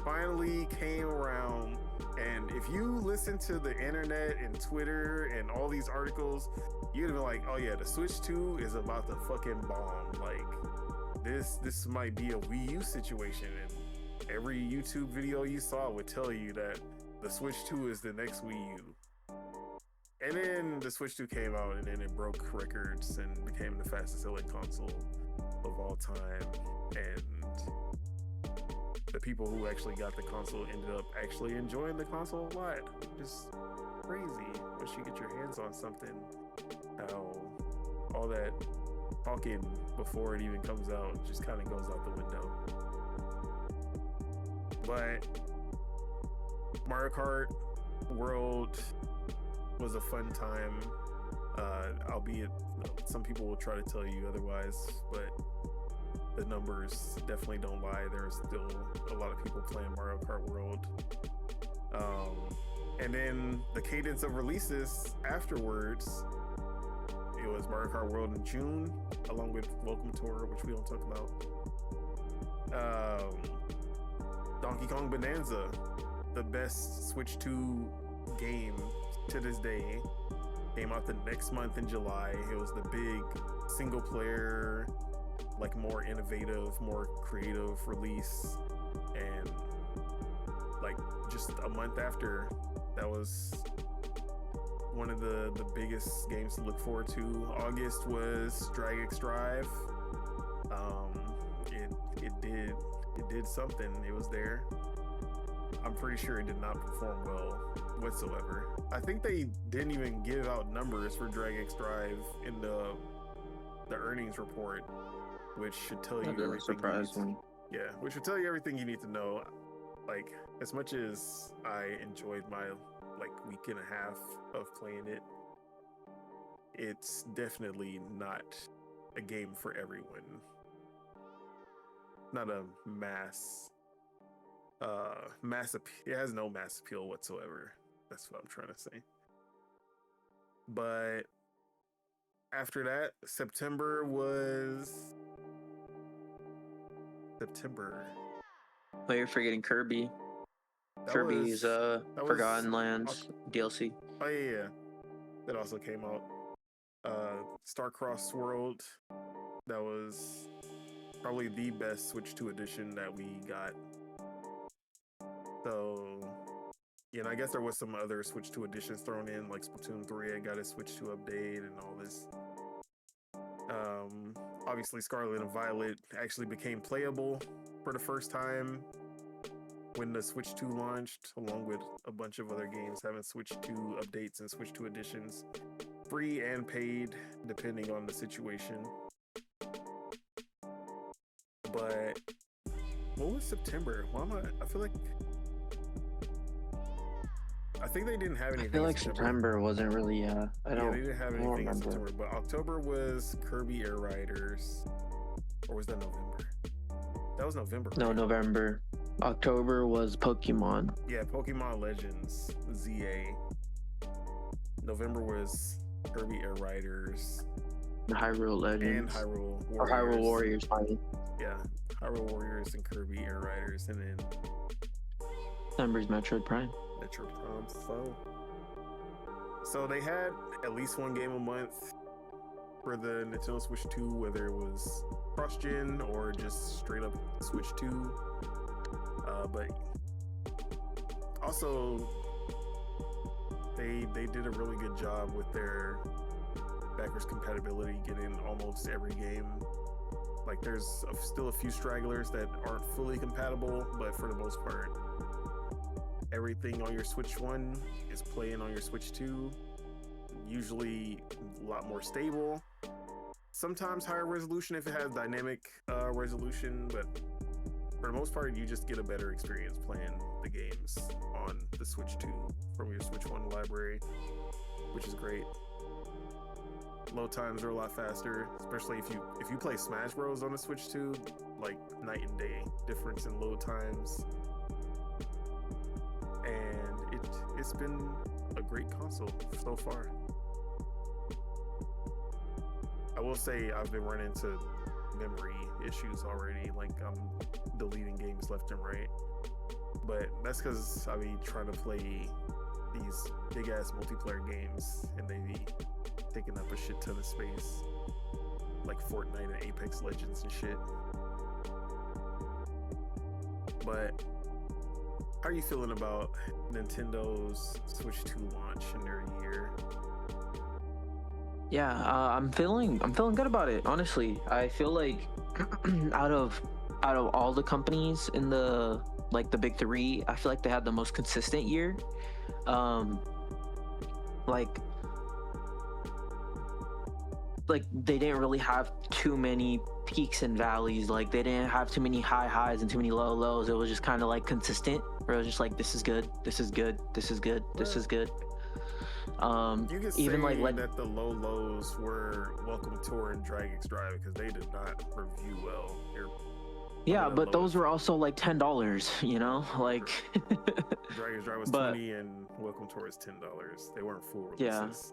finally came around. And if you listen to the internet and Twitter and all these articles, you'd be like, oh yeah, the Switch 2 is about to fucking bomb. Like, this might be a Wii U situation. And every YouTube video you saw would tell you that the Switch 2 is the next Wii U. And then the Switch 2 came out, and then it broke records and became the fastest selling console of all time. And the people who actually got the console ended up actually enjoying the console a lot. Just crazy. Once you get your hands on something, how all that talking before it even comes out just kind of goes out the window. But Mario Kart World was a fun time, albeit some people will try to tell you otherwise, but the numbers definitely don't lie. There's still a lot of people playing Mario Kart World. And then the cadence of releases afterwards, it was Mario Kart World in June, along with Welcome Tour, which we don't talk about. Donkey Kong Bonanza, the best Switch 2 game to this day, came out the next month in July. It was the big single player, like more innovative, more creative release. And like just a month after, that was one of the biggest games to look forward to. August was Drag X Drive. It did something. It was there. I'm pretty sure it did not perform well whatsoever. I think they didn't even give out numbers for Drag X Drive in the earnings report, which should tell you everything. Surprised me. Yeah, which should tell you everything you need to know. Like, as much as I enjoyed my week and a half of playing it, it's definitely not a game for everyone. Not a mass appeal. It has no mass appeal whatsoever. That's what I'm trying to say. But after that, September. Oh, you're forgetting Kirby. Kirby's Forgotten Lands DLC. Oh yeah. That also came out. Starcross World. That was probably the best Switch 2 edition that we got. So, yeah, and I guess there was some other Switch 2 editions thrown in, like Splatoon 3. I got a Switch 2 update and all this. Obviously, Scarlet and Violet actually became playable for the first time when the Switch 2 launched, along with a bunch of other games having Switch 2 updates and Switch 2 editions. free and paid, depending on the situation. But what was September? Why am I feel like I think they didn't have anything. I feel like September wasn't really. They didn't have anything in September. But October was Kirby Air Riders, or was that November? That was November. No, November. October was Pokemon. Yeah, Pokemon Legends ZA. November was Kirby Air Riders. Hyrule Legends. And Hyrule Warriors. Or Hyrule Warriors, finally. Yeah, Hyrule Warriors and Kirby Air Riders, and then December's Metroid Prime. Metroid Prime. So they had at least one game a month for the Nintendo Switch 2, whether it was cross-gen or just straight up Switch 2. But also they did a really good job with their backwards compatibility, getting almost every game. Like there's still a few stragglers that aren't fully compatible, but for the most part, everything on your Switch 1 is playing on your Switch 2. Usually a lot more stable. Sometimes higher resolution if it has dynamic resolution, but for the most part, you just get a better experience playing the games on the Switch 2 from your Switch 1 library, which is great. Load times are a lot faster, especially if you play Smash Bros on the Switch 2, like night and day difference in load times. And it's been a great console so far. I will say I've been running into memory issues already, like I'm deleting games left and right, but that's because I be trying to play these big ass multiplayer games and they be taking up a shit ton of space, like Fortnite and Apex Legends and shit. But how are you feeling about Nintendo's Switch 2 launch in their year? Yeah, I'm feeling good about it. Honestly, I feel like out of all the companies in the big three, I feel like they had the most consistent year. Like they didn't really have too many peaks and valleys. Like they didn't have too many high highs and too many low lows. It was just kind of like consistent. Where it was just like, this is good, this is good, this is good, this is good. You can even say that the low lows were Welcome Tour and Drag X Drive because they did not review well. Yeah, but those were also like $10, you know, like. Drag X Drive was $20 and Welcome Tour is $10. They weren't full releases.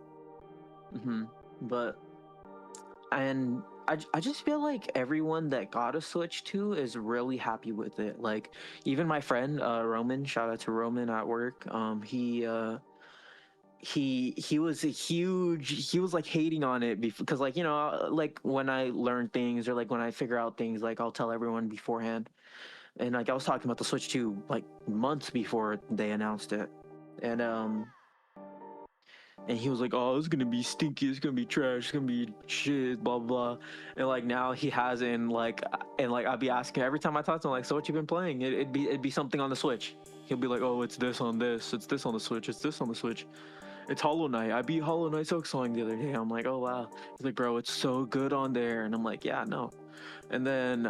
Yeah. But and I just feel like everyone that got a Switch 2 is really happy with it. Like even my friend Roman, shout out to Roman at work. He was like hating on it because like, you know, like when I learn things or like when I figure out things, like I'll tell everyone beforehand. And like I was talking about the Switch 2 like months before they announced it. And he was like, oh, it's gonna be stinky, it's gonna be trash, it's gonna be shit, blah blah. And like now he has it, and like I'd be asking every time I talk to him, like, so what you been playing? It'd be something on the Switch. He'll be like, oh, it's this on this, it's this on the Switch, it's this on the Switch. It's Hollow Knight. I beat Hollow Knight Silksong the other day. I'm like, oh wow. He's like, bro, it's so good on there. And I'm like, yeah, no. And then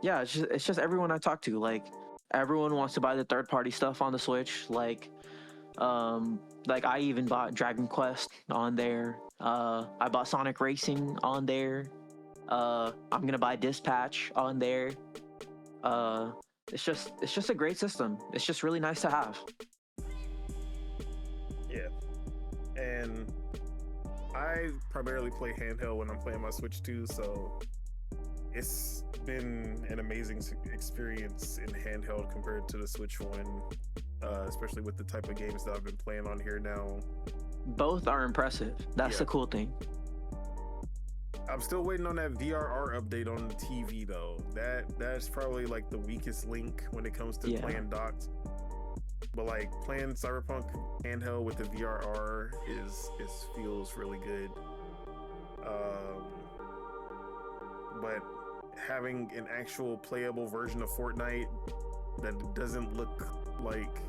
yeah, it's just everyone I talk to, like everyone wants to buy the third party stuff on the Switch. Like I even bought Dragon Quest on there. I bought Sonic Racing on there. I'm gonna buy Dispatch on there. It's just a great system. It's just really nice to have. Yeah, and I primarily play handheld when I'm playing my Switch 2, so it's been an amazing experience in handheld compared to the Switch 1, especially with the type of games that I've been playing on here now. Both are impressive. That's the cool thing. I'm still waiting on that VRR update on the TV though. That's probably like the weakest link when it comes to playing docked. But like playing Cyberpunk handheld with the VRR feels really good. But having an actual playable version of Fortnite that doesn't look like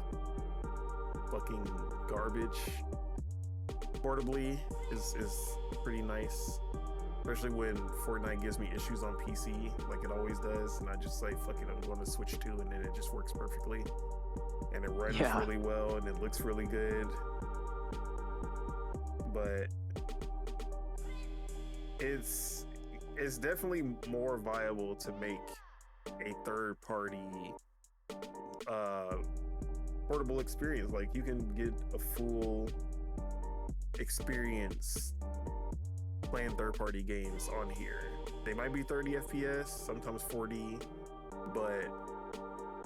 fucking garbage portably is pretty nice, especially when Fortnite gives me issues on PC like it always does, and I just like, fuck it, I'm going to Switch 2, and then it just works perfectly, and it runs really well, and it looks really good. But it's definitely more viable to make a third party portable experience. Like, you can get a full experience playing third-party games on here. They might be 30 FPS, sometimes 40, but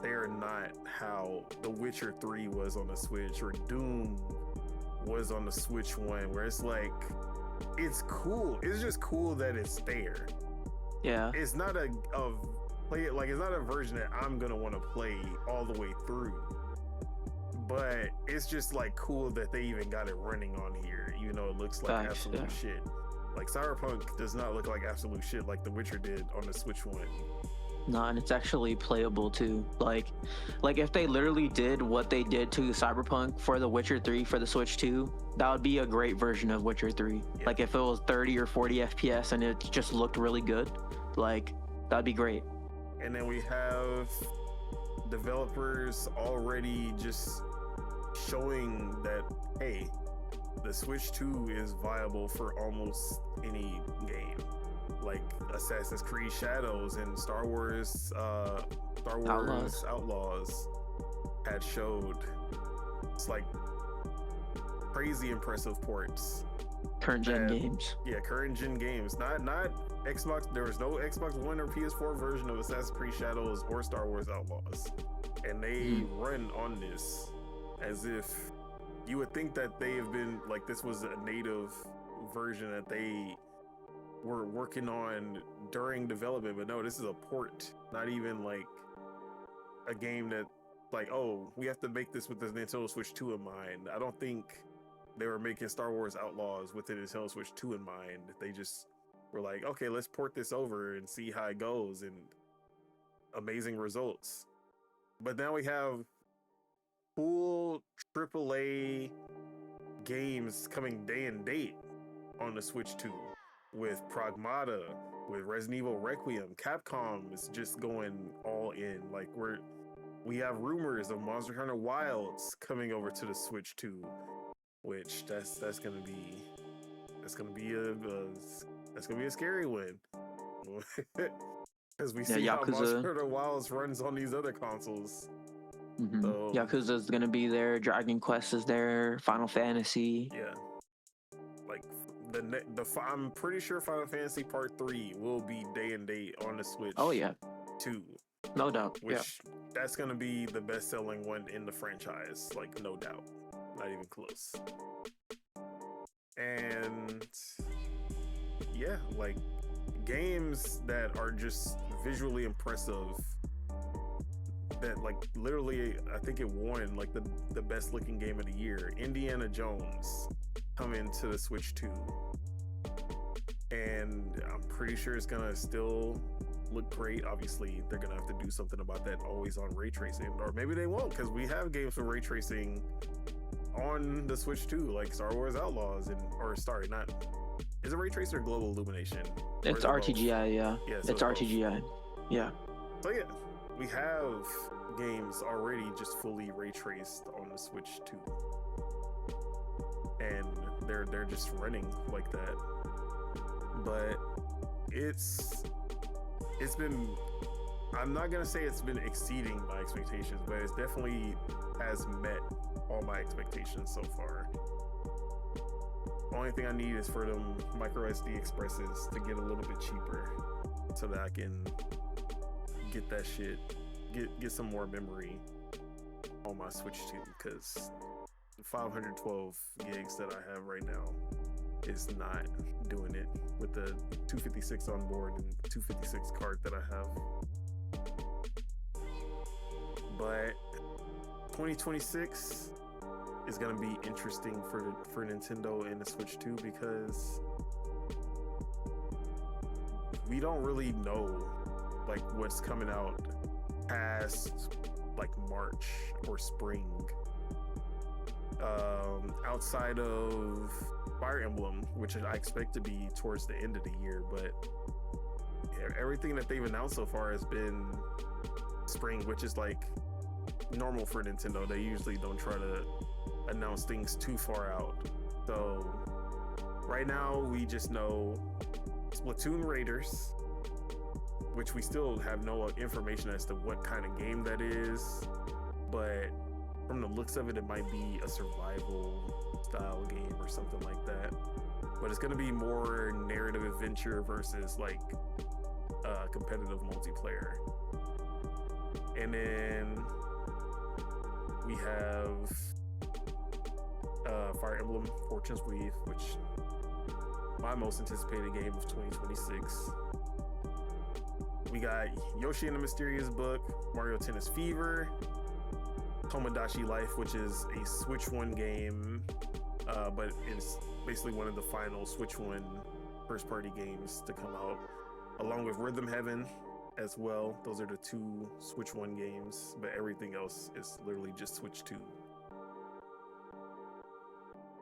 they are not how The Witcher 3 was on the Switch, or Doom was on the Switch 1, where it's like, it's cool. It's just cool that it's there. Yeah. It's not a it's not a version that I'm gonna want to play all the way through. But it's just like cool that they even got it running on here, even though it looks like absolute shit. Like, Cyberpunk does not look like absolute shit like The Witcher did on the Switch 1. No, and it's actually playable too. Like if they literally did what they did to Cyberpunk for The Witcher 3 for the Switch 2, that would be a great version of Witcher 3. Yeah. Like, if it was 30 or 40 FPS and it just looked really good, like, that'd be great. And then we have developers already just showing that, hey, the Switch 2 is viable for almost any game. Like Assassin's Creed Shadows and Star Wars Outlaws had showed. It's like crazy impressive ports. Current gen games. Yeah, current gen games. Not Xbox. There was no Xbox One or PS4 version of Assassin's Creed Shadows or Star Wars Outlaws, and they run on this as if you would think that they have been like, this was a native version that they were working on during development, but no, this is a port. Not even like a game that, like, oh, we have to make this with the Nintendo Switch 2 in mind. I don't think they were making Star Wars Outlaws with the Nintendo Switch 2 in mind. They just were like, okay, let's port this over and see how it goes, and amazing results. But now we have full AAA games coming day and date on the Switch 2 with Pragmata, with Resident Evil Requiem. Capcom is just going all in. Like, we have rumors of Monster Hunter Wilds coming over to the Switch 2, which that's gonna be a scary one. Because we see how Monster Hunter Wilds runs on these other consoles. Mm-hmm. So, Yakuza's gonna be there, Dragon Quest is there, Final Fantasy. Yeah. Like, I'm pretty sure Final Fantasy Part 3 will be day and date on the Switch. Oh yeah. 2. No doubt. Which that's gonna be the best selling one in the franchise, like, no doubt. Not even close. And yeah, like, games that are just visually impressive, that, like, literally, I think it won like the best looking game of the year. Indiana Jones coming to the Switch 2, and I'm pretty sure it's gonna still look great. Obviously, they're gonna have to do something about that always on ray tracing, or maybe they won't, because we have games with ray tracing on the Switch 2, like Star Wars Outlaws, is it ray tracing or global illumination? It's RTGI, yeah. So it's RTGI, yeah. So yeah, we have games already just fully ray traced on the Switch 2, and they're just running like that. But it's been, I'm not gonna say it's been exceeding my expectations, but it definitely has met all my expectations so far. Only thing I need is for them micro SD expresses to get a little bit cheaper, so that I can get that shit, get some more memory on my Switch 2, because the 512 gigs that I have right now is not doing it with the 256 on board and 256 card that I have. But 2026 is going to be interesting for Nintendo and the Switch 2, because we don't really know like what's coming out past like March or spring, outside of Fire Emblem, which I expect to be towards the end of the year, but everything that they've announced so far has been spring, which is like normal for Nintendo. They usually don't try to announce things too far out. So right now we just know Splatoon Raiders, which we still have no information as to what kind of game that is, but from the looks of it, it might be a survival style game or something like that. But it's going to be more narrative adventure versus like competitive multiplayer. And then we have Fire Emblem Fortune's Weave, which my most anticipated game of 2026. We got Yoshi and the Mysterious Book, Mario Tennis Fever, Tomodachi Life, which is a Switch 1 game, but it's basically one of the final Switch 1 first-party games to come out, along with Rhythm Heaven as well. Those are the two Switch 1 games, but everything else is literally just Switch 2.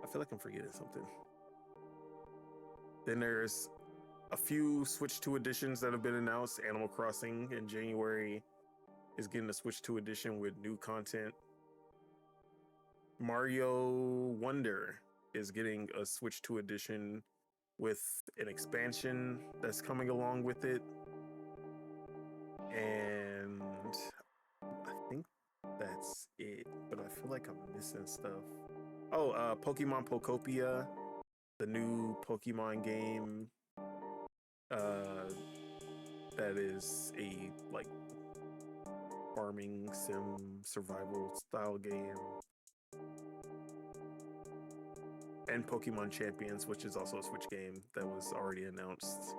I feel like I'm forgetting something. Then there's a few Switch 2 editions that have been announced. Animal Crossing in January is getting a Switch 2 edition with new content. Mario Wonder is getting a Switch 2 edition with an expansion that's coming along with it. And I think that's it, but I feel like I'm missing stuff. Oh, Pokemon Pokopia, the new Pokemon game that is a like farming sim survival style game. And Pokemon Champions, which is also a Switch game that was already announced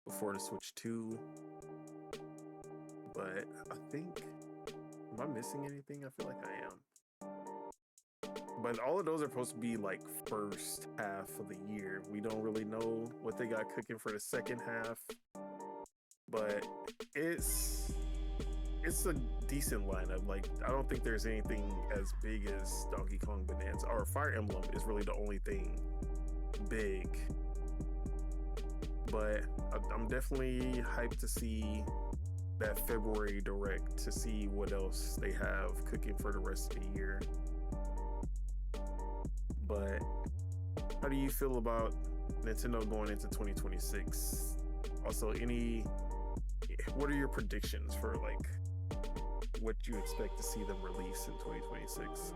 before the Switch 2. But I think, am I missing anything? I feel like I am. But all of those are supposed to be like first half of the year. We don't really know what they got cooking for the second half. But it's a decent lineup. Like, I don't think there's anything as big as Donkey Kong Bonanza, or Fire Emblem is really the only thing big. But I'm definitely hyped to see that February Direct, to see what else they have cooking for the rest of the year. But how do you feel about Nintendo going into 2026? Also, what are your predictions for like what you expect to see them release in 2026?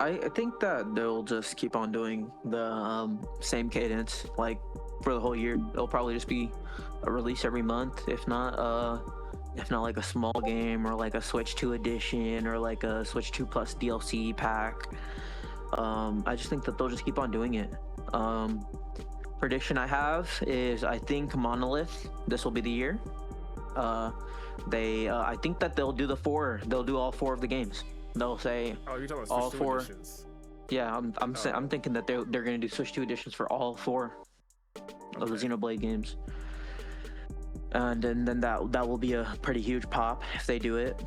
I think that they'll just keep on doing the same cadence, like for the whole year. It'll probably just be a release every month, if not like a small game or like a Switch 2 edition or like a Switch 2 plus DLC pack. I just think that they'll just keep on doing it. Prediction I have is I think Monolith, this will be the year. I think that they'll do all four of the games. They'll say, oh, you're talking about all Switch 2 four editions. Yeah, I'm thinking that they're gonna do Switch 2 editions for all four of the Xenoblade games, and then that will be a pretty huge pop if they do it.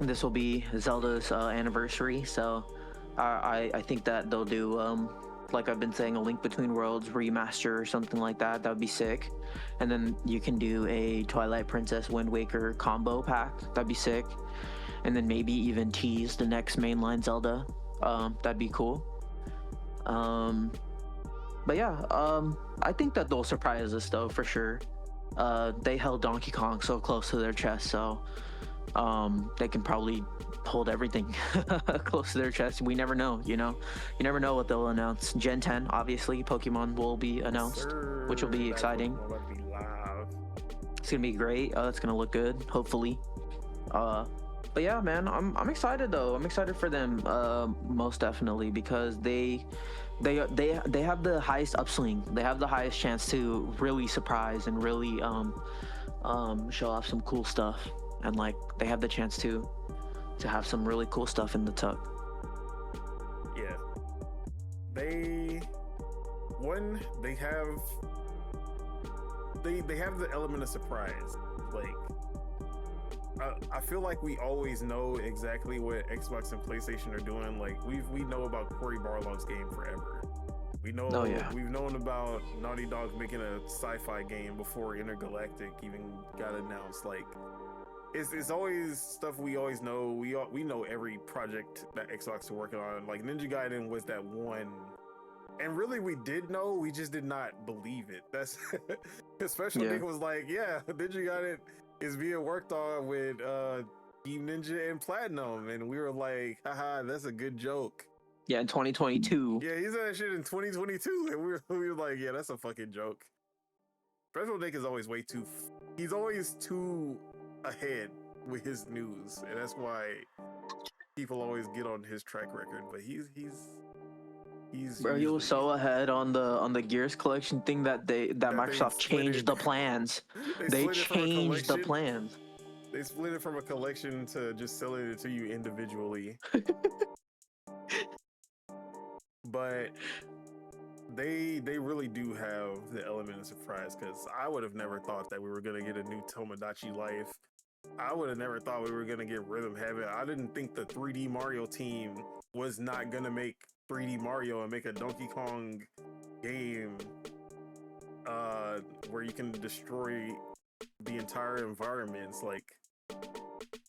This will be Zelda's anniversary, so I think that they'll do like I've been saying, a Link Between Worlds remaster or something like that. That would be sick. And then you can do a Twilight Princess Wind Waker combo pack. That'd be sick. And then maybe even tease the next mainline Zelda. That'd be cool. But yeah, I think that they'll surprise us though, for sure. They held Donkey Kong so close to their chest, so they can probably hold everything close to their chest. We never know, you never know what they'll announce. Gen 10, obviously, Pokemon will be announced, which will be exciting. It's gonna be great. It's gonna look good, hopefully. But yeah, man, I'm excited though. I'm excited for them, most definitely, because they have the highest upswing. They have the highest chance to really surprise and really show off some cool stuff, and like they have the chance to have some really cool stuff in the tuck. Yeah, they have the element of surprise. Like, I feel like we always know exactly what Xbox and PlayStation are doing. Like we know about Cory Barlog's game forever. We know we've known about Naughty Dog making a sci-fi game before Intergalactic even got announced. Like it's always stuff we always know. We know every project that Xbox is working on. Like Ninja Gaiden was that one. And really, we did know, we just did not believe it. That's his special Nick was like, yeah, Ninja Gaiden is being worked on with Team Ninja and Platinum. And we were like, haha, that's a good joke. Yeah, in 2022. Yeah, he said that shit in 2022. And we were like, yeah, that's a fucking joke. Special Nick is always he's always too ahead with his news. And that's why people always get on his track record. But he's Bro, he was so ahead on the Gears collection thing that Microsoft changed the plans. They changed the plans. They split it from a collection to just selling it to you individually. But they really do have the element of surprise, because I would have never thought that we were gonna get a new Tomodachi Life. I would have never thought we were gonna get Rhythm Heaven. I didn't think the 3D Mario team was not gonna make 3D Mario and make a Donkey Kong game where you can destroy the entire environments. Like,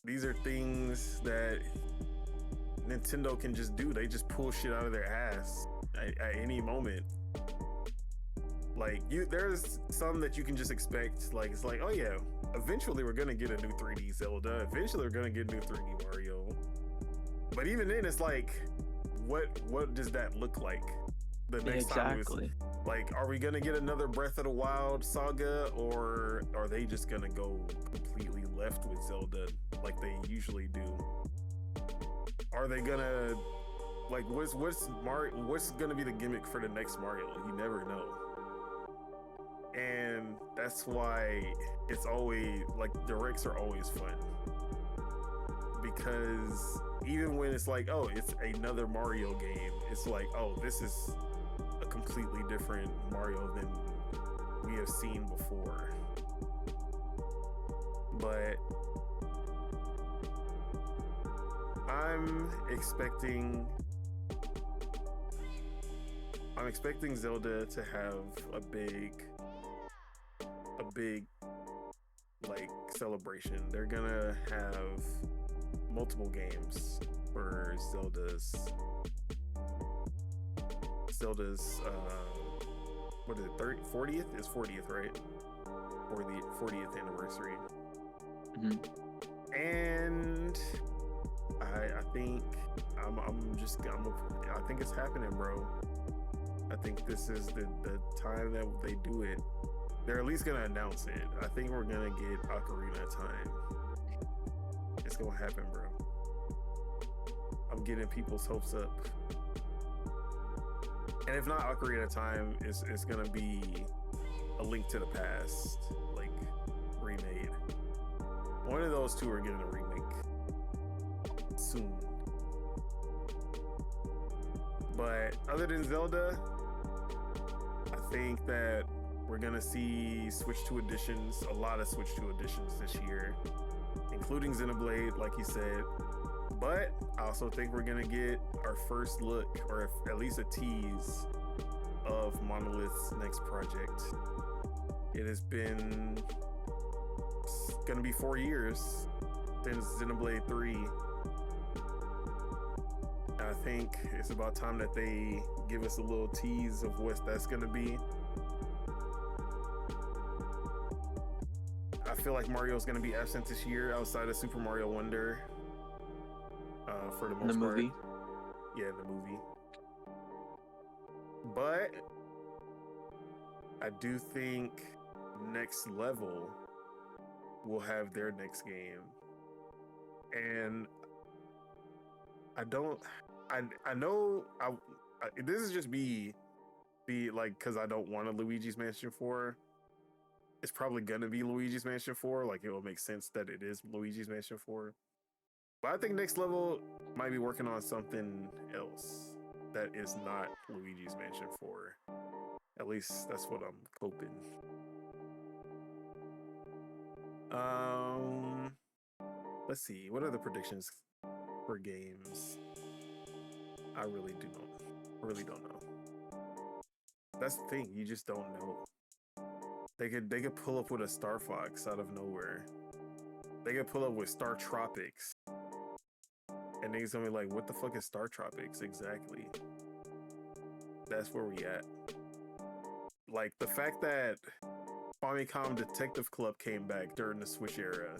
these are things that Nintendo can just do. They just pull shit out of their ass at any moment. Like, there's some that you can just expect. Like, it's like, oh yeah, eventually we're gonna get a new 3D Zelda. Eventually we're gonna get a new 3D Mario. But even then, it's like, what does that look like the next time? Like, are we gonna get another Breath of the Wild saga, or are they just gonna go completely left with Zelda like they usually do? Are they gonna, like, what's gonna be the gimmick for the next Mario? You never know. And that's why it's always, like, directs are always fun, because even when it's like, oh, it's another Mario game, it's like, oh, this is a completely different Mario than we have seen before. But I'm expecting Zelda to have a big like celebration. They're gonna have multiple games for Zelda's what is it, 40th? It's 40th, right? Or the 40th anniversary. Mm-hmm. And I think I think it's happening, bro. I think this is the time that they do it. They're at least gonna announce it. I think we're gonna get Ocarina of Time. It's gonna happen, bro. I'm getting people's hopes up. And if not Ocarina of Time, it's gonna be A Link to the Past, like, remade. One of those two are getting a remake soon. But other than Zelda, I think that we're gonna see Switch 2 editions, a lot of Switch 2 editions this year, including Xenoblade, like you said. But I also think we're gonna get our first look, or at least a tease, of Monolith's next project. It has been, it's gonna be 4 years since Xenoblade 3. I think it's about time that they give us a little tease of what that's gonna be. I feel like Mario's gonna be absent this year outside of Super Mario Wonder. For the most part. Movie. Yeah, the movie. But I do think Next Level will have their next game. And I know this is just me like, because I don't want a Luigi's Mansion 4. It's probably gonna be Luigi's Mansion 4. Like, it will make sense that it is Luigi's Mansion 4. But I think Next Level might be working on something else that is not Luigi's Mansion 4. At least that's what I'm hoping. let's see. What are the predictions for games? I really don't know. That's the thing. You just don't know. They could pull up with a Star Fox out of nowhere. They could pull up with Star Tropics. And then he's gonna be like, what the fuck is Star Tropics exactly? That's where we at. Like, the fact that Famicom Detective Club came back during the Switch era,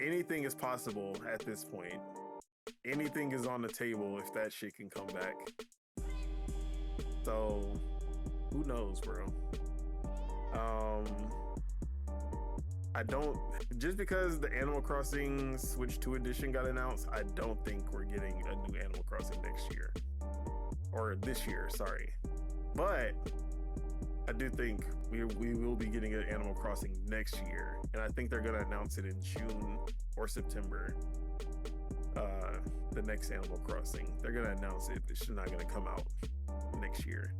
anything is possible at this point. Anything is on the table if that shit can come back. So, who knows, bro? I don't, just because the Animal Crossing Switch 2 edition got announced, I don't think we're getting a new Animal Crossing next year. Or this year, sorry. But I do think we will be getting an Animal Crossing next year. And I think they're going to announce it in June or September. The next Animal Crossing. They're going to announce it. It's not going to come out next year.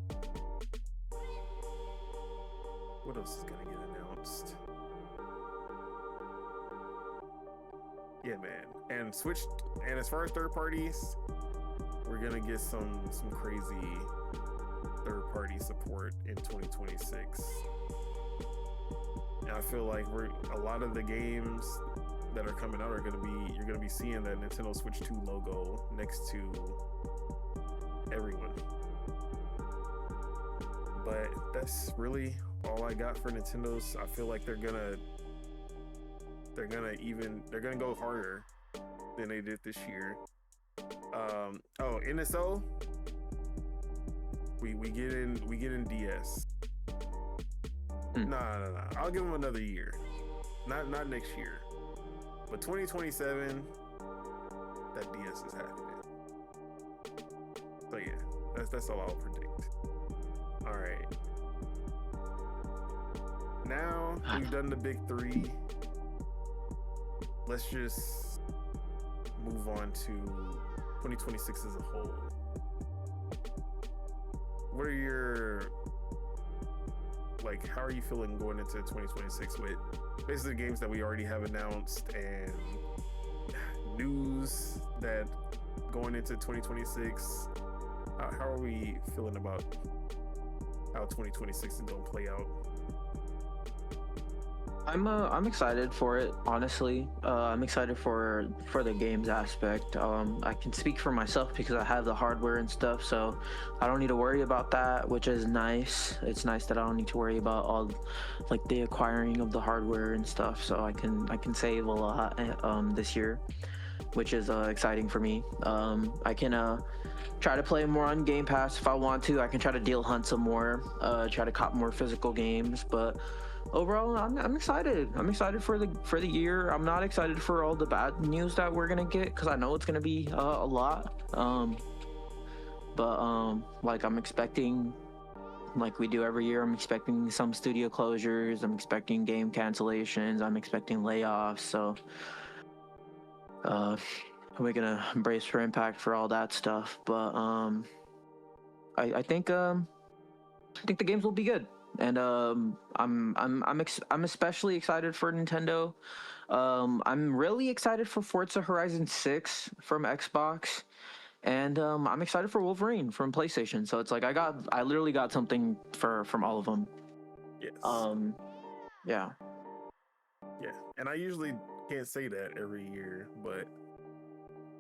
What else is going to get announced? Yeah, man. And Switch, and as far as third parties, we're gonna get some crazy third party support in 2026. And I feel like a lot of the games that are coming out are you're gonna be seeing that Nintendo Switch 2 logo next to everyone. But that's really all I got for Nintendo's. I feel like they're gonna go harder than they did this year. NSO, we get in DS. Nah. I'll give them another year. Not next year, but 2027. That DS is happening. So yeah, that's all I'll predict. All right. Now we've done the big three. Let's just move on to 2026 as a whole. What are your, how are you feeling going into 2026 with basically games that we already have announced and news that going into 2026? How are we feeling about how 2026 is going to play out? I'm excited for it, honestly. I'm excited for the games aspect. I can speak for myself because I have the hardware and stuff, so I don't need to worry about that, which is nice. It's nice that I don't need to worry about all the acquiring of the hardware and stuff, so I can save a lot this year, which is exciting for me. I can try to play more on Game Pass if I want to. I can try to deal hunt some more, try to cop more physical games, but overall, I'm excited. I'm excited for the year. I'm not excited for all the bad news that we're gonna get because I know it's gonna be a lot. But I'm expecting, like we do every year, I'm expecting some studio closures. I'm expecting game cancellations. I'm expecting layoffs. So we're gonna brace for impact for all that stuff. But I think the games will be good. And I'm especially excited for Nintendo. I'm really excited for Forza Horizon 6 from Xbox, and I'm excited for Wolverine from PlayStation. So it's like I literally got something from all of them. Yes. Yeah. Yeah, and I usually can't say that every year, but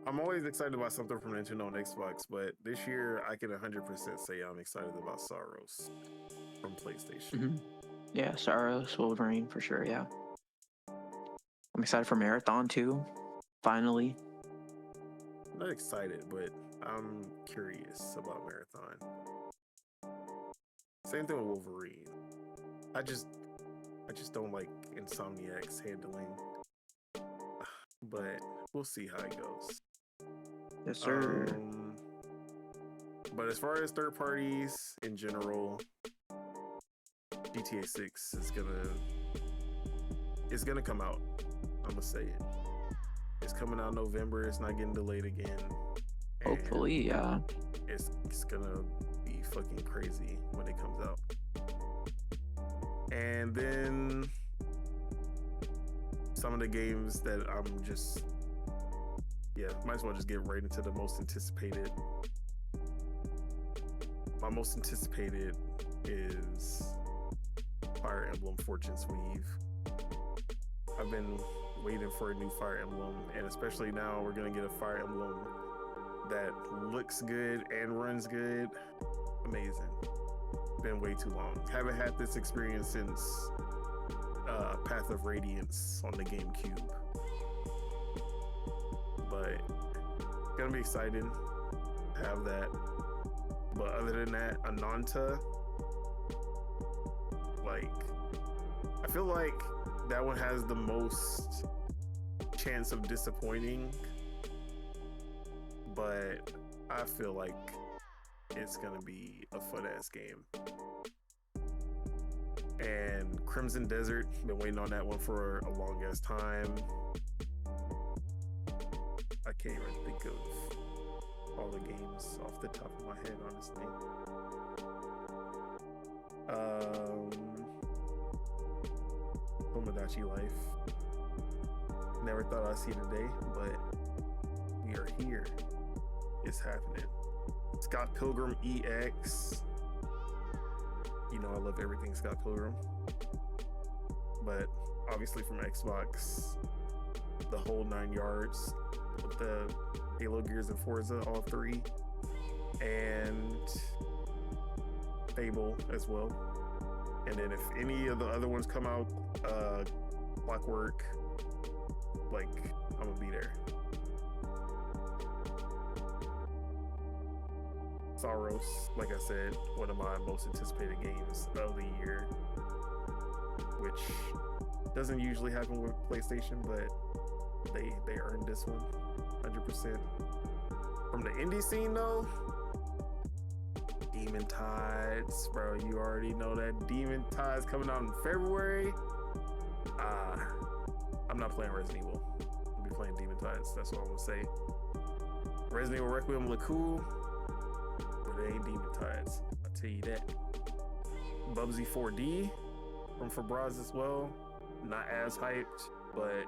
I'm always excited about something from Nintendo and Xbox. But this year, I can 100% say I'm excited about Saros from PlayStation. Mm-hmm. Yeah, Saros, Wolverine for sure. Yeah, I'm excited for Marathon too. Finally. I'm not excited, but I'm curious about Marathon. Same thing with Wolverine. I just don't like Insomniac's handling, but we'll see how it goes. Yes, sir. But as far as third parties in general, GTA 6 is gonna come out. I'm gonna say it. It's coming out in November. It's not getting delayed again. Hopefully, yeah. It's gonna be fucking crazy when it comes out. And then some of the games that I'm just yeah, might as well just get right into the most anticipated. My most anticipated is Fire Emblem Fortune's Weave. I've been waiting for a new Fire Emblem, and especially now we're gonna get a Fire Emblem that looks good and runs good. Amazing. Been way too long. Haven't had this experience since Path of Radiance on the GameCube. But gonna be excited to have that. But other than that, Ananta, like, I feel like that one has the most chance of disappointing, but I feel like it's gonna be a fun ass game. And Crimson Desert, been waiting on that one for a long ass time. I can't even think of all the games off the top of my head, honestly. Tomodachi Life. Never thought I'd see the day, but we are here. It's happening. Scott Pilgrim EX. You know I love everything Scott Pilgrim. But obviously from Xbox, the whole 9 yards with the Halo, Gears, and Forza, all three. And Fable as well. And then if any of the other ones come out, Clockwork, like, I'm gonna be there. Soros, like I said, one of my most anticipated games of the year, which doesn't usually happen with PlayStation, but they earned this one 100%. From the indie scene though, Demon Tides, bro. You already know that Demon Tides coming out in February. I'm not playing Resident Evil. I'll be playing Demon Tides. That's what I'm gonna say. Resident Evil Requiem look cool, but it ain't Demon Tides. I'll tell you that. Bubsy 4D from Fabraz as well. Not as hyped, but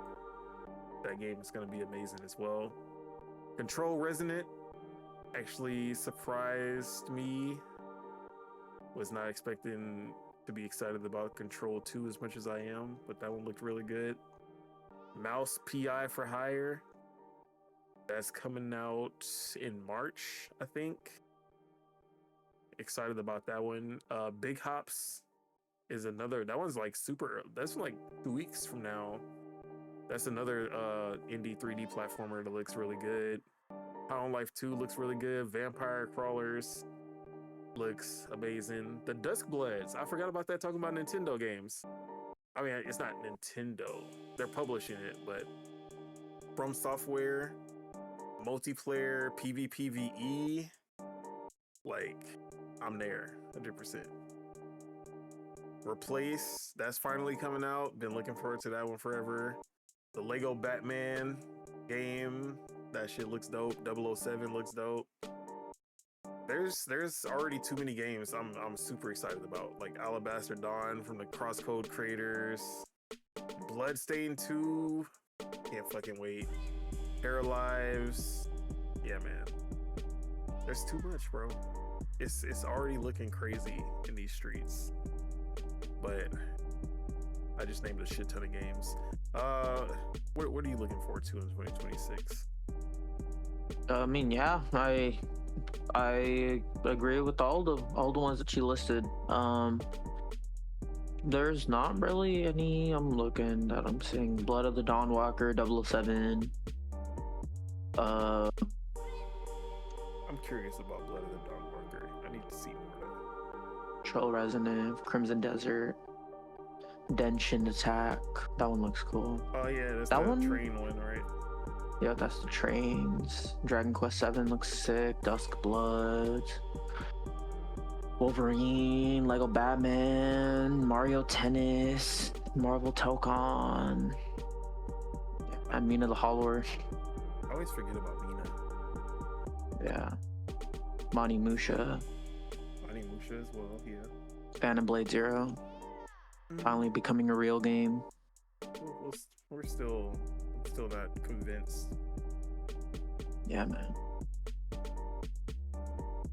that game is gonna be amazing as well. Control Resonant actually surprised me. Was not expecting to be excited about Control 2 as much as I am, but that one looked really good. Mouse PI for Hire. That's coming out in March, I think. Excited about that one. Big Hops is another, that one's like super, that's like 2 weeks from now. That's another indie 3D platformer that looks really good. Pound Life 2 looks really good. Vampire Crawlers looks amazing. The Duskbloods, I forgot about that, talking about Nintendo games. I mean, it's not Nintendo, they're publishing it, but From Software, multiplayer, PvPvE, like, I'm there, 100%. Replace, that's finally coming out. Been looking forward to that one forever. The Lego Batman game, that shit looks dope. 007 looks dope. There's already too many games I'm super excited about, like Alabaster Dawn from the Crosscode creators, Bloodstained 2, can't fucking wait. Paralives, yeah man. There's too much, bro. It's already looking crazy in these streets. But I just named a shit ton of games. What are you looking forward to in 2026? I mean, yeah, I agree with all the ones that you listed. There's not really any I'm looking that I'm seeing. Blood of the Dawnwalker, 007. I'm curious about Blood of the Dawnwalker. I need to see more. Control Resonant, Crimson Desert, Denshin Attack. That one looks cool. Oh yeah, that's that one. Train one, right? Yeah, that's the trains. Dragon Quest VII looks sick. Dusk Blood, Wolverine, Lego Batman, Mario Tennis, Marvel Tokon, and Mina the Hollower. I always forget about Mina. Yeah. Mani Musha. Mani Musha as well, yeah. Phantom Blade Zero. Finally becoming a real game. We're still not convinced. Yeah, man.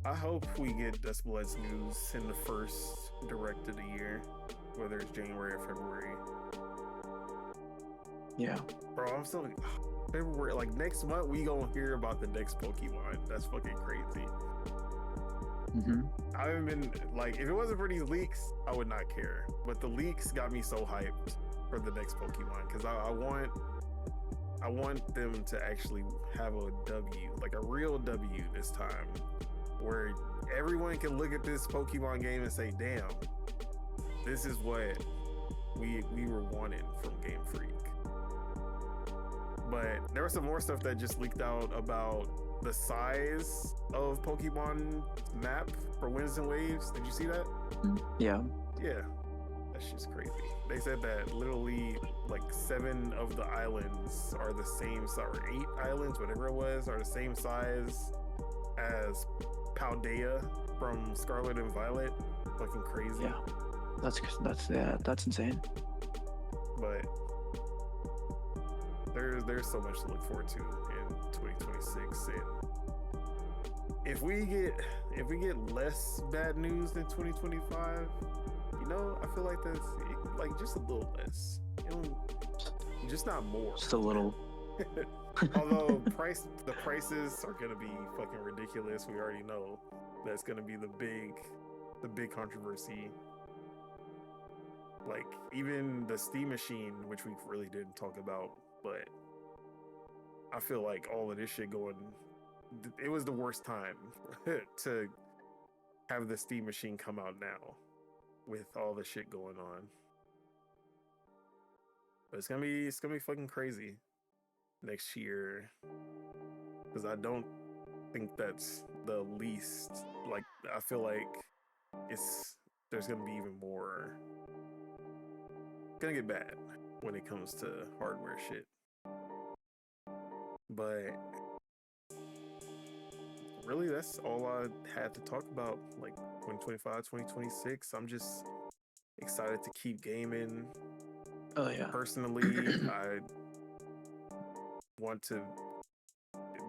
I hope we get Dustblood's news in the first direct of the year, whether it's January or February. Yeah. Bro, I'm still February. Like next month, we gonna hear about the next Pokemon. That's fucking crazy. Mm-hmm. I haven't been like, if it wasn't for these leaks, I would not care. But the leaks got me so hyped for the next Pokemon because I want them to actually have a W, like a real W this time, where everyone can look at this Pokemon game and say, "Damn, this is what we were wanting from Game Freak." But there was some more stuff that just leaked out about the size of Pokemon map for Winds and Waves. Did you see that? Yeah. Yeah, that's just crazy. They said that literally like 7 of the islands are the same size, or 8 islands, whatever it was, are the same size as Paldea from Scarlet and Violet. Fucking crazy. Yeah. That's insane. But there's so much to look forward to in 2026, and if we get less bad news than 2025, you know, I feel like that's like just a little less, you know, just not more, Just a little. Although the prices are gonna be fucking ridiculous. We already know that's gonna be the big controversy. Like even the Steam machine, which we really didn't talk about, but I feel like all of this shit going, it was the worst time to have the Steam machine come out now with all the shit going on. But it's gonna be fucking crazy next year, because I don't think that's the least. Like I feel like there's gonna be even more. Gonna get bad when it comes to hardware shit. But really, that's all I had to talk about. Like 2025, 2026. I'm just excited to keep gaming. Oh yeah. Personally, I want to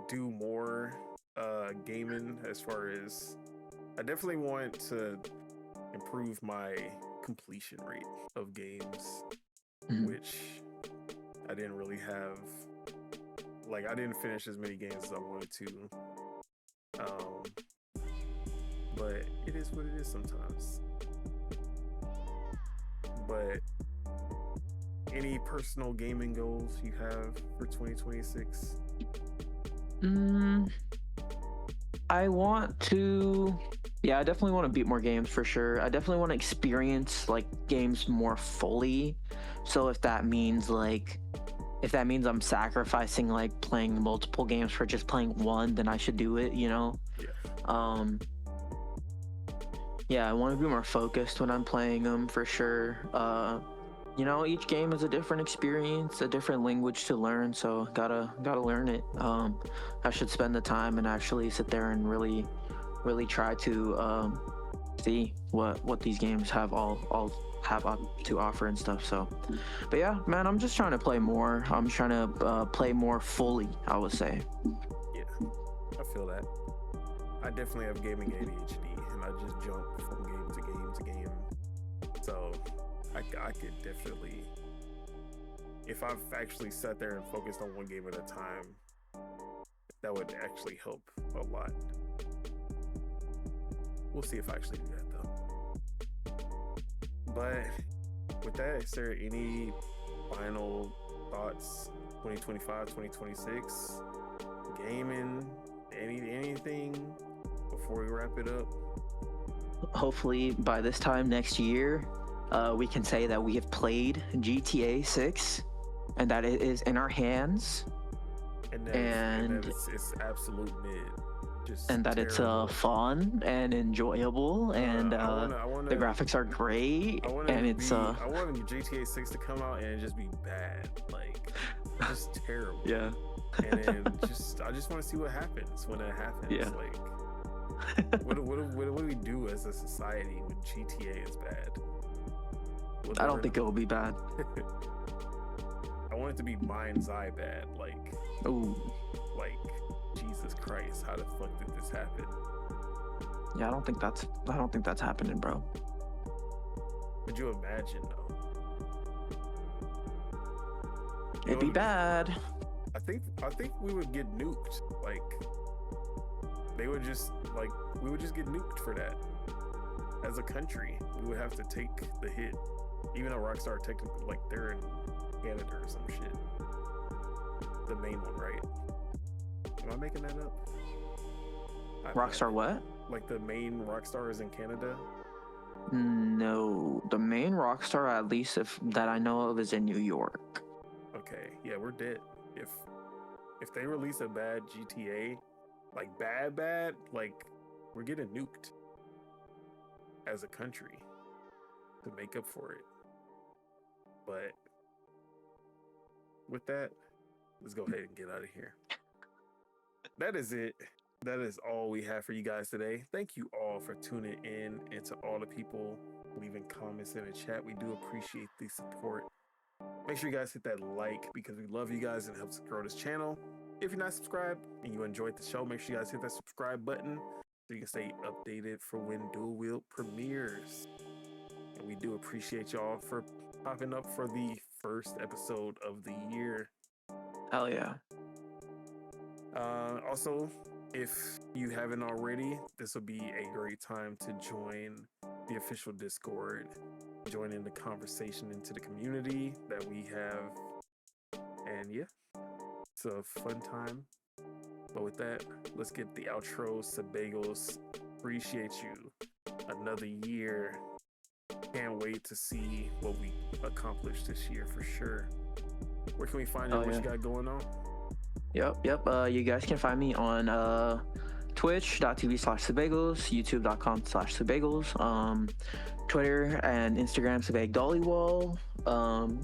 do more gaming, as far as I definitely want to improve my completion rate of games, which I didn't really have. Like I didn't finish as many games as I wanted to. But it is what it is sometimes. But any personal gaming goals you have for 2026? I definitely want to beat more games for sure. I definitely want to experience like games more fully. So if that means I'm sacrificing like playing multiple games for just playing one, then I should do it, you know? Yeah. I want to be more focused when I'm playing them for sure. You know, each game is a different experience, a different language to learn, so gotta learn it. I should spend the time and actually sit there and really try to see what these games have all have to offer and stuff. So, but yeah, man, I'm just trying to play more. I'm trying to play more fully, I would say. Yeah, I feel that. I definitely have gaming ADHD, and I just jump from game to game to game. So I could definitely, if I've actually sat there and focused on one game at a time, that would actually help a lot. We'll see if I actually do that though. But with that, is there any final thoughts? 2025, 2026, gaming, anything before we wrap it up? Hopefully by this time next year, we can say that we have played GTA 6 and that it is in our hands, and it's absolute mid. And that terrible. It's fun and enjoyable, and the graphics are great, and it's I want GTA 6 to come out and it just be bad, like just terrible. Yeah. And then I just want to see what happens when that happens. Yeah. Like what do we do as a society when GTA is bad? I don't think it will be bad. I want it to be mind's eye bad, like ooh, like Jesus Christ, how the fuck did this happen? Yeah, I don't think that's happening, bro. Could you imagine though? It'd be bad. I think we would get nuked. Like we would just get nuked for that. As a country, we would have to take the hit. Even though Rockstar technically, like, they're in Canada or some shit. The main one, right? Am I making that up? Rockstar what? Like the main Rockstar is in Canada? No, the main Rockstar, at least that I know of, is in New York. Okay, yeah, we're dead. If they release a bad GTA, like bad, like we're getting nuked as a country to make up for it. But with that, let's go ahead and get out of here. That is it. That is all we have for you guys today. Thank you all for tuning in, and to all the people leaving comments in the chat. We do appreciate the support. Make sure you guys hit that like, because we love you guys and it helps grow this channel. If you're not subscribed and you enjoyed the show, make sure you guys hit that subscribe button so you can stay updated for when Dual-Wield premieres. And we do appreciate y'all for popping up for the first episode of the year. Hell yeah. Also, if you haven't already, this will be a great time to join the official Discord, join in the conversation into the community that we have. And yeah, it's a fun time. But with that, let's get the outro. Subegos, appreciate you. Another year. Can't wait to see what we accomplished this year for sure. Where can we find you? What you got going on? Yep. You guys can find me on twitch.tv/Subegos, youtube.com/Subegos, Twitter and Instagram, Subeg Dollywall.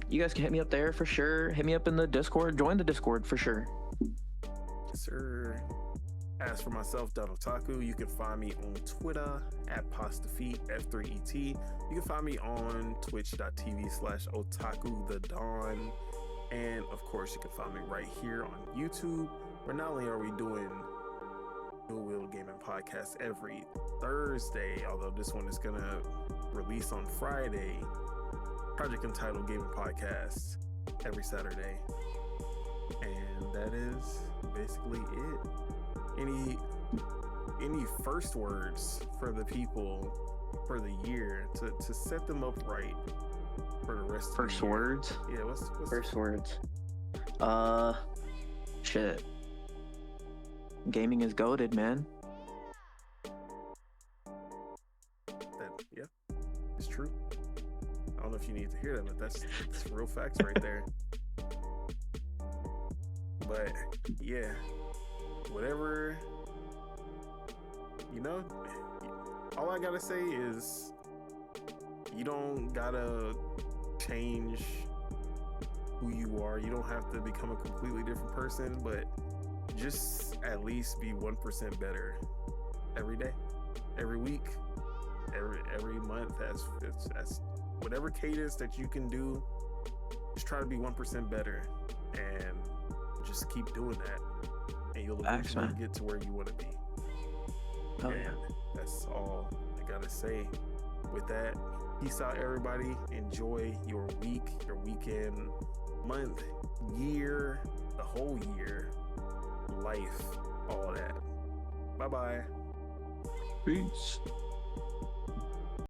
You guys can hit me up there for sure. Hit me up in the Discord. Join the Discord for sure. Yes, sir. As for myself, Otaku, you can find me on Twitter at PastaFeet, F3ET. You can find me on twitch.tv/OtakuTheDawn. And of course, you can find me right here on YouTube, where not only are we doing Dual-Wield Gaming Podcast every Thursday, although this one is going to release on Friday, Project Entitled Gaming Podcast every Saturday. And that is basically it. Any first words for the people for the year to set them up right for the rest of the year? First words? Yeah, what's first words? Shit. Gaming is goated, man. Yeah, it's true. I don't know if you need to hear that, but that's real facts right there. But yeah, whatever, all I gotta say is you don't gotta change who you are. You don't have to become a completely different person, but just at least be 1% better every day, every week, every month. As whatever cadence that you can do, just try to be 1% better, and just keep doing that, and you'll eventually get to where you want to be. Oh yeah, that's all I gotta say. With that, peace out, everybody. Enjoy your week, your weekend, month, year, the whole year, life, all that. Bye bye. Peace.